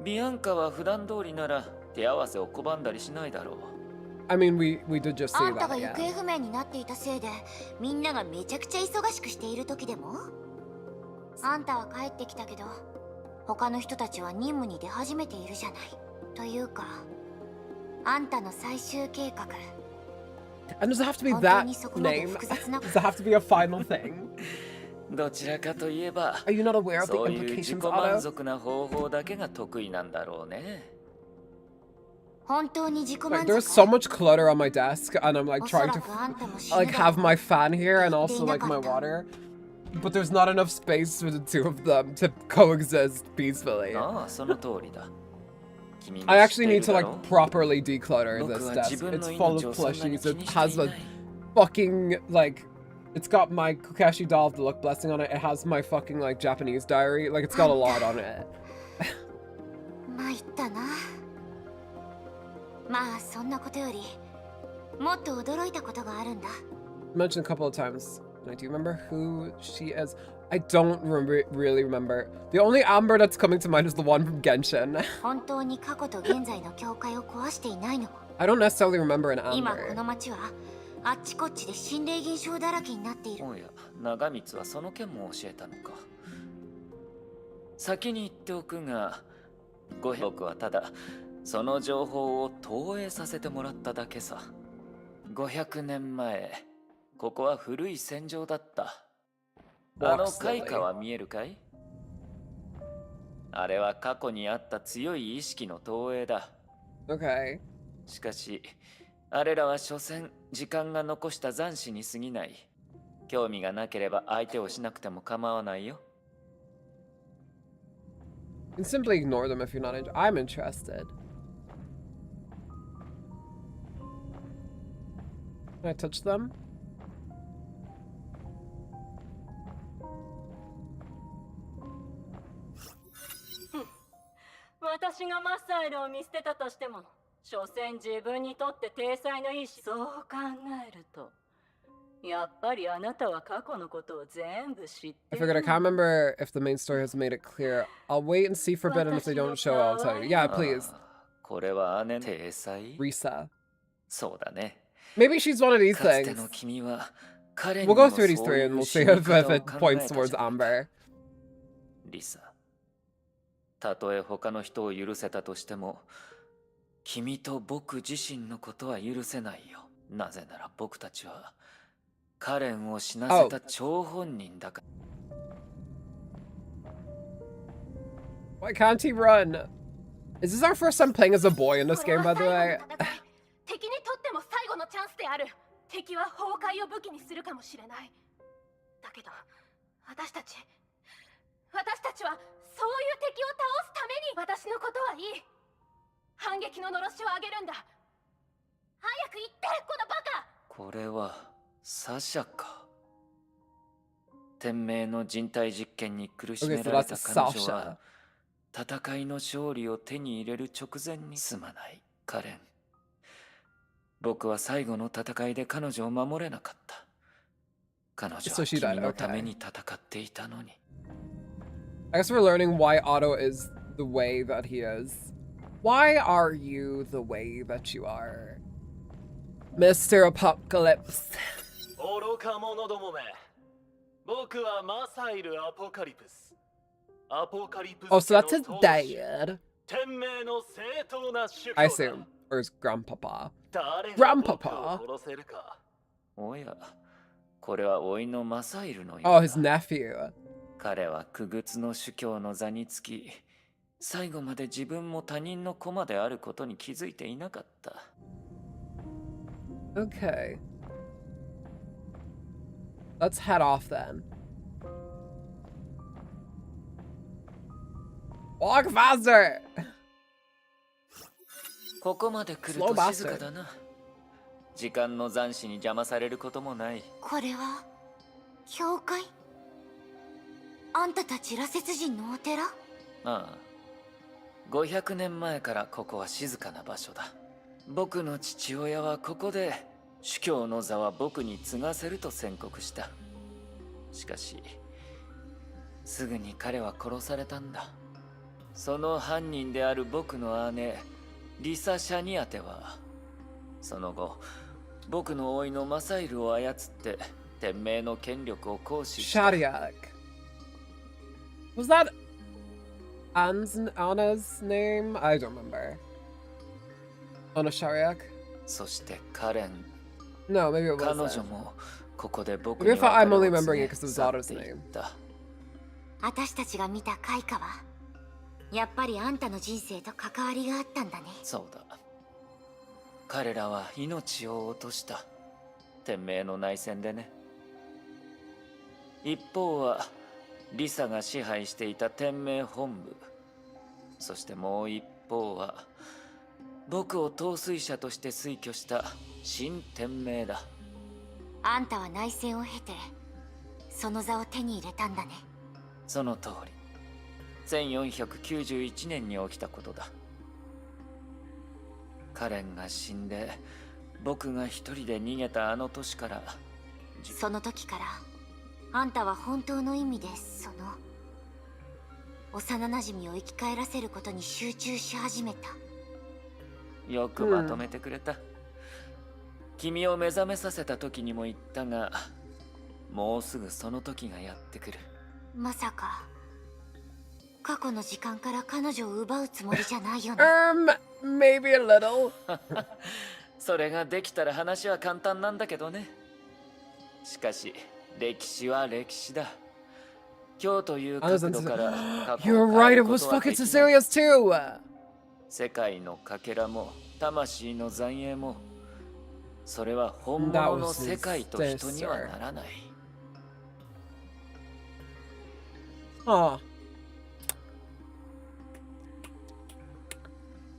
ビアンカは普段通りなら手合わせを拒んだりしないだろう。I mean, we did just あ see んた that, が行 yeah. 方不明になっていたせいで、みんながめちゃくちゃ忙しくしている時でも、あんたは帰ってきたけど、他の人たちは任務に出始めているじゃない。というか、あんたの最終計画。 And does it have to be that name? Does it have to be a final thing? どちらかといえば、 Are you not aware of the そういう自己 implications, 満 Otto? 足な方法だけが得意なんだろうね。Like, there's so much clutter on my desk, and I'm like trying to like have my fan here and also like my water, but there's not enough space for the two of them to coexist peacefully. I actually need to like properly declutter this desk. It's full of plushies. It has a fucking like, it's got my Kokeshi doll of the Luck Blessing on it. It has my fucking like Japanese diary. Like, it's got a lot on it. Mentioned a couple of times. Do you remember who she is? I don't really remember. The only Amber that's coming to mind is the one from Genshin. I don't necessarily remember an Amber. あっちこっちで心霊現象だらけになっている。おや、長光はその件も教えたのか。先に言っておくが、僕はただその情報を投影させてもらっただけさ。500年前、ここは古い戦場だった。あの開花は見えるかい？あれは過去にあった強い意識の投影だ。Okay. しかし、あれらは所詮時間が残した残滓に過ぎない。興味がなければ相手をしなくても構わないよ。You can simply ignore them if you're not interested. I'm interested. Can I touch them? 私がマッサイルを見捨てたとしても、所詮自分にとって体裁のいいし、そう考えると、やっぱりあなたは過去のことを全部知ってる。I figured I can't remember if the main story has made it clear. I'll wait and see Forbidden if they don't show. I'll tell you. Yeah, please. これは姉の体裁？ Risa. そうだね。 Maybe she's one of these かつて things. の君は彼に We'll も go through these そう three い and う we'll 死 see に if 方 it を考 points えた towards じゃないか。 Amber. リサ、たとえ他の人を許せたとしても、君と僕自身のことは許せないよ。なぜなら僕たちはカレンを死なせた張本人だから。 Why can't he run? Is this our first time playing as a boy in this game, by the way? 敵にとっても最後のチャンスである。敵は崩壊を武器にするかもしれない。だけど、私たちはそういう敵を倒すために私のことはいい。反撃ののろしを上げるんだ。早く言ってこのバカ。これはサシャか。天命の人体実験に苦しめられた彼女は戦いの勝利を手に入れる直前にすまないカレン。僕は最後の戦いで彼女を守れなかった。彼女は君のために戦っていたのに。I guess we're learning why Otto is the way that he is. Why are you the way that you are? Mr. Apocalypse. 愚か者どもめ。僕はマサイル・アポカリプス。アポカリプス Oh, so that's his dad. 天命の正当な主教だ。 I assume. Or his grandpapa. 誰が Grandpapa? 僕を殺せるか。おや、これは甥のマサイルのようだ。 Oh, his nephew. 彼は傀儡の主教の座につき、最後まで自分も他人の駒であることに気づいていなかった。Okay. Let's head off then. Walk faster! ここまで来ると静かだな。時間の残滓に邪魔されることもない。これは教会？あんたたち羅刹人のお寺？ああ。500年前からここは静かな場所だ。僕の父親はここで主教の座は僕に継がせると宣告した。しかし、すぐに彼は殺されたんだ。その犯人である僕の姉、リサ・シャニアテは、その後、僕の甥のマサイルを操って天命の権力を行使した。Shadiak. Was that Anna's name? I don't remember. Anna Shariak? そしてカレン。 No, maybe it 彼 was. 女もここで僕 Maybe に if I'm 別 only れを remembering 告 it げ because of 去っ Zato's ていっ name. た。私たちが見た開花はやっぱりあんたの人生と関わりがあったんだね。そうだ。彼らは命を落とした。天命の内戦でね。一方はリサが支配していた天命本部。そしてもう一方は僕を統帥者として推挙した新天命だ。あんたは内戦を経てその座を手に入れたんだね。その通り。1491年に起きたことだ。カレンが死んで僕が一人で逃げたあの年から。その時からあんたは本当の意味でその幼なじみを生き返らせることに集中し始めた。よくまとめてくれた。君を目覚めさせた時にも言ったが、もうすぐその時がやってくる。まさか過去の時間から彼女を奪うつもりじゃないよね。Maybe a little. それができたら話は簡単なんだけどね。しかし歴史は歴史だ。今日という角度から過去 You're を right, 変え it るこ was とは fucking できない。 Cecilia's too. 世界のかけらも魂の残影も、それは本物の世界と人にはならない。Huh.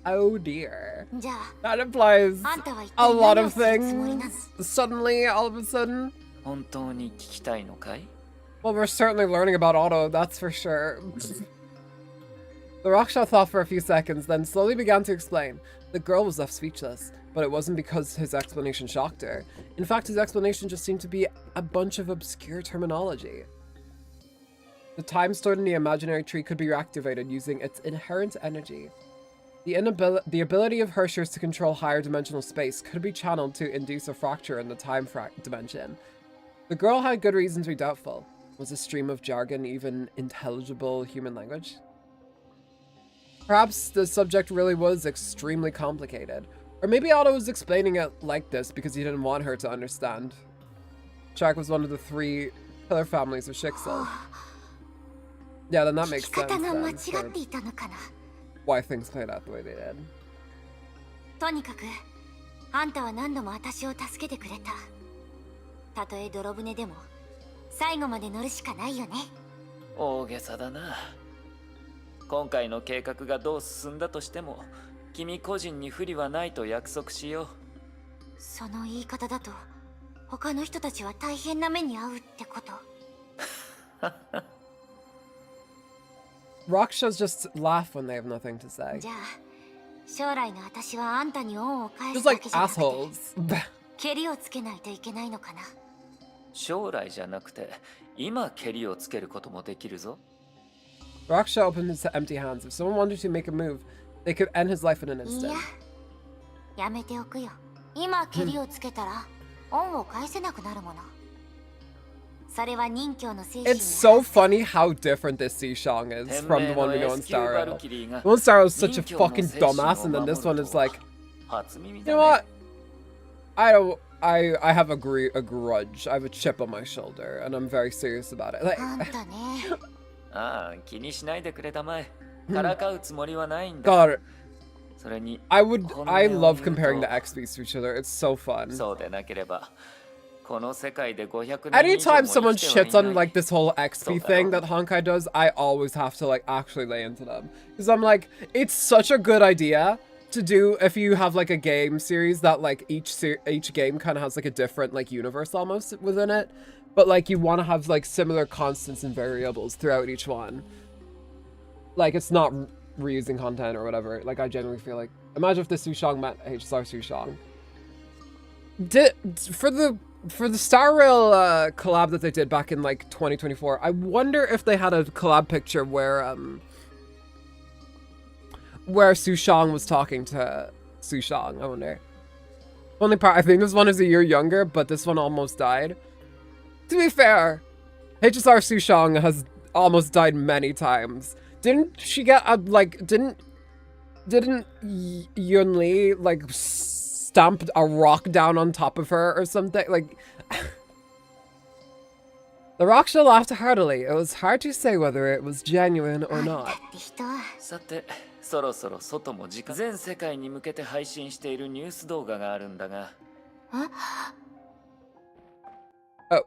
Oh dear. じゃ That implies あ、あんたは一 a 体 lot 何を of するつもりなの？ things suddenly, all of a sudden. 本当に聞きたいのかい？ Well, we're certainly learning about Otto, that's for sure. The Raksha thought for a few seconds, then slowly began to explain. The girl was left speechless, but it wasn't because his explanation shocked her. In fact, his explanation just seemed to be a bunch of obscure terminology. The time stored in the imaginary tree could be reactivated using its inherent energy. The ability of Hershers to control higher dimensional space could be channeled to induce a fracture in the time dimension. The girl had good reason to be doubtful. Was a stream of jargon even intelligible human language? Perhaps the subject really was extremely complicated. Or maybe Otto was explaining it like this because he didn't want her to understand. Shark was one of the 3 pillar families of Shixel. Yeah, then that makes sense then for why things played out the way they did. とにかくあんたは何度も私を助けてくれた。たとえ泥船でも最後まで乗るしかないよね。大げさだな。今回の計画がどう進んだとしても、君個人に不利はないと約束しよう。その言い方だと他の人たちは大変な目に遭うってこと。Rakshas just laugh when they have nothing to say. じゃあ将来の私はあんたに恩を返 Just すだ like けじゃなくて assholes. ケリをつけないといけないのかな。将来じゃなくて、今ケリをつけることもできるぞ。Raksha opened his empty hands. If someone wanted to make a move, they could end his life in an い instant. や、やめておくよ。今ケリをつけたら恩を返せなくなるもの。それは任教の精神に It's so funny how different this Seashong is from the one we know in Star Rail. The one in Star Rail is such a fucking dumbass, and then this one is like, you know what? I have a grudge. I have a chip on my shoulder, and I'm very serious about it. Like, あんたね。ああ、気にしないでくれたまえ。からかうつもりはないんだ。God, それに、 I love comparing the XPs to each other. It's so fun. そうでなければ、この世界で500年以上も Anytime 生きてはい someone shits on ない。 like this whole XP thing that Honkai does, I always have to like actually lay into them. Because I'm like, it's such a good idea to do if you have like a game series that like each game kind of has like a different like universe almost within it. But like you want to have like similar constants and variables throughout each one. Like it's not reusing content or whatever. Like I genuinely feel like, imagine if the Sushong met HSR Sushong. For the Star Rail collab that they did back in like 2024, I wonder if they had a collab picture where Sushong was talking to Sushong. I wonder. Only part, I think this one is a year younger, but this one almost died. To be fair, HSR Sushong has almost died many times. Didn't she get a didn't Yun Li like stamped a rock down on top of her or something? Like The Rocksha laughed heartily. It was hard to say whether it was genuine or あん not. たって人はさて、そろそろ外も時間。全世界に向けて配信しているニュース動画があるんだが。Oh.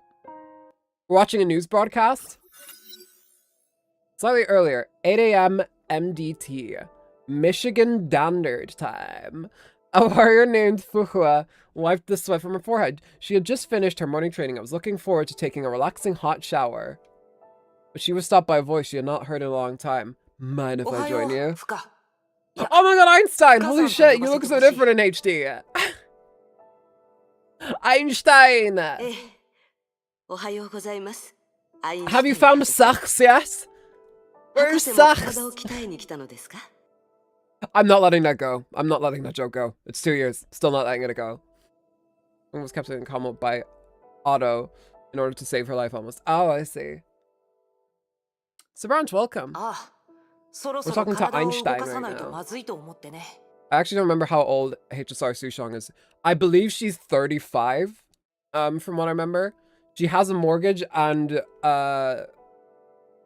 We're watching a news broadcast? Slightly earlier, 8 a.m. MDT. Michigan Standard Time. A warrior named Fuhua wiped the sweat from her forehead. She had just finished her morning training and was looking forward to taking a relaxing hot shower. But she was stopped by a voice she had not heard in a long time. Mind if I join you? Oh my god, Einstein! Holy shit, you look so different in HD. Einstein! Have you found sex yet? Where's sex? I'm not letting that go. I'm not letting that joke go. It's 2 years. Still not letting it go. One was kept in coma by Otto in order to save her life almost. Oh, I see. Sabranch, welcome. We're talking to Einstein right now. I actually don't remember how old HSR Sushong is. I believe she's 35, from what I remember. She has a mortgage and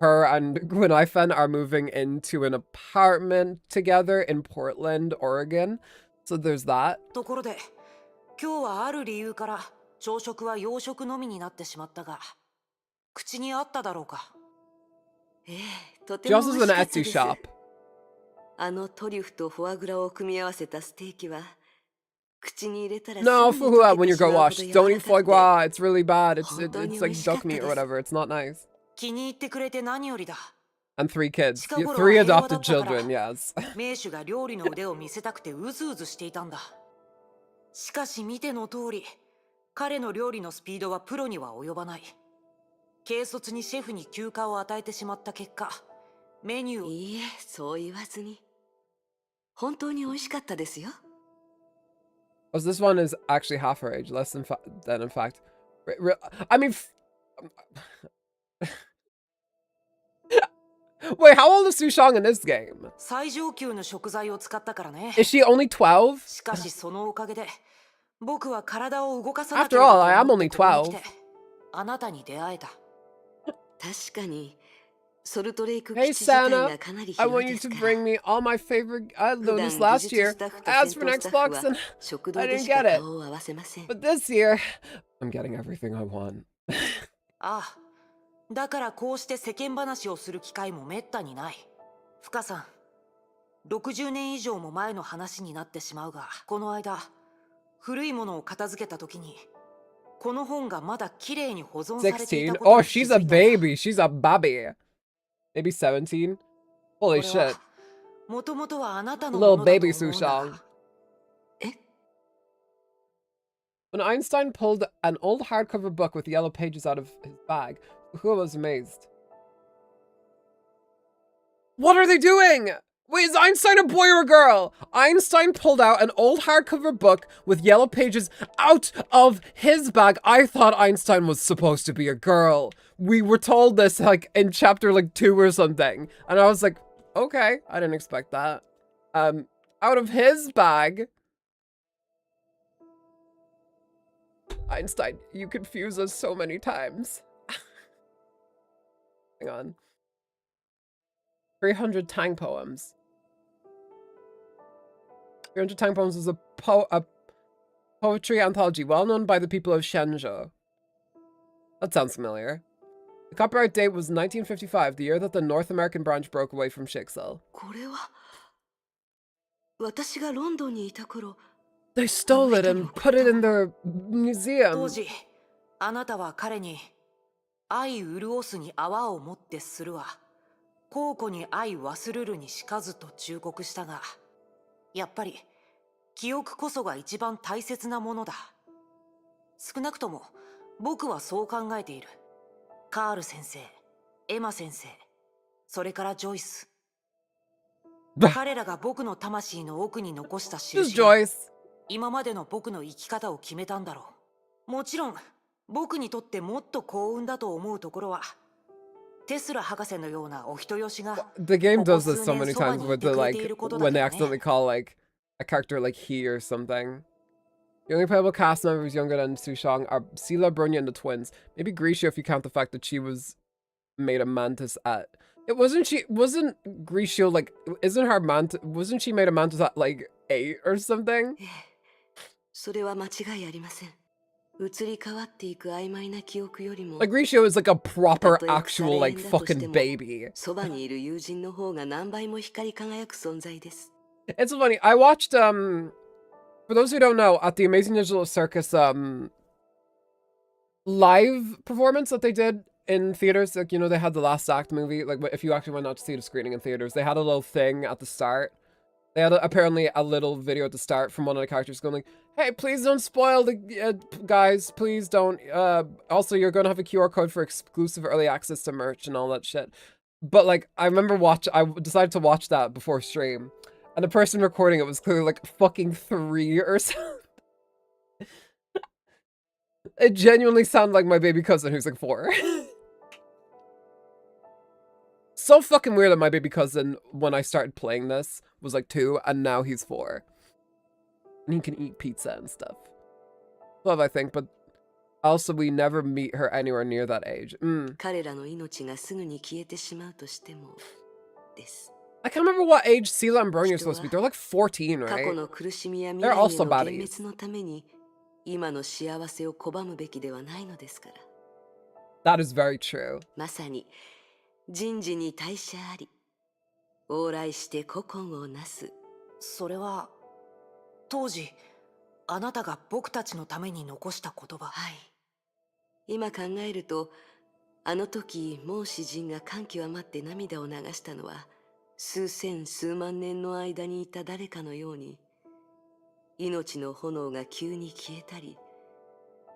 her and Gwynaifen are moving into an apartment together in Portland, Oregon. So there's that. ところで、今日はある理由から朝食は洋食のみになってしまったが、口にあっただろうか。とて She も also 美 has 味 an しかったで Etsy す。shop. あのトリュフとフォアグラを組み合わせたステーキは、口に入れたら No, すぐに Fuhua, 溶 when け you てしま go うほ wash. ど柔 Don't ら eat か foie くて、 gras. It's really bad. It's 本当に it's 美 like 味しかっ duck たで meat す。 or whatever. It's not nice. 気に入ってくれて何よりだ。 And 3 kids. 近頃は 3平和だ adopted ったから、 children, yes. 名手が料理の腕を見せたくてうずうずしていたんだ。しかし見ての通り、彼の料理のスピードはプロには及ばない。軽率にシェフに休暇を与えてしまった結果、メニューを。いいえ、そう言わずに。本当に美味しかったですよ。Oh, so this one is actually half her age, less than in fact. I mean, wait, how old is Sushong in this game? 最上級の食材を使ったからね。 Is she only 12? しかしそのおかげで、僕は体を動かさなけ After れ all, ば I と am 思っ only てここに来 12. て、あなたに出会えた。確かに。ソルトレイク Hey 基地自体 Santa, がかなり I 広 want い you です to から。 bring me all my favorite. I 普 learned 段 this 技 last 術 year. スタッフと I 戦 asked for 闘 an スタッフ Xbox は and 食堂 I で didn't しか get it. 顔を合わせません。 But this year, I'm getting everything I want. ああ、だからこうして世間話をする機会もめったにない。深さん、60年以上も前の話になってしまうが、この間、古いものを片付けた時に、この本がまだ綺麗に保存されていた16? こと Oh, に気づ she's いた a んだ。 baby. She's a baby. Maybe 17? こ Holy れ shit. は、もともとはあなたのも Little のだと baby 思うんだ。 Sushong. When Einstein pulled an old hardcover book with yellow pages out of his bag, Fuhua was amazed. What are they doing? Wait, is Einstein a boy or a girl? Einstein pulled out an old hardcover book with yellow pages out of his bag. I thought Einstein was supposed to be a girl. We were told this like in chapter like 2 or something. And I was like, okay, I didn't expect that. Out of his bag. Einstein, you confuse us so many times. Hang on. 300 Tang Poems. 300 Tang Poems was a poetry anthology well known by the people of Shenzhou. That sounds familiar. The copyright date was 1955, the year that the North American branch broke away from Shixel. これは、私がロンドンにいた頃、 They stole it and put it in their 当 museum. 時、あなたは彼に、愛潤すに泡をもってするわ。孝子に愛忘るるにしかずと忠告したが、やっぱり記憶こそが一番大切なものだ。少なくとも僕はそう考えている。カール先生、エマ先生、それからジョイス。彼らが僕の魂の奥に残した Just 印が Joyce. 今までの僕の生き方を決めたんだろう。もちろん僕にとってもっと幸運だと思うところは、テスラ博士のようなお人よしが The game こ does こ数 this so 年 many そば times にい with て the くれ like ていることだ when け they ど accidentally ね。 call like a character like he or something. The only playable cast members younger than Sushang are Sela, Brunya, and the twins. Maybe Grisha if you count the fact that she was made a mantis at... wasn't Grisha, like, isn't her mantis... Wasn't she made a mantis at, like, 8 or something? それは間違いありません。移り変わっていく曖昧な記憶よりも Like, Grisha is like a proper, actual, like, fucking baby. そばにいる友人の方が何倍も光り輝く存在です。 It's funny, I watched, for those who don't know, at the Amazing Digital Circus, live performance that they did in theaters, like, you know, they had the Last Act movie, like, if you actually went out to see the screening in theaters, they had a little thing at the start. They had apparently a little video at the start from one of the characters going like, hey, please don't spoil the, guys, please don't, also, you're gonna have a QR code for exclusive early access to merch and all that shit. But, like, I remember I decided to watch that before stream, and the person recording it was clearly, like, fucking 3 or something. It genuinely sounded like my baby cousin who's, like, 4. So fucking weird that my baby cousin, when I started playing this, was like 2, and now he's 4. And he can eat pizza and stuff. Love, I think, but also we never meet her anywhere near that age. I can't remember what age Sela and Bronya are supposed to be. They're like 14, right? They're also baddies. That is very true. 人事に大社あり、往来して古今をなす。それは当時あなたが僕たちのために残した言葉。はい。今考えると、あの時孟詩人が感極まって涙を流したのは、数千数万年の間にいた誰かのように、命の炎が急に消えたり。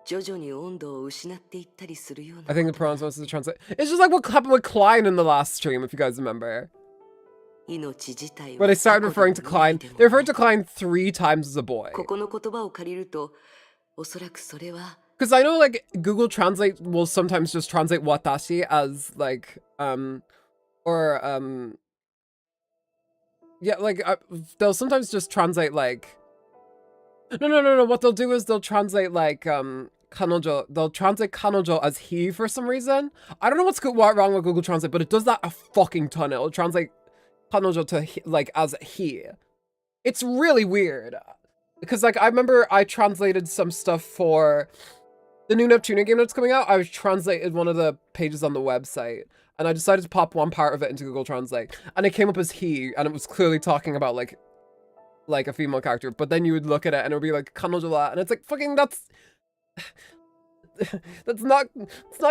徐々に温度を失っていったりするような。I think the pronouns was to translate. It's just like what happened with Klein in the last stream, if you guys remember. When they started referring to Klein, they referred to Klein 3 times as a boy. ここの言葉を借りると、おそらくそれは。Because I know, like, Google Translate will sometimes just translate watashi as, like, yeah, like, they'll sometimes just translate, like, no, what they'll do is they'll translate, like, kanojo, they'll translate kanojo as he for some reason. I don't know what's wrong with Google Translate, but it does that a fucking ton. It'll translate kanojo to, like, as he. It's really weird. Because, like, I remember I translated some stuff for the new Neptunia game that's coming out. I translated one of the pages on the website, and I decided to pop one part of it into Google Translate, and it came up as he, and it was clearly talking about, like a female character, but then you would look at it and it would be like kanojo, and it's like fucking that's not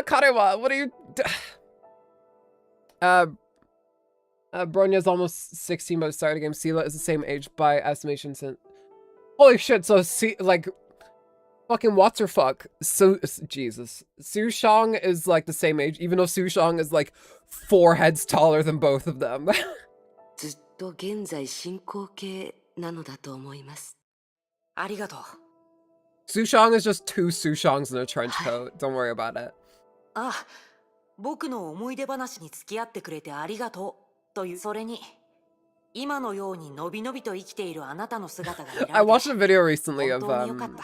karewa. What are you Bronya's almost 16 by the start of the game. Sela is the same age by estimation since holy shit, so see, like fucking what's her fuck, so Jesus, Sushang is like the same age, even though Sushang is like 4 heads taller than both of them. ずっと現在進行形なのだと思います。ありがとう。Sushang is just 2 Sushangs in a trench coat. Don't worry about it. ああ、僕の思い出話に付き合ってくれてありがとうという。それに今のようにのびのびと生きているあなたの姿が見られて I watched a video recently of 本当に良かった。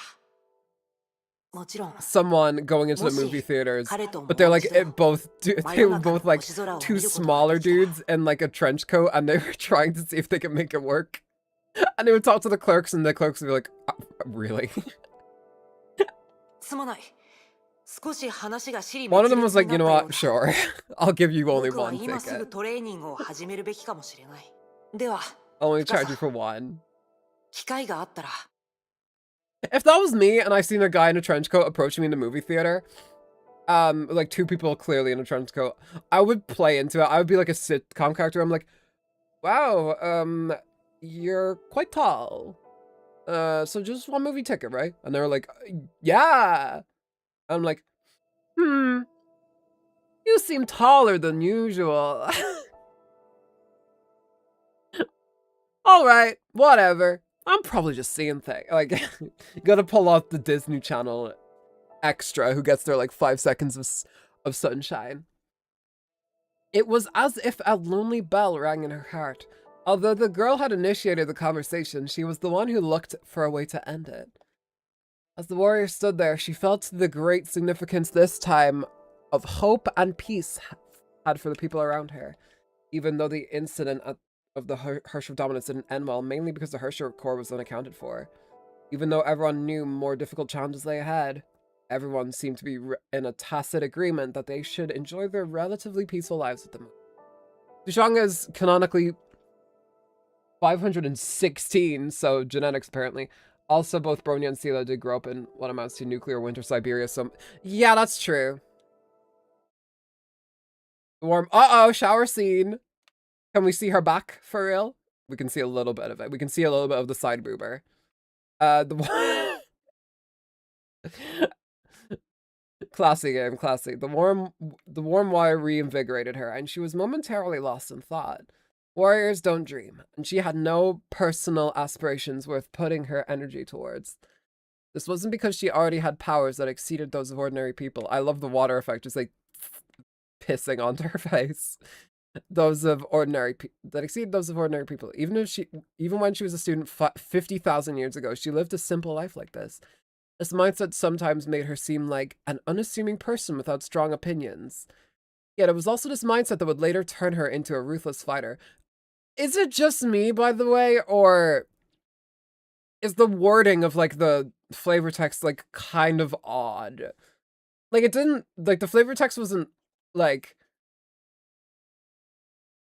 もちろん someone going into the movie theaters, but they're like they were both like 2 smaller dudes in like a trench coat, and they were trying to see if they could make it work. And they would talk to the clerks, and the clerks would be like, really? One of them was like, you know what, sure, I'll give you only 1 ticket. I'll only charge you for 1. If that was me and I seen a guy in a trench coat approaching me in the movie theater, like 2 people clearly in a trench coat, I would play into it. I would be like a sitcom character. I'm like, wow, you're quite tall. So just 1 movie ticket, right? And they were like, yeah. I'm like, you seem taller than usual. All right, whatever. I'm probably just seeing things. Like, you gotta pull off the Disney Channel extra who gets their like 5 seconds of sunshine. It was as if a lonely bell rang in her heart. Although the girl had initiated the conversation, she was the one who looked for a way to end it. As the warrior stood there, she felt the great significance this time of hope and peace had for the people around her, even though the incident of the Herrscher of Dominance didn't end well, mainly because the Herrscher Corps was unaccounted for. Even though everyone knew more difficult challenges lay ahead, everyone seemed to be in a tacit agreement that they should enjoy their relatively peaceful lives at the moment. Dushang is canonically 516, so genetics apparently. Also, both Bronya and Sela did grow up in what amounts to nuclear winter Siberia, so yeah, that's true. Warm. Uh-oh, shower scene. Can we see her back for real? We can see a little bit of it. We can see a little bit of the side boober. Classy game, classy. The warm wire reinvigorated her, and she was momentarily lost in thought. Warriors don't dream, and she had no personal aspirations worth putting her energy towards. This wasn't because she already had powers that exceeded those of ordinary people. I love the water effect, just like pissing onto her face. Those of ordinary that exceed those of ordinary people. Even when she was a student 50,000 years ago, she lived a simple life like this. This mindset sometimes made her seem like an unassuming person without strong opinions. Yet it was also this mindset that would later turn her into a ruthless fighter. Is it just me, by the way, or is the wording of like the flavor text like kind of odd? Like it didn't, like the flavor text wasn't like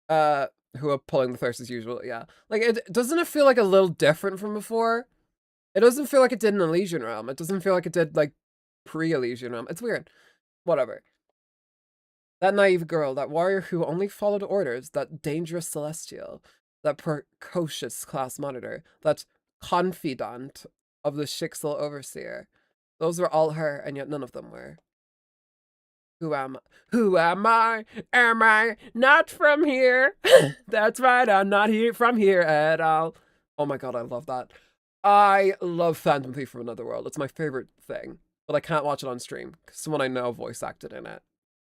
who are pulling the thirst as usual, yeah. Like doesn't it feel like a little different from before? It doesn't feel like it did in Elysian Realm. It doesn't feel like it did like pre-Elysian Realm. It's weird. Whatever. That naive girl, that warrior who only followed orders, that dangerous celestial, that precocious class monitor, that confidant of the Shixel overseer. Those were all her, and yet none of them were. Who am I? Who am I? Am I not from here? That's right, I'm not from here at all. Oh my god, I love that. I love Phantom Thief from Another World. It's my favorite thing, but I can't watch it on stream because someone I know voice acted in it,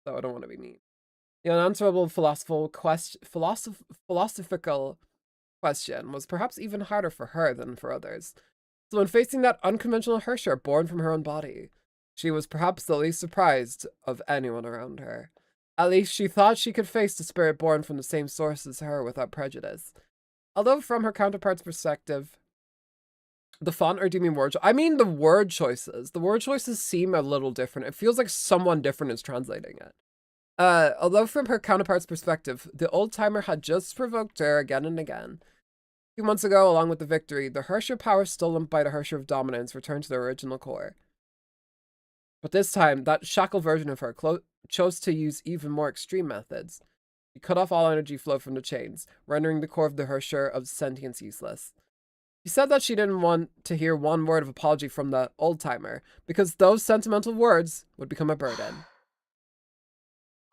so I don't want to be mean. The unanswerable philosophical question was perhaps even harder for her than for others. So when facing that unconventional Herrscher born from her own body, she was perhaps the least surprised of anyone around her. At least she thought she could face the spirit born from the same source as her without prejudice. Although from her counterpart's perspective, the font or do you mean word? I mean the word choices. The word choices seem a little different. It feels like someone different is translating it. Although from her counterpart's perspective, the old-timer had just provoked her again and again. 2 months ago, along with the victory, the Herrscher power stolen by the Herrscher of Dominance returned to their original core. But this time, that shackled version of her chose to use even more extreme methods. She cut off all energy flow from the chains, rendering the core of the Herrscher of sentience useless. She said that she didn't want to hear one word of apology from the old-timer, because those sentimental words would become a burden.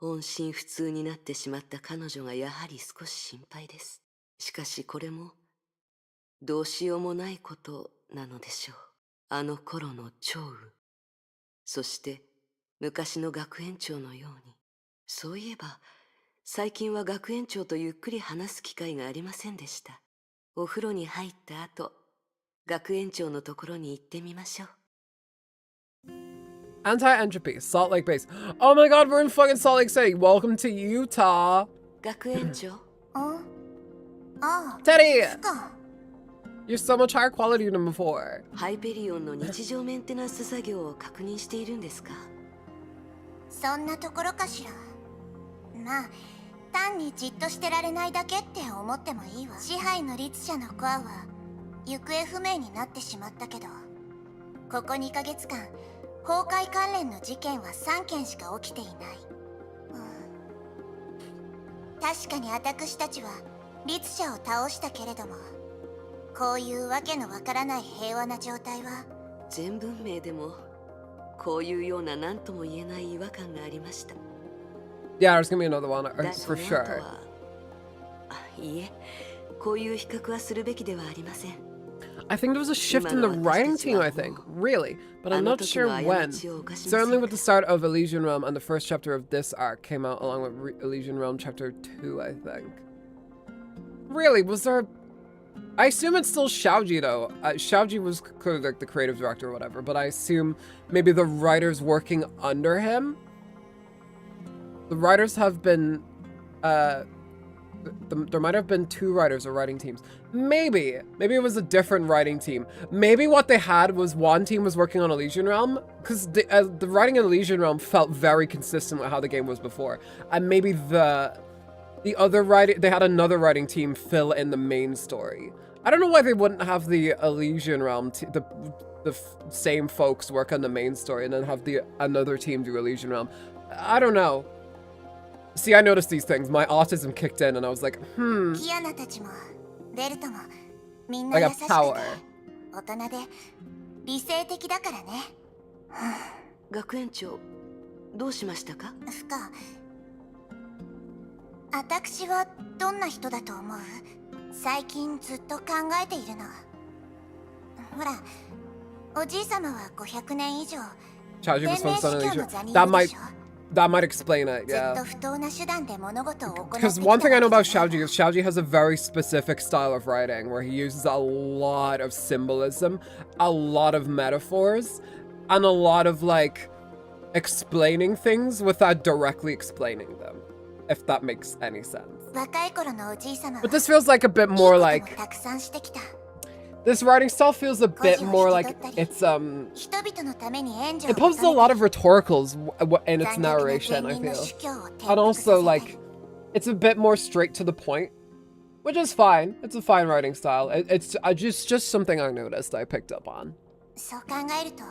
音信不通になってしまった彼女がやはり少し心配です。しかしこれもどうしようもないことなのでしょう。あの頃の趙雨、そして昔の学園長のように。そういえば最近は学園長とゆっくり話す機会がありませんでした。お風呂に入った後、学園長のところに行ってみましょう。Anti-entropy, Salt Lake Base. Oh my god, we're in fucking Salt Lake City. Welcome to Utah. 学園長。Teddy! You're so much higher quality than before. ハイペリオンの日常メンテナンス作業を確認しているんですか？そんなところかしら。まあ、単にじっとしてられないだけって思ってもいいわ。支配の律者のコアは行方不明になってしまったけど、ここ2ヶ月間、崩壊関連の事件は3件しか起きていない。確かに私たちは律者を倒したけれども、こういうわけのわからない平和な状態は全文明でもこういうような何とも言えない違和感がありました。Yeah, there's gonna be another one, for sure. いいえ、こういう比較はするべきではありません。I think there was a shift in the writing team, I think. Really. But I'm not sure when. Certainly with the start of Elysian Realm and the first chapter of this arc came out along with Elysian Realm Chapter 2, I think. Really? Was there I assume it's still Xiaoji though. Xiaoji was like the creative director or whatever, but I assume maybe the writers working under him. The writers have been, there might have been 2 writers or writing teams. Maybe it was a different writing team. Maybe what they had was one team was working on Elysian Realm, because the writing in Elysian Realm felt very consistent with how the game was before. And maybe the other writing, they had another writing team fill in the main story. I don't know why they wouldn't have the Elysian Realm, the same folks work on the main story and then have another team do Elysian Realm. I don't know. See, I noticed these things. My autism kicked in and I was like, I got power. 学園長、どうしましたか？私はどんな人だと思う？最近ずっと考えているの。ほら、おじい様は500年以上 Xiaoji was 天命 focused on 司教 Elysian. の座にいるでしょ。 That might explain it, ずっ yeah. と不当な手段で物事を行ってきた Because one thing I know about Xiaoji is Xiaoji has a very specific style of writing where he uses a lot of symbolism, a lot of metaphors, and a lot of like explaining things without directly explaining them, if that makes any sense. 若い頃のおじい様は But this feels like a bit more いい like こともたくさんしてきた。 this writing style feels a bit more like it's 人々のために援助を it poses a lot of rhetoricals in its narration, I feel. And also like it's a bit more straight to the point, which is fine. It's a fine writing style. It's just something I noticed, I picked up on. そう考えると、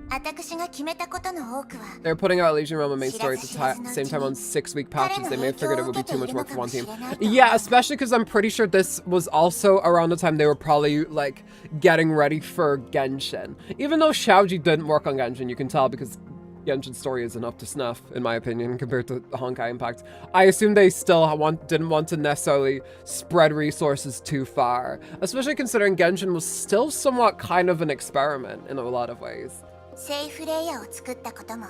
私が決めたことの多くは They're putting out Elysian Realm and main story at the same time on 6-week patches. They may have figured it would be too much work for one team. Yeah, especially because I'm pretty sure this was also around the time they were probably like getting ready for Genshin. Even though Xiaoji didn't work on Genshin, you can tell because Genshin's story isn't up to snuff, in my opinion, compared to Honkai Impact. I assume they still didn't want to necessarily spread resources too far, especially considering Genshin was still somewhat kind of an experiment in a lot of ways. セーフレイヤーを作ったことも、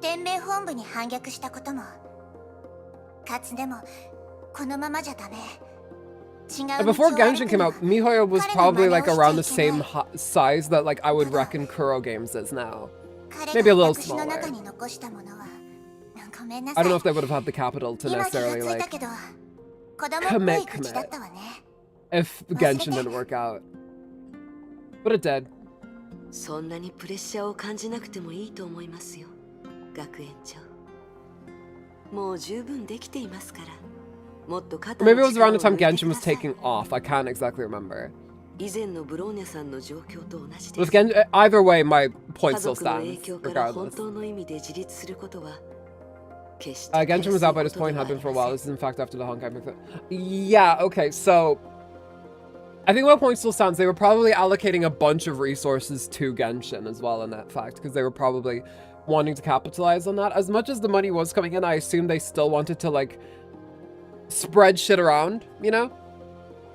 天命本部に反逆したことも、かつでもこのままじゃダメ。 And before Genshin came out, MiHoYo was probably like around the same size that like I would reckon Kuro Games is now. Maybe a little smaller. I don't know if they would have had the capital to necessarily like commit if Genshin didn't work out. But it did. そんなにプレッシャーを感じなくてもいいと思いますよ、学園長。もう十分できていますから。もっと肩 Maybe it was around the time Genshin was taking off. I can't exactly remember. 以前のブローニャさんの状況と同じで With す。 either way, my 家 point still 族の影 stands, 響から本 regardless. 当の意味で自立することは決して Genshin was out by this point, had been for a while. This is in fact after the Honkai movie. Yeah, okay, so I think my point still stands. They were probably allocating a bunch of resources to Genshin as well in that fact, because they were probably wanting to capitalize on that. As much as the money was coming in, I assume they still wanted to like spread shit around, you know?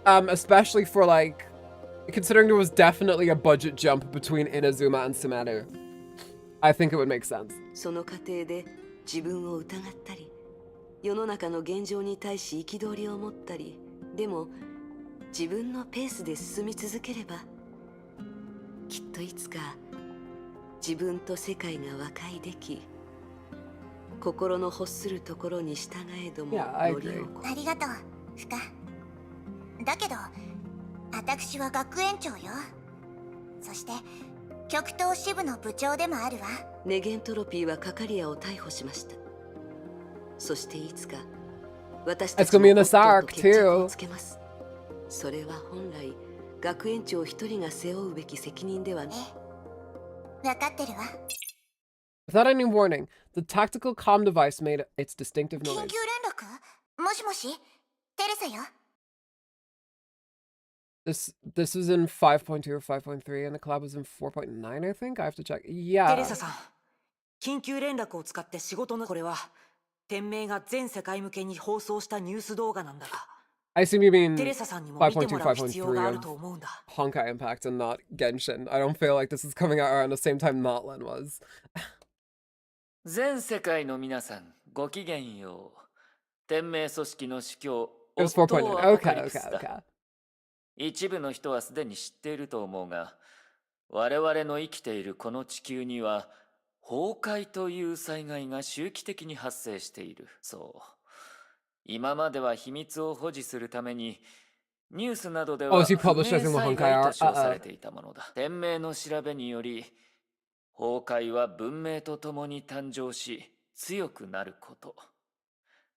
Especially for like, considering there was definitely a budget jump between Inazuma and Sumeru. I think it would make sense. その過程で自分を疑ったり、世の中の現状に対し憤りを持ったり、でも自分のペースで進み続ければ、きっといつか自分と世界が和解でき、心の欲するところに従えども乗り起こる。ありがとう、フカ。だけど、私は学園長よ。そして、極東支部の部長でもあるわ。ネゲントロピーはカカリアを逮捕しました。そしていつか私たちもホットと決着をつけます。それは本来学園長一人が背負うべき責任ではね。わかってるわ。 Without any warning, the tactical comm device made its distinctive 緊 noise. 急連絡？もしもし？テレサよ。This was in 5.2 or 5.3, and the collab was in 4.9, I think. I have to check. テ Yeah. レサさん、緊急連絡を使って仕事のこれは天命が全世界向けに放送したニュース動画なんだが、 I assume you mean テレサさんにも見て 5.2, もらう必要がある 5.3と思うんだ。 of Honkai Impact and not Genshin. I don't feel like this is coming out around the same time Notland was. 全世界の皆さん、ごきげんよう。天命組織の主教、 It was 4.9. Okay, okay, okay. 一部の人はすでに知っていると思うが、我々の生きているこの地球には崩壊という災害が周期的に発生している。そう。今までは秘密を保持するためにニュースなどで Oh, は is he 不明 publicizing the 災 Honkai 害と art? 称されていたものだ。天命の調べにより、崩壊は文明とともに誕生し強くなること、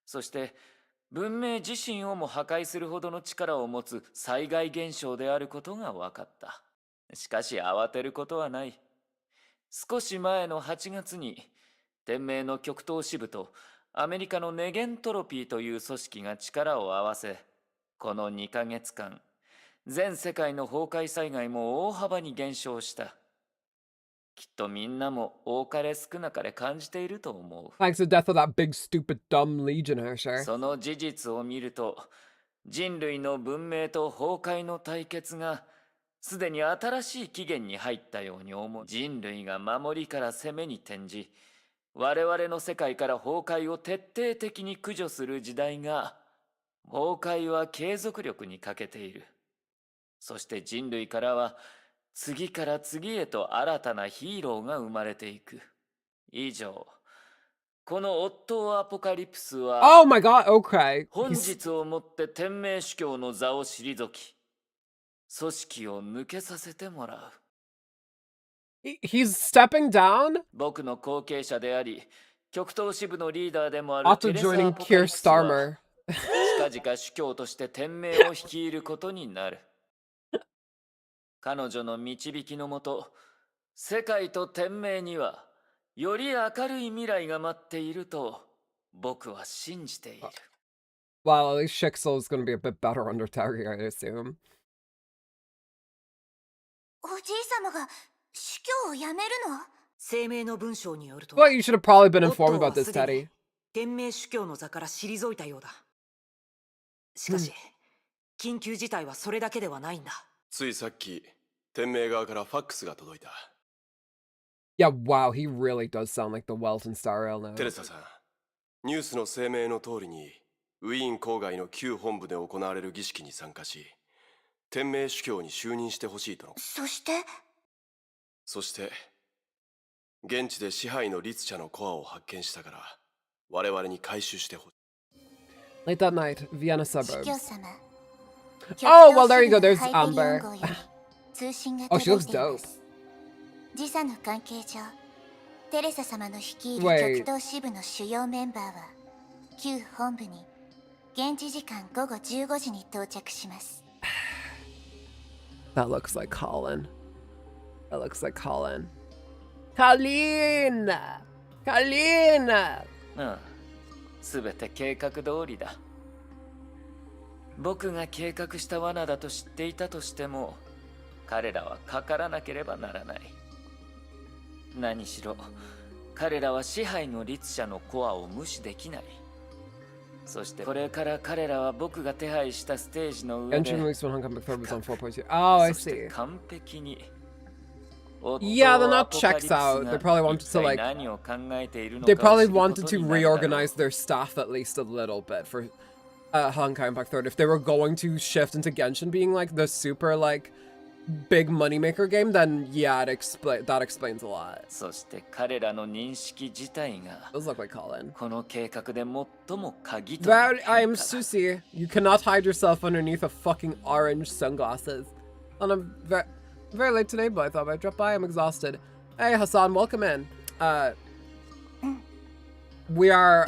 そして文明自身をも破壊するほどの力を持つ災害現象であることが分かった。しかし慌てることはない。少し前の8月に天命の極東支部とアメリカのネゲントロピーという組織が力を合わせ、この2ヶ月間全世界の崩壊災害も大幅に減少した。きっとみんなも多かれ少なかれ感じていると思う。 Thanks to the death of that big stupid dumb legionnaire, sure. その事実を見ると、人類の文明と崩壊の対決がすでに新しい紀元に入ったように思う。人類が守りから攻めに転じ、我々の世界から崩壊を徹底的に駆除する時代が、崩壊は継続力に欠けている。そして人類からは次から次へと新たなヒーローが生まれていく。以上、このオットーアポカリプスは Oh my god, okay. 本日をもって天命主教の座を退き、組織を抜けさせてもらう。He's stepping down 僕の後継者であり、極東支部のリーダーでもある after テレサ・ア joining ポカリ Keir プスは Starmer. 近々主教として天命を率いることになる。彼女の導きのもと、世界と天命にはより明るい未来が待っていると僕は信じている。Well, at least Shixel is going to be a bit better under Terry, I assume. おじい様が司教を辞めるの？声明の文章によると、 Well, you should have probably been オット informed ーは about this, すでに Teddy. 天命主教の座から退いたようだ。しかし、緊急事態はそれだけではないんだ。ついさっき天命側からファックスが届いた。 Yeah, wow, he really does sound like the Welton Star Rail now. テレサさん、ニュースの声明の通りにウィーン郊外の旧本部で行われる儀式に参加し、天命主教に就任してほしいとの。そして現地で支配の律者のコアを発見したから我々に回収してほしい。 Late that night, Vienna 司 suburbs. 教様。 Oh, well, there you go. There's 極東支部の Amber. ハイペリオン号より通信が Oh, she 届 looks いていま dope. す。時差の関係上、テレサ様の率いる Wait. 極東支部の主要メンバーは旧本部に現地時間午後15時に到着します。 That looks like Colin. That looks like Colin. Colleen! Colleen! うん、すべて計画通りだ。僕が計画した罠だと知っていたとしても、彼らはかからなければならない。何しろ彼らは支配の律者のコアを無視できない。そしてこれから彼らは僕が手配したステージの上 Entry で release when Honkai Third was on 4.2. Oh, I そして see. 完璧に Yeah, then that checks out. They probably wanted to, like, 何を考えているの They かを probably 知ること wanted to になるだろう。 reorganize their staff at least a little bit for Honkai Impact Third. If they were going to shift into Genshin being like the super like big moneymaker game, then yeah, that explains a lot. そして彼らの認識自体が Those look like Colin. この計画で最も鍵となる That I am 変化だ。 Susie. You cannot hide yourself underneath a fucking orange sunglasses. And I'm very late today, but I thought I'd drop by. I'm exhausted. Hey Hassan, welcome in. We are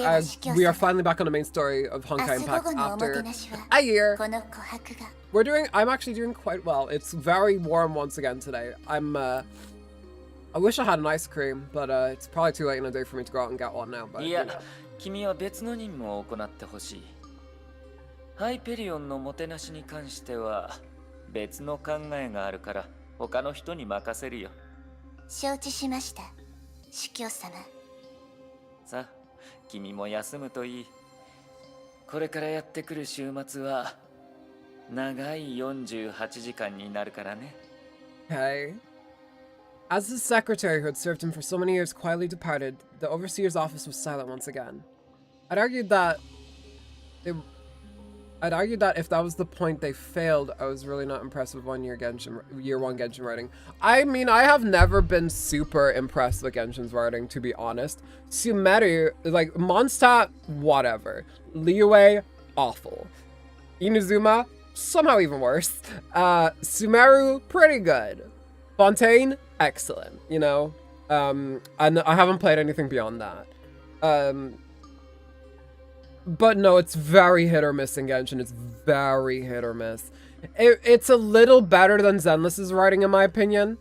finally back on the main story of 明 Honkai 日午 Impact 後のおもて after なしは a year. この琥珀が I'm actually doing quite well. It's very warm once again today. I wish I had an ice cream, but it's probably too late in the day for me to go out and get one now. But い you や know. 君は別の任務を行ってほしい。ハイペリオンのもてなしに関しては別の考えがあるから他の人に任せるよ。承知しました、司教様。さあ、君も休むといい。これからやってくる週末は長い48時間になるからね。 Okay. As his secretary, who had served him for so many years, quietly departed, the overseer's office was silent once again. I'd argued that I'd argue that if that was the point they failed, I was really not impressed with year one Genshin writing. I mean, I have never been super impressed with Genshin's writing, to be honest. Sumeru, like, Mondstadt, whatever. Liyue, awful. Inazuma, somehow even worse. Sumeru, pretty good. Fontaine, excellent, you know? And I haven't played anything beyond that. But no, it's very hit or miss in Genshin. It's very hit or miss. It's a little better than Zenless's writing, in my opinion.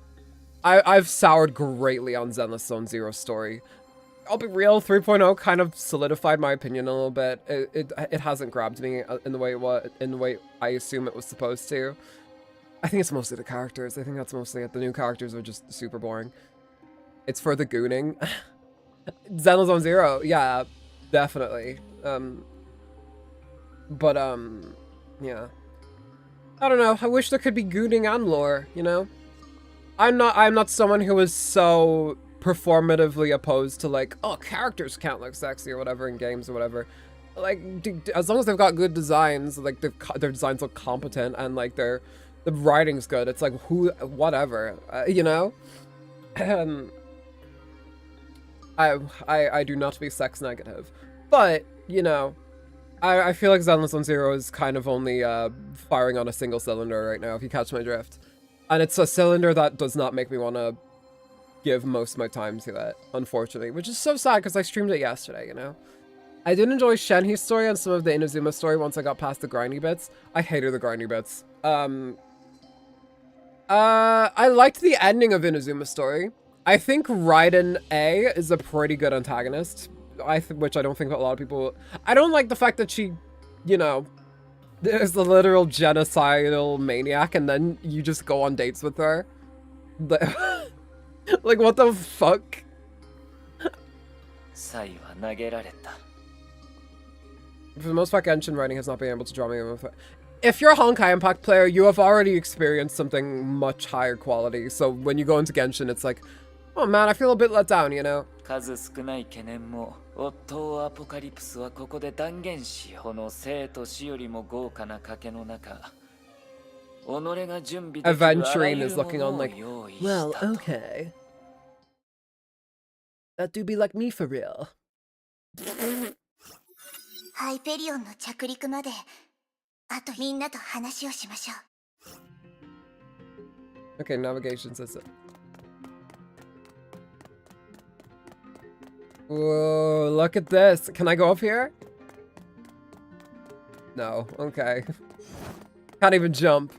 I've soured greatly on Zenless Zone Zero's story. I'll be real, 3.0 kind of solidified my opinion a little bit. It hasn't grabbed me in the way I assume it was supposed to. I think it's mostly the characters. I think that's mostly it. The new characters are just super boring. It's for the gooning. Zenless Zone Zero, yeah, definitely. Yeah. I don't know. I wish there could be gooning and lore, you know? I'm not someone who is so performatively opposed to, like, oh, characters can't look sexy or whatever in games or whatever. Like, as long as they've got good designs, like, their designs look competent and, like, the writing's good. It's like, whatever, you know? I do not be sex negative. But, you know, I feel like Zenless Zone Zero is kind of only firing on a single cylinder right now, if you catch my drift. And it's a cylinder that does not make me want to give most of my time to it, unfortunately. Which is so sad, because I streamed it yesterday, you know? I did enjoy Shenhe's story and some of the Inazuma story once I got past the grindy bits. I hated the grindy bits. I liked the ending of Inazuma's story. I think Raiden A is a pretty good antagonist. Which I don't think a lot of people... I don't like the fact that she, you know, is a literal genocidal maniac and then you just go on dates with her. Like, what the fuck? For the most part, Genshin writing has not been able to draw me in with it. If you're a Honkai Impact player, you have already experienced something much higher quality. So when you go into Genshin, it's like, oh man, I feel a bit let down, you know? Aventurine is looking on like, well, okay. That do be like me for real. Hyperionの着陸まであとみんなと話をしましょう。 Okay, navigation system. Whoa, look at this. Can I go up here? No, okay. Can't even jump.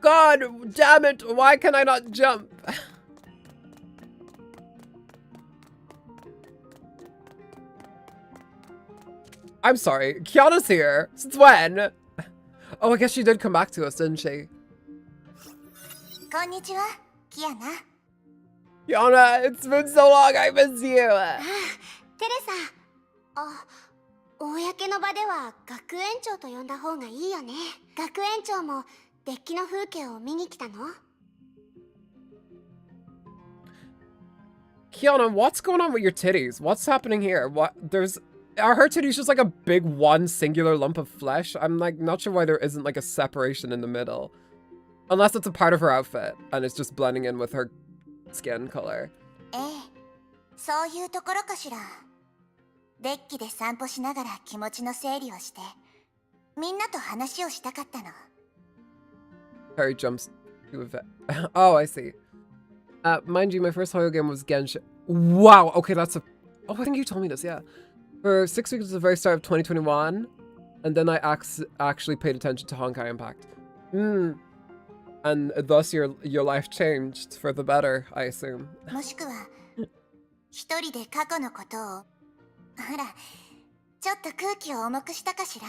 God damn it, why can I not jump? I'm sorry, Kiana's here. Since when? Oh, I guess she did come back to us, didn't she? Konnichiwa, Kiana. Kiana, it's been so long, I miss you. Teresa. 公の場では学園長と呼んだ方がいいよね。学園長もデッキの風景を見に来たの? Kiana, what's going on with your titties? What's happening here? Are her titties just like a big one singular lump of flesh? I'm like not sure why there isn't like a separation in the middle. Unless it's a part of her outfit and it's just blending in with her skin color. そういうところかしら。デッキで散歩しながら気持ちの整理をして、みんなと話をしたかったの。Harry jumps to a vet. Oh, I see. Mind you, my first horror game was Genshin. Wow, okay, that's a... Oh, I think you told me this, yeah. For 6 weeks at the very start of 2021, and then I actually paid attention to Honkai Impact. And thus your life changed for the better, I assume. もしくは、一人で過去のことを、ほら、ちょっと空気を重くしたかしら？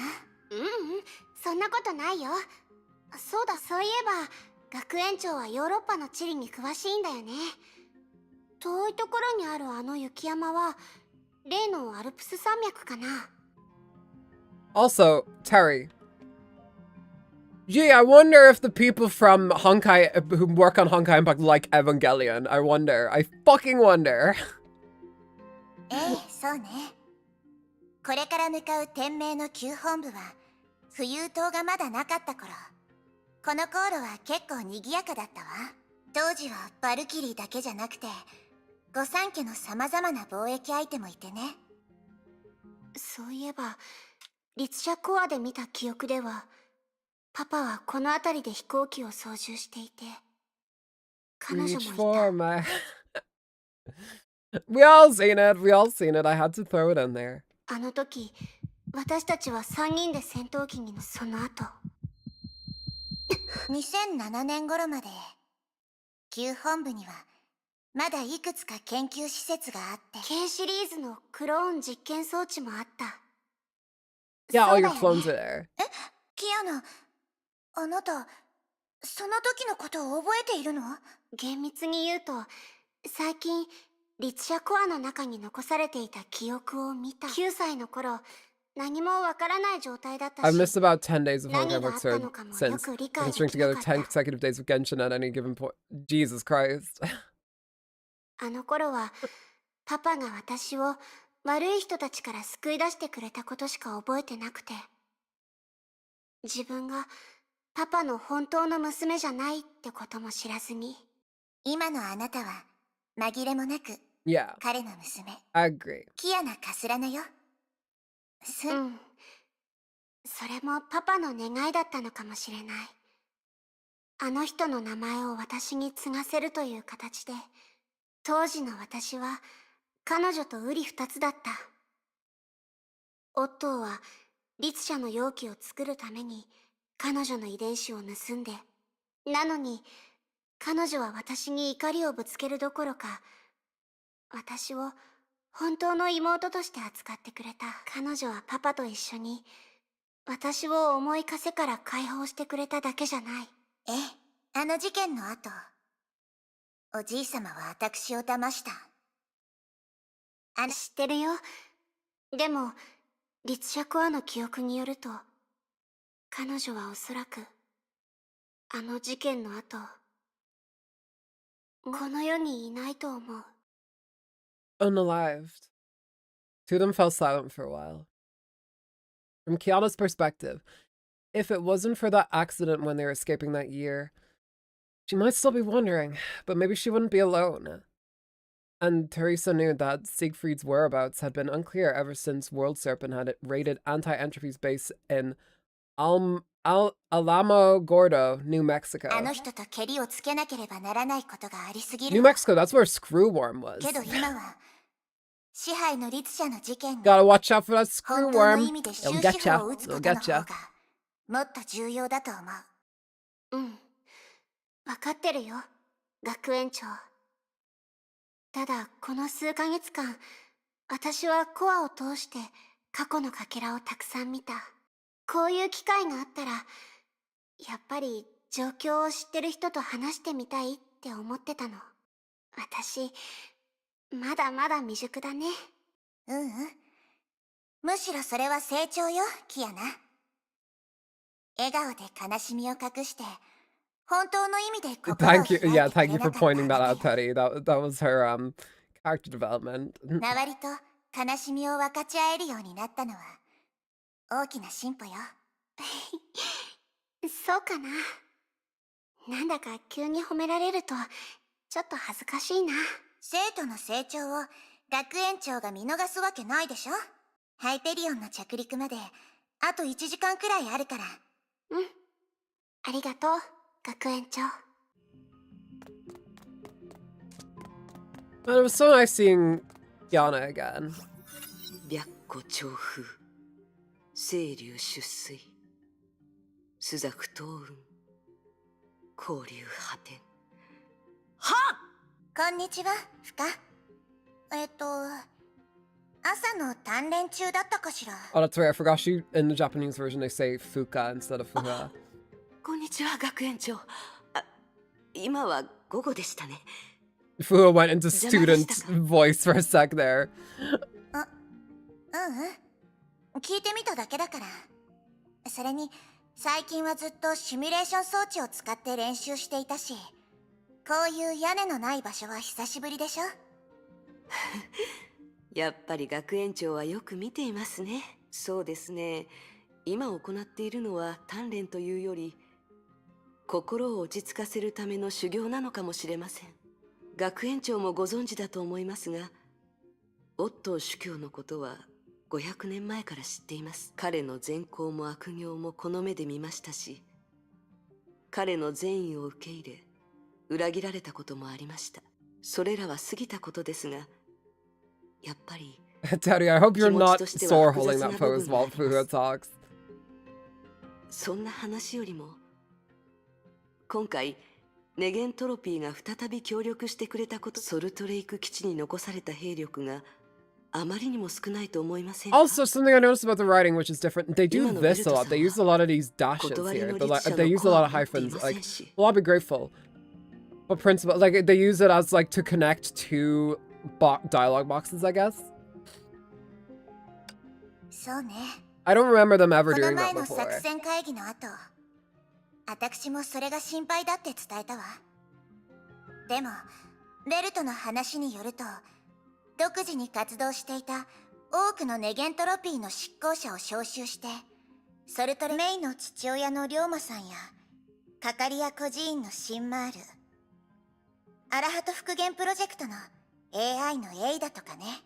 そんなことないよ。そうだ、そういえば、学園長はヨーロッパの地理に詳しいんだよね。遠いところにあるあの雪山は、例のアルプス山脈かな。Also, Terry. Gee, I wonder if the people from Honkai who work on Honkai Impact like Evangelion. I wonder. I fucking wonder. そうね。これから向かう天命の旧本部は浮遊島がまだなかった頃、この航路は結構賑やかだったわ。当時はバルキリーだけじゃなくて御三家のさまざまな貿易相手もいてね。そういえば律者コアで見た記憶では、パパはこの辺りで飛行機を操縦していて、彼女もい Reach た。 for my We all seen it. We all seen it. I had to throw it in there. あの時私たちは3人で戦闘機にのその後2007年頃まで旧本部にはまだいくつか研究施設があって、 K シリーズのクローン実験装置もあった。 Yeah, そう all だ your よ clones ね。 are there. キアナ、あなたその時のことを覚えているの？厳密に言うと、最近律者コアの中に残されていた記憶を見た。9歳の頃、何もわからない状態だったし、 I've missed about 10 days of 何 Honkai があ Book ったの Sword かもよ since く理 I 解 can で string きな together かった。 10 consecutive days of Genshin at any given point. Jesus Christ. あの頃はパパが私を悪い人たちから救い出してくれたことしか覚えてなくて、自分がパパの本当の娘じゃないってことも知らずに、今のあなたは紛れもなく Yeah, 彼の娘、 I agree. キアナ・カスラナよ。うん、それもパパの願いだったのかもしれない。あの人の名前を私に継がせるという形で、当時の私は彼女と瓜二つだった。オットーは律者の容器を作るために彼女の遺伝子を盗んで、なのに彼女は私に怒りをぶつけるどころか、私を本当の妹として扱ってくれた。彼女はパパと一緒に私を重い枷から解放してくれただけじゃない。ええ、あの事件の後、おじいさまは私を騙した。知ってるよ。でも律者コアの記憶によると、彼女はおそらくあの事件の後、この世にいないと思う。 Unalived. Two of them fell silent for a while. From Kiana's perspective, if it wasn't for that accident when they were escaping that year, she might still be wondering, but maybe she wouldn't be alone. And Teresa knew that Siegfried's whereabouts had been unclear ever since World Serpent had raided Anti-Entropy's base in Alamo Gordo, New Mexico. あの人とケリをつけなければならないことがありすぎる。 New Mexico, that's where Screwworm was. けど今は支配の律者の事件 Gotta watch out for that 本当の Screwworm. 意味で It'll 終 get 止 ya. 符を打つこ It'll との get 方 ya. がもっと重要だと思う。うん、分かってるよ、学園長。ただこの数ヶ月間、私はコアを通して過去のかけらをたくさん見た。こういう機会があったら、やっぱり状況を知ってる人と話してみたいって思ってたの。私まだまだ未熟だね。ううん、むしろそれは成長よ、キアナ。笑顔で悲しみを隠して、本当の意味で心を開い Thank て you. くれ Yeah, なか thank った you for あ pointing な that た out, よ。 Teddy. That was her character development. 周りと悲しみを分かち合えるようになったのは大きな進歩よ。そうかな。なんだか急に褒められるとちょっと恥ずかしいな。生徒の成長を学園長が見逃すわけないでしょ。ハイペリオンの着陸まであと1時間くらいあるから。うん、ありがとう、学園長。 But it was so nice seeing Kiana again. 白虎長風清流出水朱雀東雲交流破天。はっ、こんにちは、ふか。朝の鍛錬中だったかしら。 Oh, that's right. I forgot she, in the Japanese version, they say Fuka instead of Fuka. こんにちは、学園長。あ、今は午後でしたね。 Fuka went into student voice for a sec there. 聞いてみただけだから。それに最近はずっとシミュレーション装置を使って練習していたし、こういう屋根のない場所は久しぶりでしょ。やっぱり学園長はよく見ていますね。そうですね。今行っているのは鍛錬というより、心を落ち着かせるための修行なのかもしれません。学園長もご存知だと思いますが、オットー主教のことは500年前から知っています。彼の善行も悪行もこの目で見ましたし、彼の善意を受け入れ、裏切られたこともありました。それらは過ぎたことですが、やっぱり Daddy, I hope you're not sore holding that pose while Fuha talks. そんな話よりも、今回ネゲントロピーが再び協力してくれたこと、ソルトレイク基地に残された兵力があまりにも少ないと思いませんか? Also, something I noticed about the writing, which is different, they do this a lot. They use a lot of these dashes here. They use a lot of hyphens. Like, well, I'll be grateful. But principle, like, they use it as, like, to connect two dialogue boxes, I guess. そうね。 I don't remember them ever この doing 前 that の作 before. 戦会議の後、私もそれが心配だって伝えたわ。でも、ベルトの話によると、独自に活動していた多くのネゲントロピーの執行者を招集して、ソルトレメイの父親の龍馬さんや、カカリア孤児院のシンマール、アラハト復元プロジェクトの AI のエイだとかね。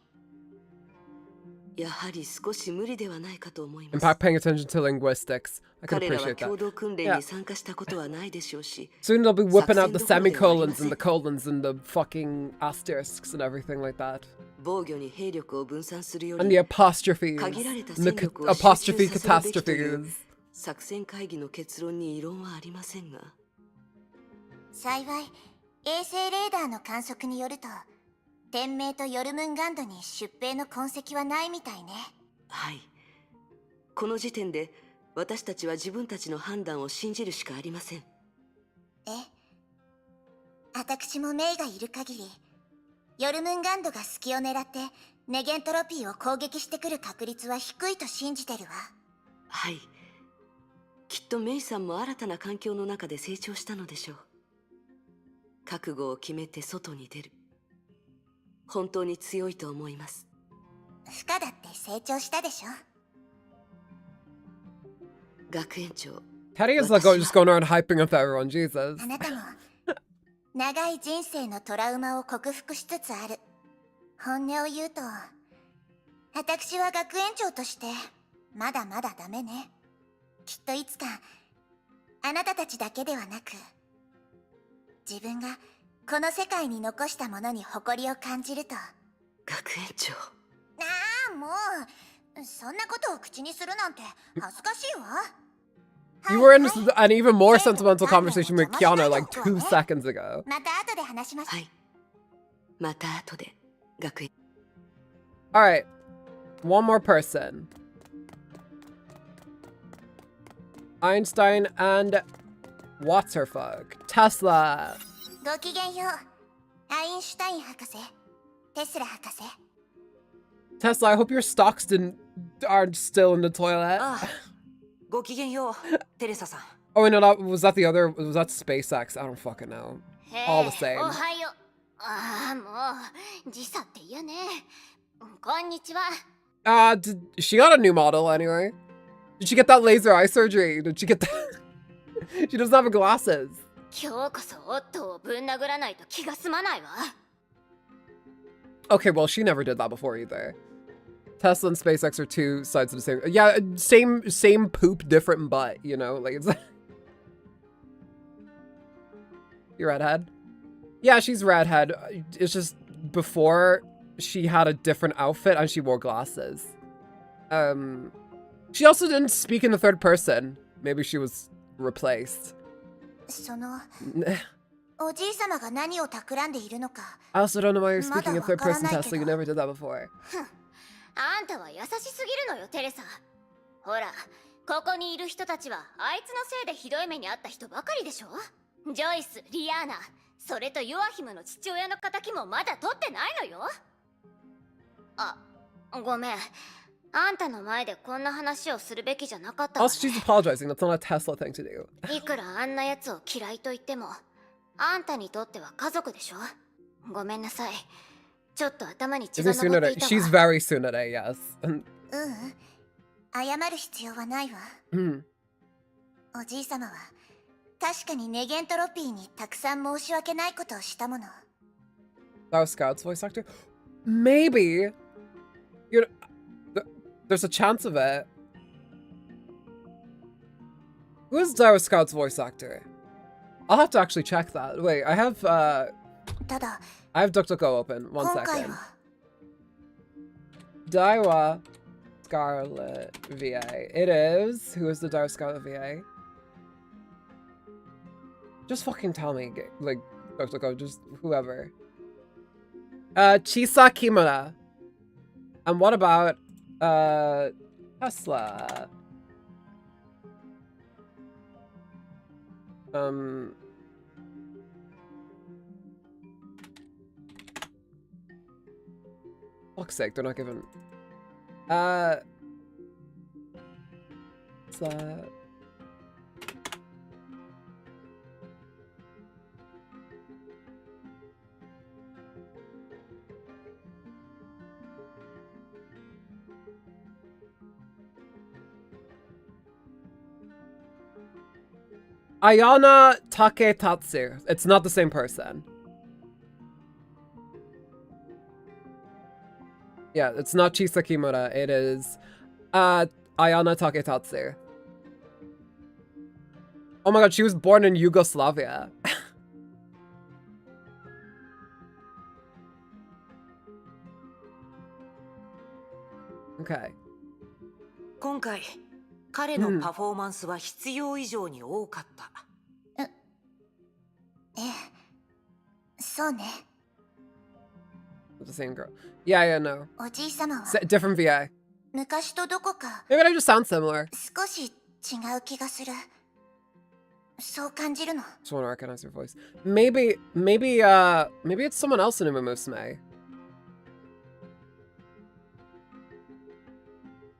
やはり少し無理ではないかと思います。 Impact paying attention to linguistics. I can 彼らは appreciate 共 that. 同訓練に参加したことはないでしょうし、 Soon they'll be whipping out the semicolons and the colons and the fucking asterisks and everything like that. 防御に兵力を分散するよ And the り、 apostrophes. 限られた And the 戦力を集中 apostrophe させるべきという catastrophes. 作戦会議の結論に異論はありませんが、幸い、衛星レーダーの観測によると、天明とヨルムンガンドに出兵の痕跡はないみたいね。はい。この時点で私たちは自分たちの判断を信じるしかありません。私もメイがいる限り、ヨルムンガンドが隙を狙ってネゲントロピーを攻撃してくる確率は低いと信じてるわ。はい。きっとメイさんも新たな環境の中で成長したのでしょう。覚悟を決めて外に出る。本当に強いと思います。フカだって成長したでしょ。学園長。Teddy is like just going around hyping up everyone, Jesus. あなたも長い人生のトラウマを克服しつつある。本音を言うと、私は学園長としてまだまだダメね。きっといつかあなたたちだけではなく、自分がこの世界に残したものに誇りを感じると。学園長。ああ、もうそんなことを口にするなんて恥ずかしいわ。 You were in an even more sentimental conversation with Kiana like 2 seconds ago. また後で話します。はい。また後で、学園。Alright. One more person. Einstein and what's her fuck? Tesla. ごきげんよう。アインシュタイン博士、テスラ博士。 Tesla, I hope your stocks aren't still in the toilet. ああ、ごきげんよう、テレサさん。 Oh, wait, no, was that the other? Was that SpaceX? I don't fucking know. All the same. おはよう。ああ、もう時差って言うね。こんにちは。She got a new model anyway. Did she get that laser eye surgery? Did she get that? She doesn't have glasses. 今日こそオットーをぶん殴らないと気が済まないわ。 Okay, well, she never did that before either. Tesla and SpaceX are two sides of the same. Yeah, same poop, different butt. You know, like it's. You redhead? Yeah, she's redhead. It's just before she had a different outfit and she wore glasses. She also didn't speak in the third person. Maybe she was replaced. そのおじいさまが何を企んでいるのか。 I also don't know why you're speaking in third person, Tesla. You never did that before. あんたは優しすぎるのよ、テレサ。ほら、ここにいる人たちはあいつのせいでひどい目に遭った人ばかりでしょ。ジョイス、リアーナ、それとヨアヒムの父親の仇もまだ取ってないのよ。あ、ごめん。あんたの前でこんな話をするべきじゃなかったわね。Also, she's apologizing. That's not a Tesla thing to do. いくらあんな奴を嫌いと言っても、あんたにとっては家族でしょ。ごめんなさい。ちょっと頭に血 Is が he 上ってい tsundere? たわ。 She's very tsundere, yes. 謝る必要はないわ。おじいさまは確かにネゲントロピーにたくさん申し訳ないことをしたもの。That was Scout's voice actor? Maybe. You know, there's a chance of it. Who is Daiwa Scout's voice actor? I'll have to actually check that. Wait, I have DuckDuckGo open. One second. Daiwa Scarlet VA. It is. Who is the Daiwa Scarlet VA? Just fucking tell me, like, DuckDuckGo, just whoever. Chisa Kimura. And what about Tesla? Fuck's sake, they're not given. Tesla. Ayana Taketatsu. It's not the same person. Yeah, it's not Chisa Kimura. It is Ayana Taketatsu. Oh my god, she was born in Yugoslavia. Okay. 今回彼のパフォーマンスは必要以上に多かった。そうね。 The same girl. Yeah, no. おじいさまは Different VI. 昔とどこか Maybe I just sound similar. 少し違う気がする。そう感じるの。 Just want to recognize your voice. Maybe it's someone else in Umumusume.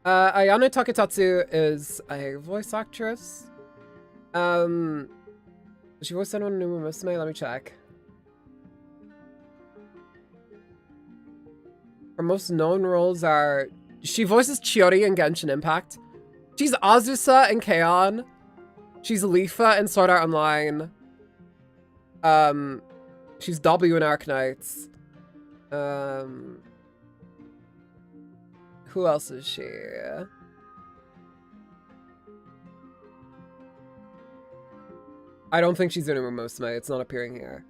Ayano Taketatsu is a voice actress. Does she voice anyone in Umumusume? Let me check. Her most known roles are... She voices Chiori in Genshin Impact. She's Azusa in K-On! She's Lifa in Sword Art Online. She's W in Arknights. Who else is she? I don't think she's in Umumusume. It's not appearing here.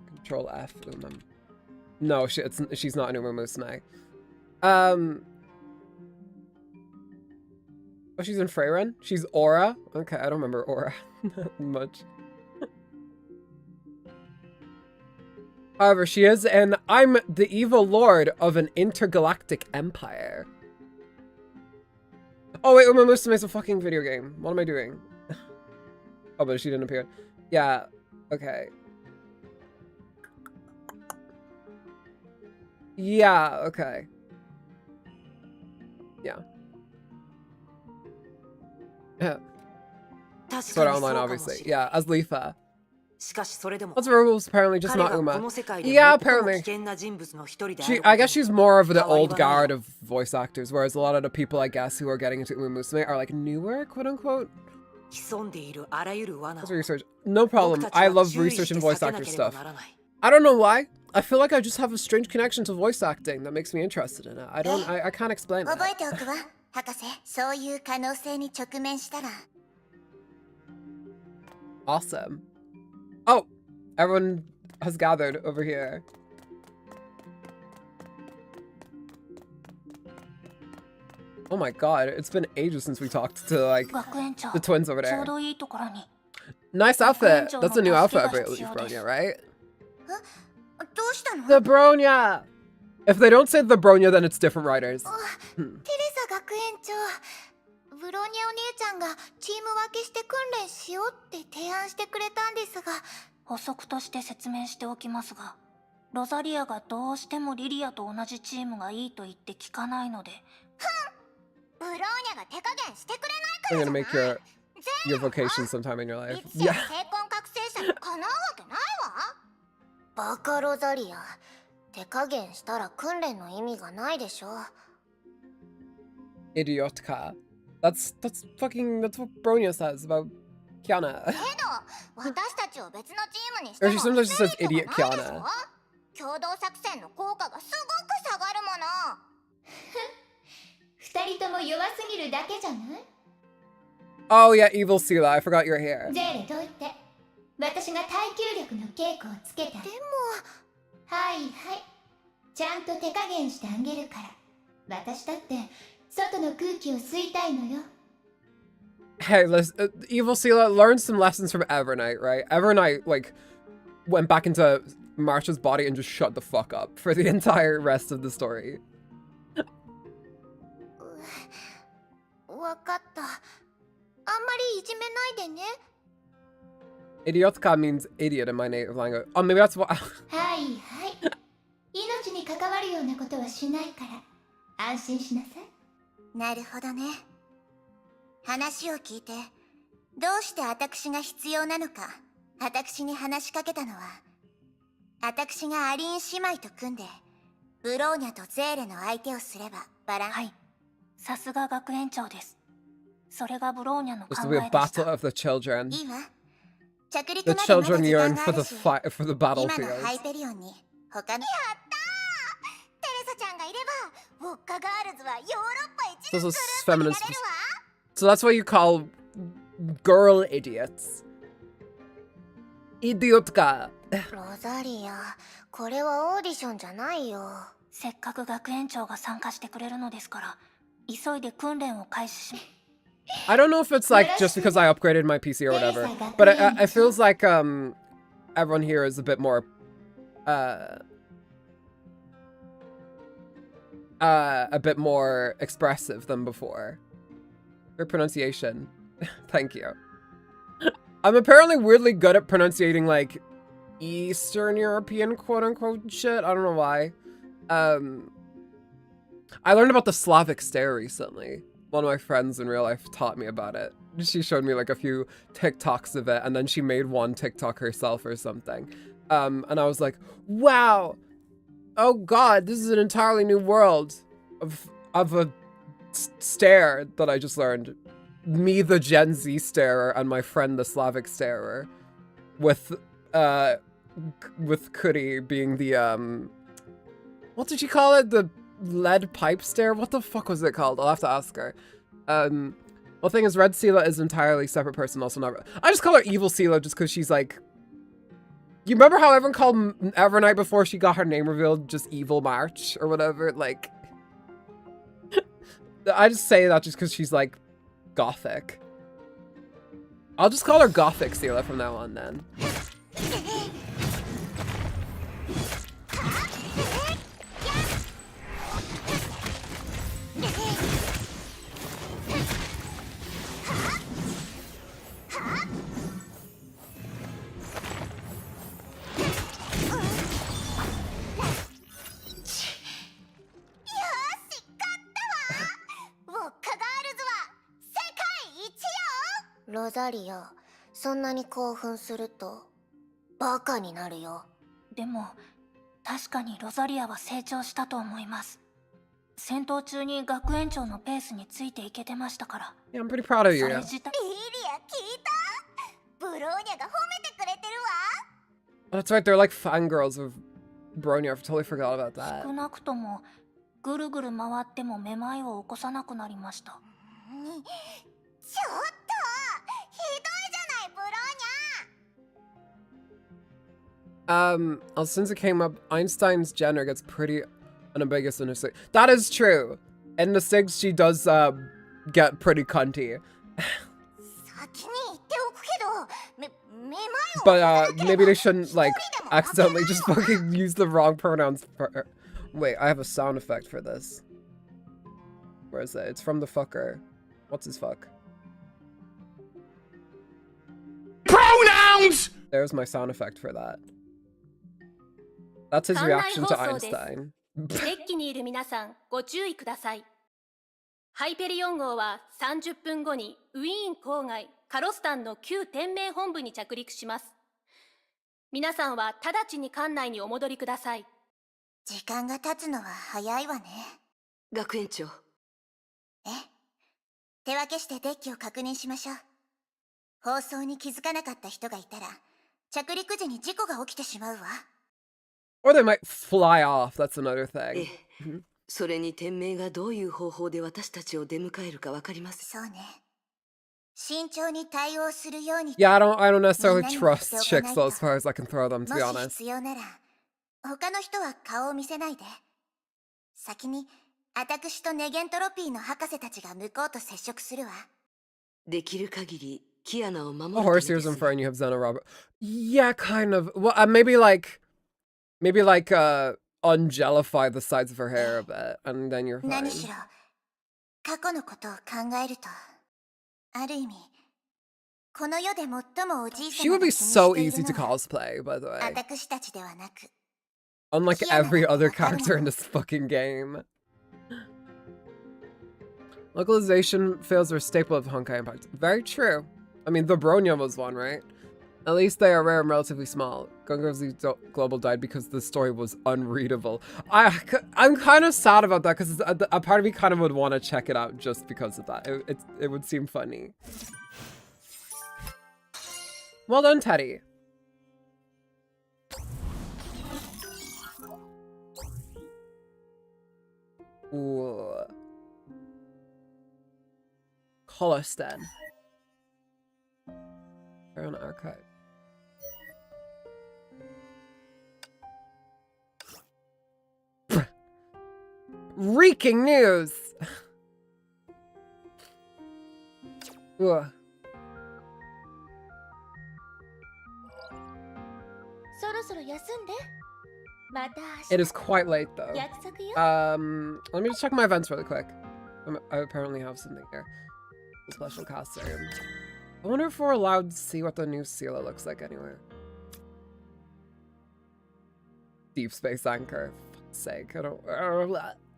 Control F. No, she's not in Umumusume. Oh, she's in Freyren? She's Aura? Okay, I don't remember Aura much. However, she is an I'm the evil lord of an intergalactic empire. Oh wait, Umumusume is a fucking video game. What am I doing? Oh, but she didn't appear. Yeah, okay. Yeah, okay. Yeah. Sword Art Online, obviously. Yeah, as Lifa. What's rules? Apparently just not Uma. Yeah, apparently. I guess she's more of the old guard of voice actors, whereas a lot of the people, I guess, who are getting into Umumusume are like newer, quote unquote. That's research. No problem. I love researching voice actor stuff. I don't know why. I feel like I just have a strange connection to voice acting that makes me interested in it. I can't explain it. 覚えておくわ、博士。そういう可能性に直面したら。Awesome. Oh, everyone has gathered over here. Oh my god, it's been ages since we talked to, like, the twins over there. Nice outfit. That's a new outfit, I believe, Bronya, right? The Bronya! If they don't say the Bronya, then it's different writers. テレサ学園長、ブローニャお姉ちゃんがチーム分けして訓練しようって提案してくれたんですが、補足として説明しておきますが、ロザリアがどうしてもリリアと同じチームがいいと言って聞かないので、ブローニャが手加減してくれないからじゃない。your vocation sometime in your life. 律師や Yeah. 成婚覚醒者にかなうわけないわ。バカロザリア、手加減したら訓練の意味がないでしょ。Idiotka. That's what Bronya says about Kiana. けど、私たちを別のチームにして Or も she sometimes just says メリ idiot ットがないでし Kiana. ょ。共同作戦の効果がすごく下がるもの。二人とも弱すぎるだけじゃない？ Oh yeah, evil Sela. I forgot you're here. ゼーレどいて。私が耐久力の稽古をつけた。でも、はいはい。ちゃんと手加減してあげるから。私だって外の空気を吸いたいのよ。Hey, listen, evil Sela learned some lessons from Evernight, right? Evernight like went back into Marsha's body and just shut the fuck up for the entire rest of the story. わかった。あんまりいじめないでね。Idiotka means idiot in my native language. Oh, maybe that's what. はいはい。命に関わるようなことはしないから安心しなさい。なるほどね。話を聞いて、どうして私が必要なのか、私に話しかけたのは、私がアリン姉妹と組んで、ブローニャとゼーレの相手をすればバラン。はい。さすが学園長です。それがブローニャの考 This え will be で a した。 battle of the children. いいわ。着陸 The までまだ children 時間 yearn があ for る the し、 fight for the 今の battlefield. ハイペリオンに他に。やったー！テレサちゃんがいれば、ウォッカガールズはヨーロッパ一の This グル is ープになれ feminist. るわ。 So that's what you call girl idiots. Idiotka. ロザリア、これはオーディションじゃないよ。せっかく学園長が参加してくれるのですから、急いで訓練を開始し。I don't know if it's like just because I upgraded my PC or whatever, but it feels like everyone here is a bit more expressive than before. Your pronunciation. Thank you. I'm apparently weirdly good at pronunciating like Eastern European quote unquote shit. I don't know why. I learned about the Slavic stare recently. One of my friends in real life taught me about it. She showed me like a few TikToks of it, and then she made one TikTok herself or something. And I was like, wow, oh god, this is an entirely new world of a stare that I just learned. Me, the Gen Z starer, and my friend, the Slavic starer, with Kuri being the what did she call it? The lead pipe stare? What the fuck was it called? I'll have to ask her. Well, the thing is, Red Sela is an entirely separate person, also not. I just call her Evil Sela just because she's like. You remember how everyone called Evernight before she got her name revealed just Evil March or whatever? Like, I just say that just because she's like gothic. I'll just call her Gothic Sela from now on then. Rosaria, そんなに興奮するとバカになるよ。でも確かにロザリアは成長したと思います。戦闘中に学園長のペースについていけてましたから。Yeah, I'm pretty proud of you. それ自体。リリア聞いた？ブローニャが褒めてくれてるわ。That's right, they're like fangirls of Bronya. I totally forgot about that. 少なくともぐるぐる回ってもめまいを起こさなくなりました。ちょっとひどいじゃないブローニャ。Since it came up, Einstein's gender gets pretty unambiguous in her sig. That is true. In the SIGs, she does get pretty cunty. But maybe they shouldn't like accidentally just fucking use the wrong pronouns for her. Wait, I have a sound effect for this. Where is it? It's from the fucker. What's his fuck? Pronouns! There's my sound effect for that. That's his reaction to Einstein. デッキにいる皆さんご注意ください。ハイペリオン号は30分後にウィーン郊外カロスタンの旧天命本部に着陸します。皆さんは直ちに艦内にお戻りください。時間が経つのは早いわね。学園長。手分けしてデッキを確認しましょう。放送に気づかなかった人がいたら、着陸時に事故が起きてしまうわ。Or they might fly off. That's another thing. それに天命がどういう方法で私たちを出迎えるかわかります。そうね。慎重に対応するように。Yeah, I don't necessarily trust chicks though, as far as I can throw them, to be もし honest. 必要なら、他の人は顔を見せないで。先に、私とネゲントロピーの博士たちが向こうと接触するわ。できる限りキアナを守る A ため horse で hears す。 in front, you have Xena Robert. Yeah, kind of. Well, maybe ungelify the sides of her hair a bit, and then you're fine. 何しろ、過去のことを考えると、ある意味、この世で最もおじい She さ would まが be 気に so してい easy る to のは、 cosplay, by the way. 私たちではなく、 Unlike every other character in this fucking game. Localization fails are a staple of Honkai Impact. Very true. I mean, the Bronya was one, right? At least they are rare and relatively small. Gungo Z Global died because the story was unreadable. I'm kind of sad about that because a part of me kind of would want to check it out just because of that. It would seem funny. Well done, Teddy. Ooh. Holostan. Baron Archive. Reeking news! Ugh. そろそろ休んで。また It is quite late though. 約束よ。 Let me just check my events really quick. I apparently have something here. Special costume. I wonder if we're allowed to see what the new Sela looks like anywhere. Deep Space Anchor. For fuck's sake,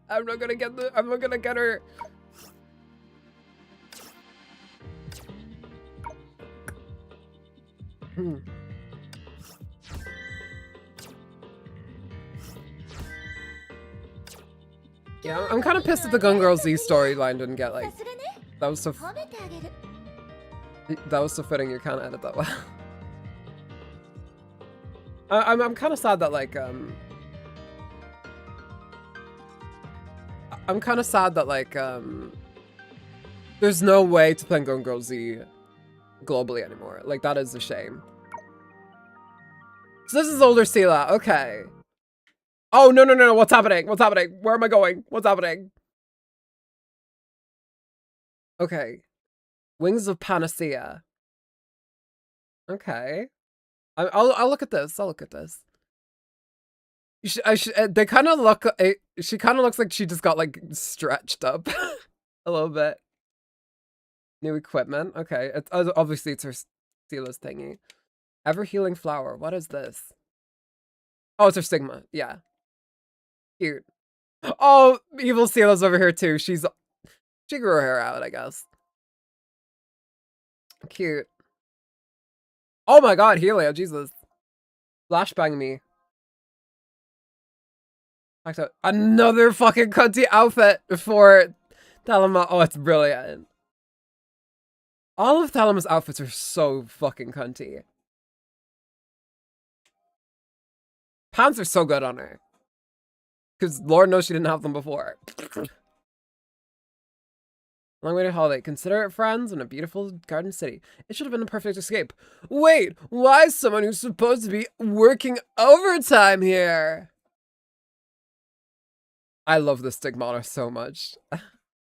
I'm not gonna get her. Yeah, I'm kind of pissed that the Gun Girl Z storyline didn't get like. That was so fitting. You can't edit that well. I'm kind of sad that like I'm kind of sad that like there's no way to play Gun Girl Z globally anymore. Like that is a shame. So this is older Sela. Okay. Oh no! What's happening? What's happening? Where am I going? What's happening? Okay. Wings of Panacea. Okay. I'll look at this. I'll look at this. They kind of look. She kind of looks like she just got like stretched up a little bit. New equipment. Okay. Obviously it's her Sela's thingy. Ever healing flower. What is this? Oh, it's her stigma. Yeah. Cute. Oh, evil Sela's over here too. She grew her hair out, I guess. Cute. Oh my god, Helio, Jesus. Flashbang me. Another fucking cunty outfit for Thelema. Oh, it's brilliant. All of Thelema's outfits are so fucking cunty. Pants are so good on her. Because Lord knows she didn't have them before. Long way to holiday. Consider it friends in a beautiful garden city. It should have been a perfect escape. Wait, why is someone who's supposed to be working overtime here? I love this stigmata so much.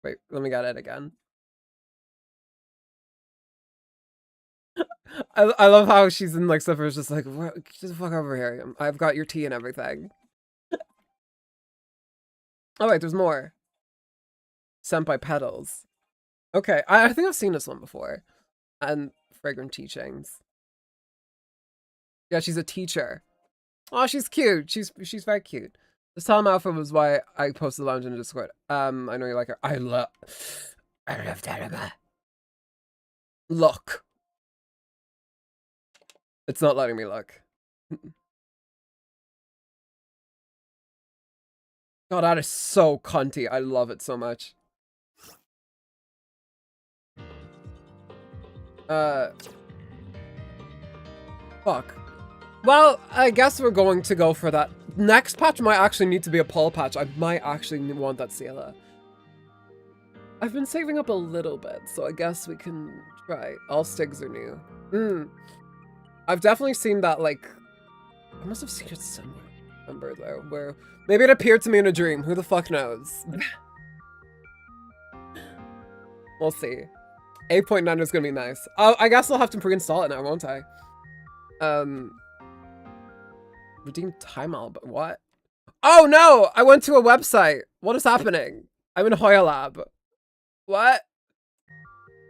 Wait, let me get it again. I love how she's in like slippers, just like, get the fuck over here. I've got your tea and everything. Oh wait, there's more. Senpai Petals. Okay, I think I've seen this one before. And Fragrant Teachings. Yeah, she's a teacher. Oh, she's cute. She's very cute. This Telema outfit was why I posted the lounge in the Discord. I know you like her. I love Telema. Look. It's not letting me look. God, that is so cunty. I love it so much. Fuck. Well, I guess we're going to go for that. Next patch might actually need to be a pull patch. I might actually want that Sela. I've been saving up a little bit, so I guess we can try. All stigs are new. I've definitely seen that, like... I must have seen it somewhere. Remember, though, where... Maybe it appeared to me in a dream. Who the fuck knows? We'll see. 8.9 is gonna be nice. I guess I'll have to pre-install it now, won't I? Redeem time album. What? Oh no! I went to a website. What is happening? I'm in Hoya Lab. What?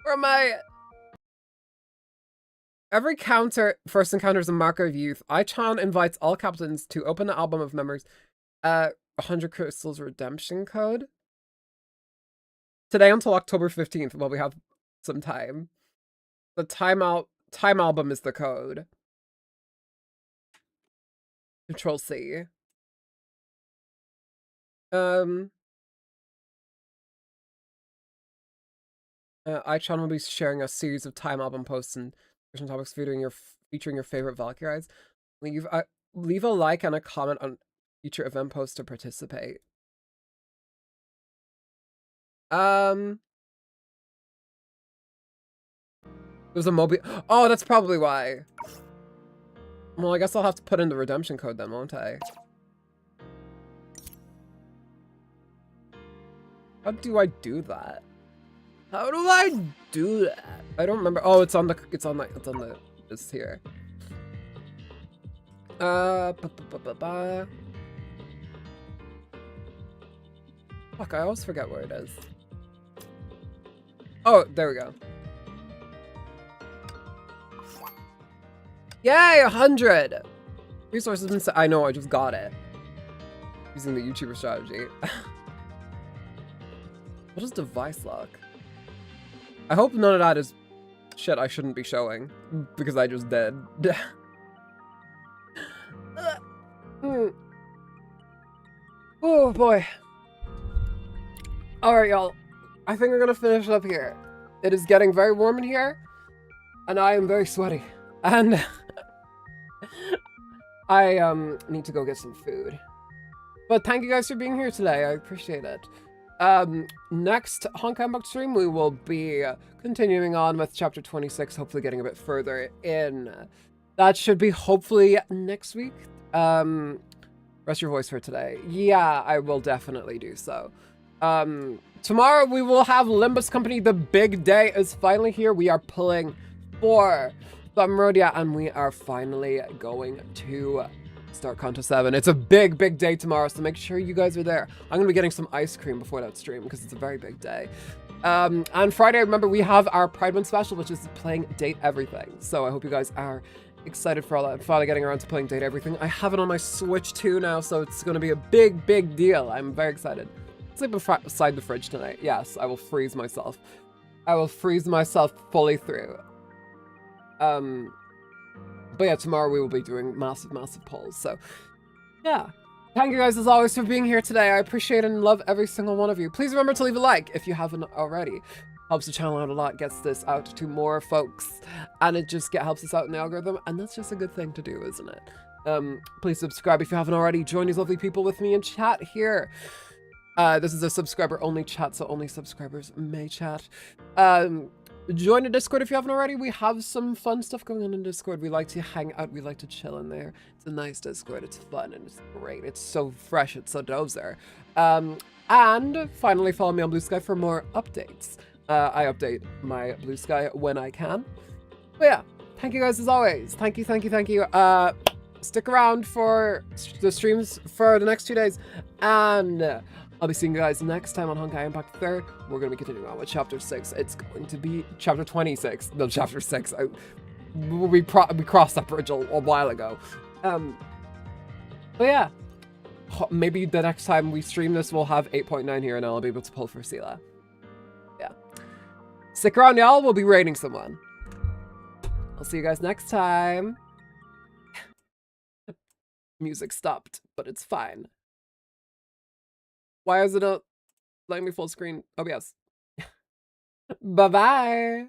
Where am I? Every first encounter is a marker of youth. Aichan invites all captains to open the album of memories. 100 crystals redemption code. Today until October 15th, while we have some time. The time album is the code. Control C. Aichan will be sharing a series of time album posts and discussion topics featuring your favorite Valkyries. Leave a like and a comment on future event posts to participate. There's a mobile. Oh, that's probably why. Well, I guess I'll have to put in the redemption code then, won't I? How do I do that? How do I do that? I don't remember. Oh, it's on the this here. Fuck, I always forget where it is. Oh, there we go. Yay, 100! Resources been I know, I just got it. Using the YouTuber strategy. What is device lock? I hope none of that is shit I shouldn't be showing. Because I just did. Oh boy. Alright, y'all. I think we're gonna finish up here. It is getting very warm in here. And I am very sweaty. And I need to go get some food. But thank you guys for being here today. I appreciate it. Next Honkai Unboxed stream, we will be continuing on with chapter 26, hopefully getting a bit further in. That should be hopefully next week. Rest your voice for today. Yeah, I will definitely do so. Tomorrow we will have Limbus Company. The big day is finally here. We are pulling for Thumrodia, and we are finally going to start Contest 7. It's a big, big day tomorrow, so make sure you guys are there. I'm going to be getting some ice cream before that stream, because it's a very big day. On Friday, remember, we have our Pride Month special, which is playing Date Everything. So I hope you guys are excited for all that. I'm finally getting around to playing Date Everything. I have it on my Switch too now, so it's going to be a big, big deal. I'm very excited. Sleep beside the fridge tonight. Yes, I will freeze myself. I will freeze myself fully through. But yeah, tomorrow we will be doing massive, massive polls. So yeah, thank you guys as always for being here today. I appreciate and love every single one of you. Please remember to leave a like if you haven't already. Helps the channel out a lot, gets this out to more folks, and it just helps us out in the algorithm, and that's just a good thing to do, isn't it? Please subscribe if you haven't already. Join these lovely people with me in chat here. This is a subscriber-only chat, so only subscribers may chat. Join the Discord if you haven't already. We have some fun stuff going on in Discord. We like to hang out. We like to chill in there. It's a nice Discord. It's fun and it's great. It's so fresh. It's so dozer. And finally, follow me on Blue Sky for more updates. I update my Blue Sky when I can. But yeah, thank you guys as always. Thank you, thank you, thank you. Stick around for the streams for the next 2 days. And I'll be seeing you guys next time on Honkai Impact 3rd. We're going to be continuing on with Chapter 6. It's going to be Chapter 26. No, Chapter 6. We crossed that bridge a while ago. But yeah. Maybe the next time we stream this, we'll have 8.9 here, and I'll be able to pull for Sela. Yeah. Stick around, y'all. We'll be raiding someone. I'll see you guys next time. Music stopped, but it's fine. Why is it not letting me full screen OBS? Bye-bye.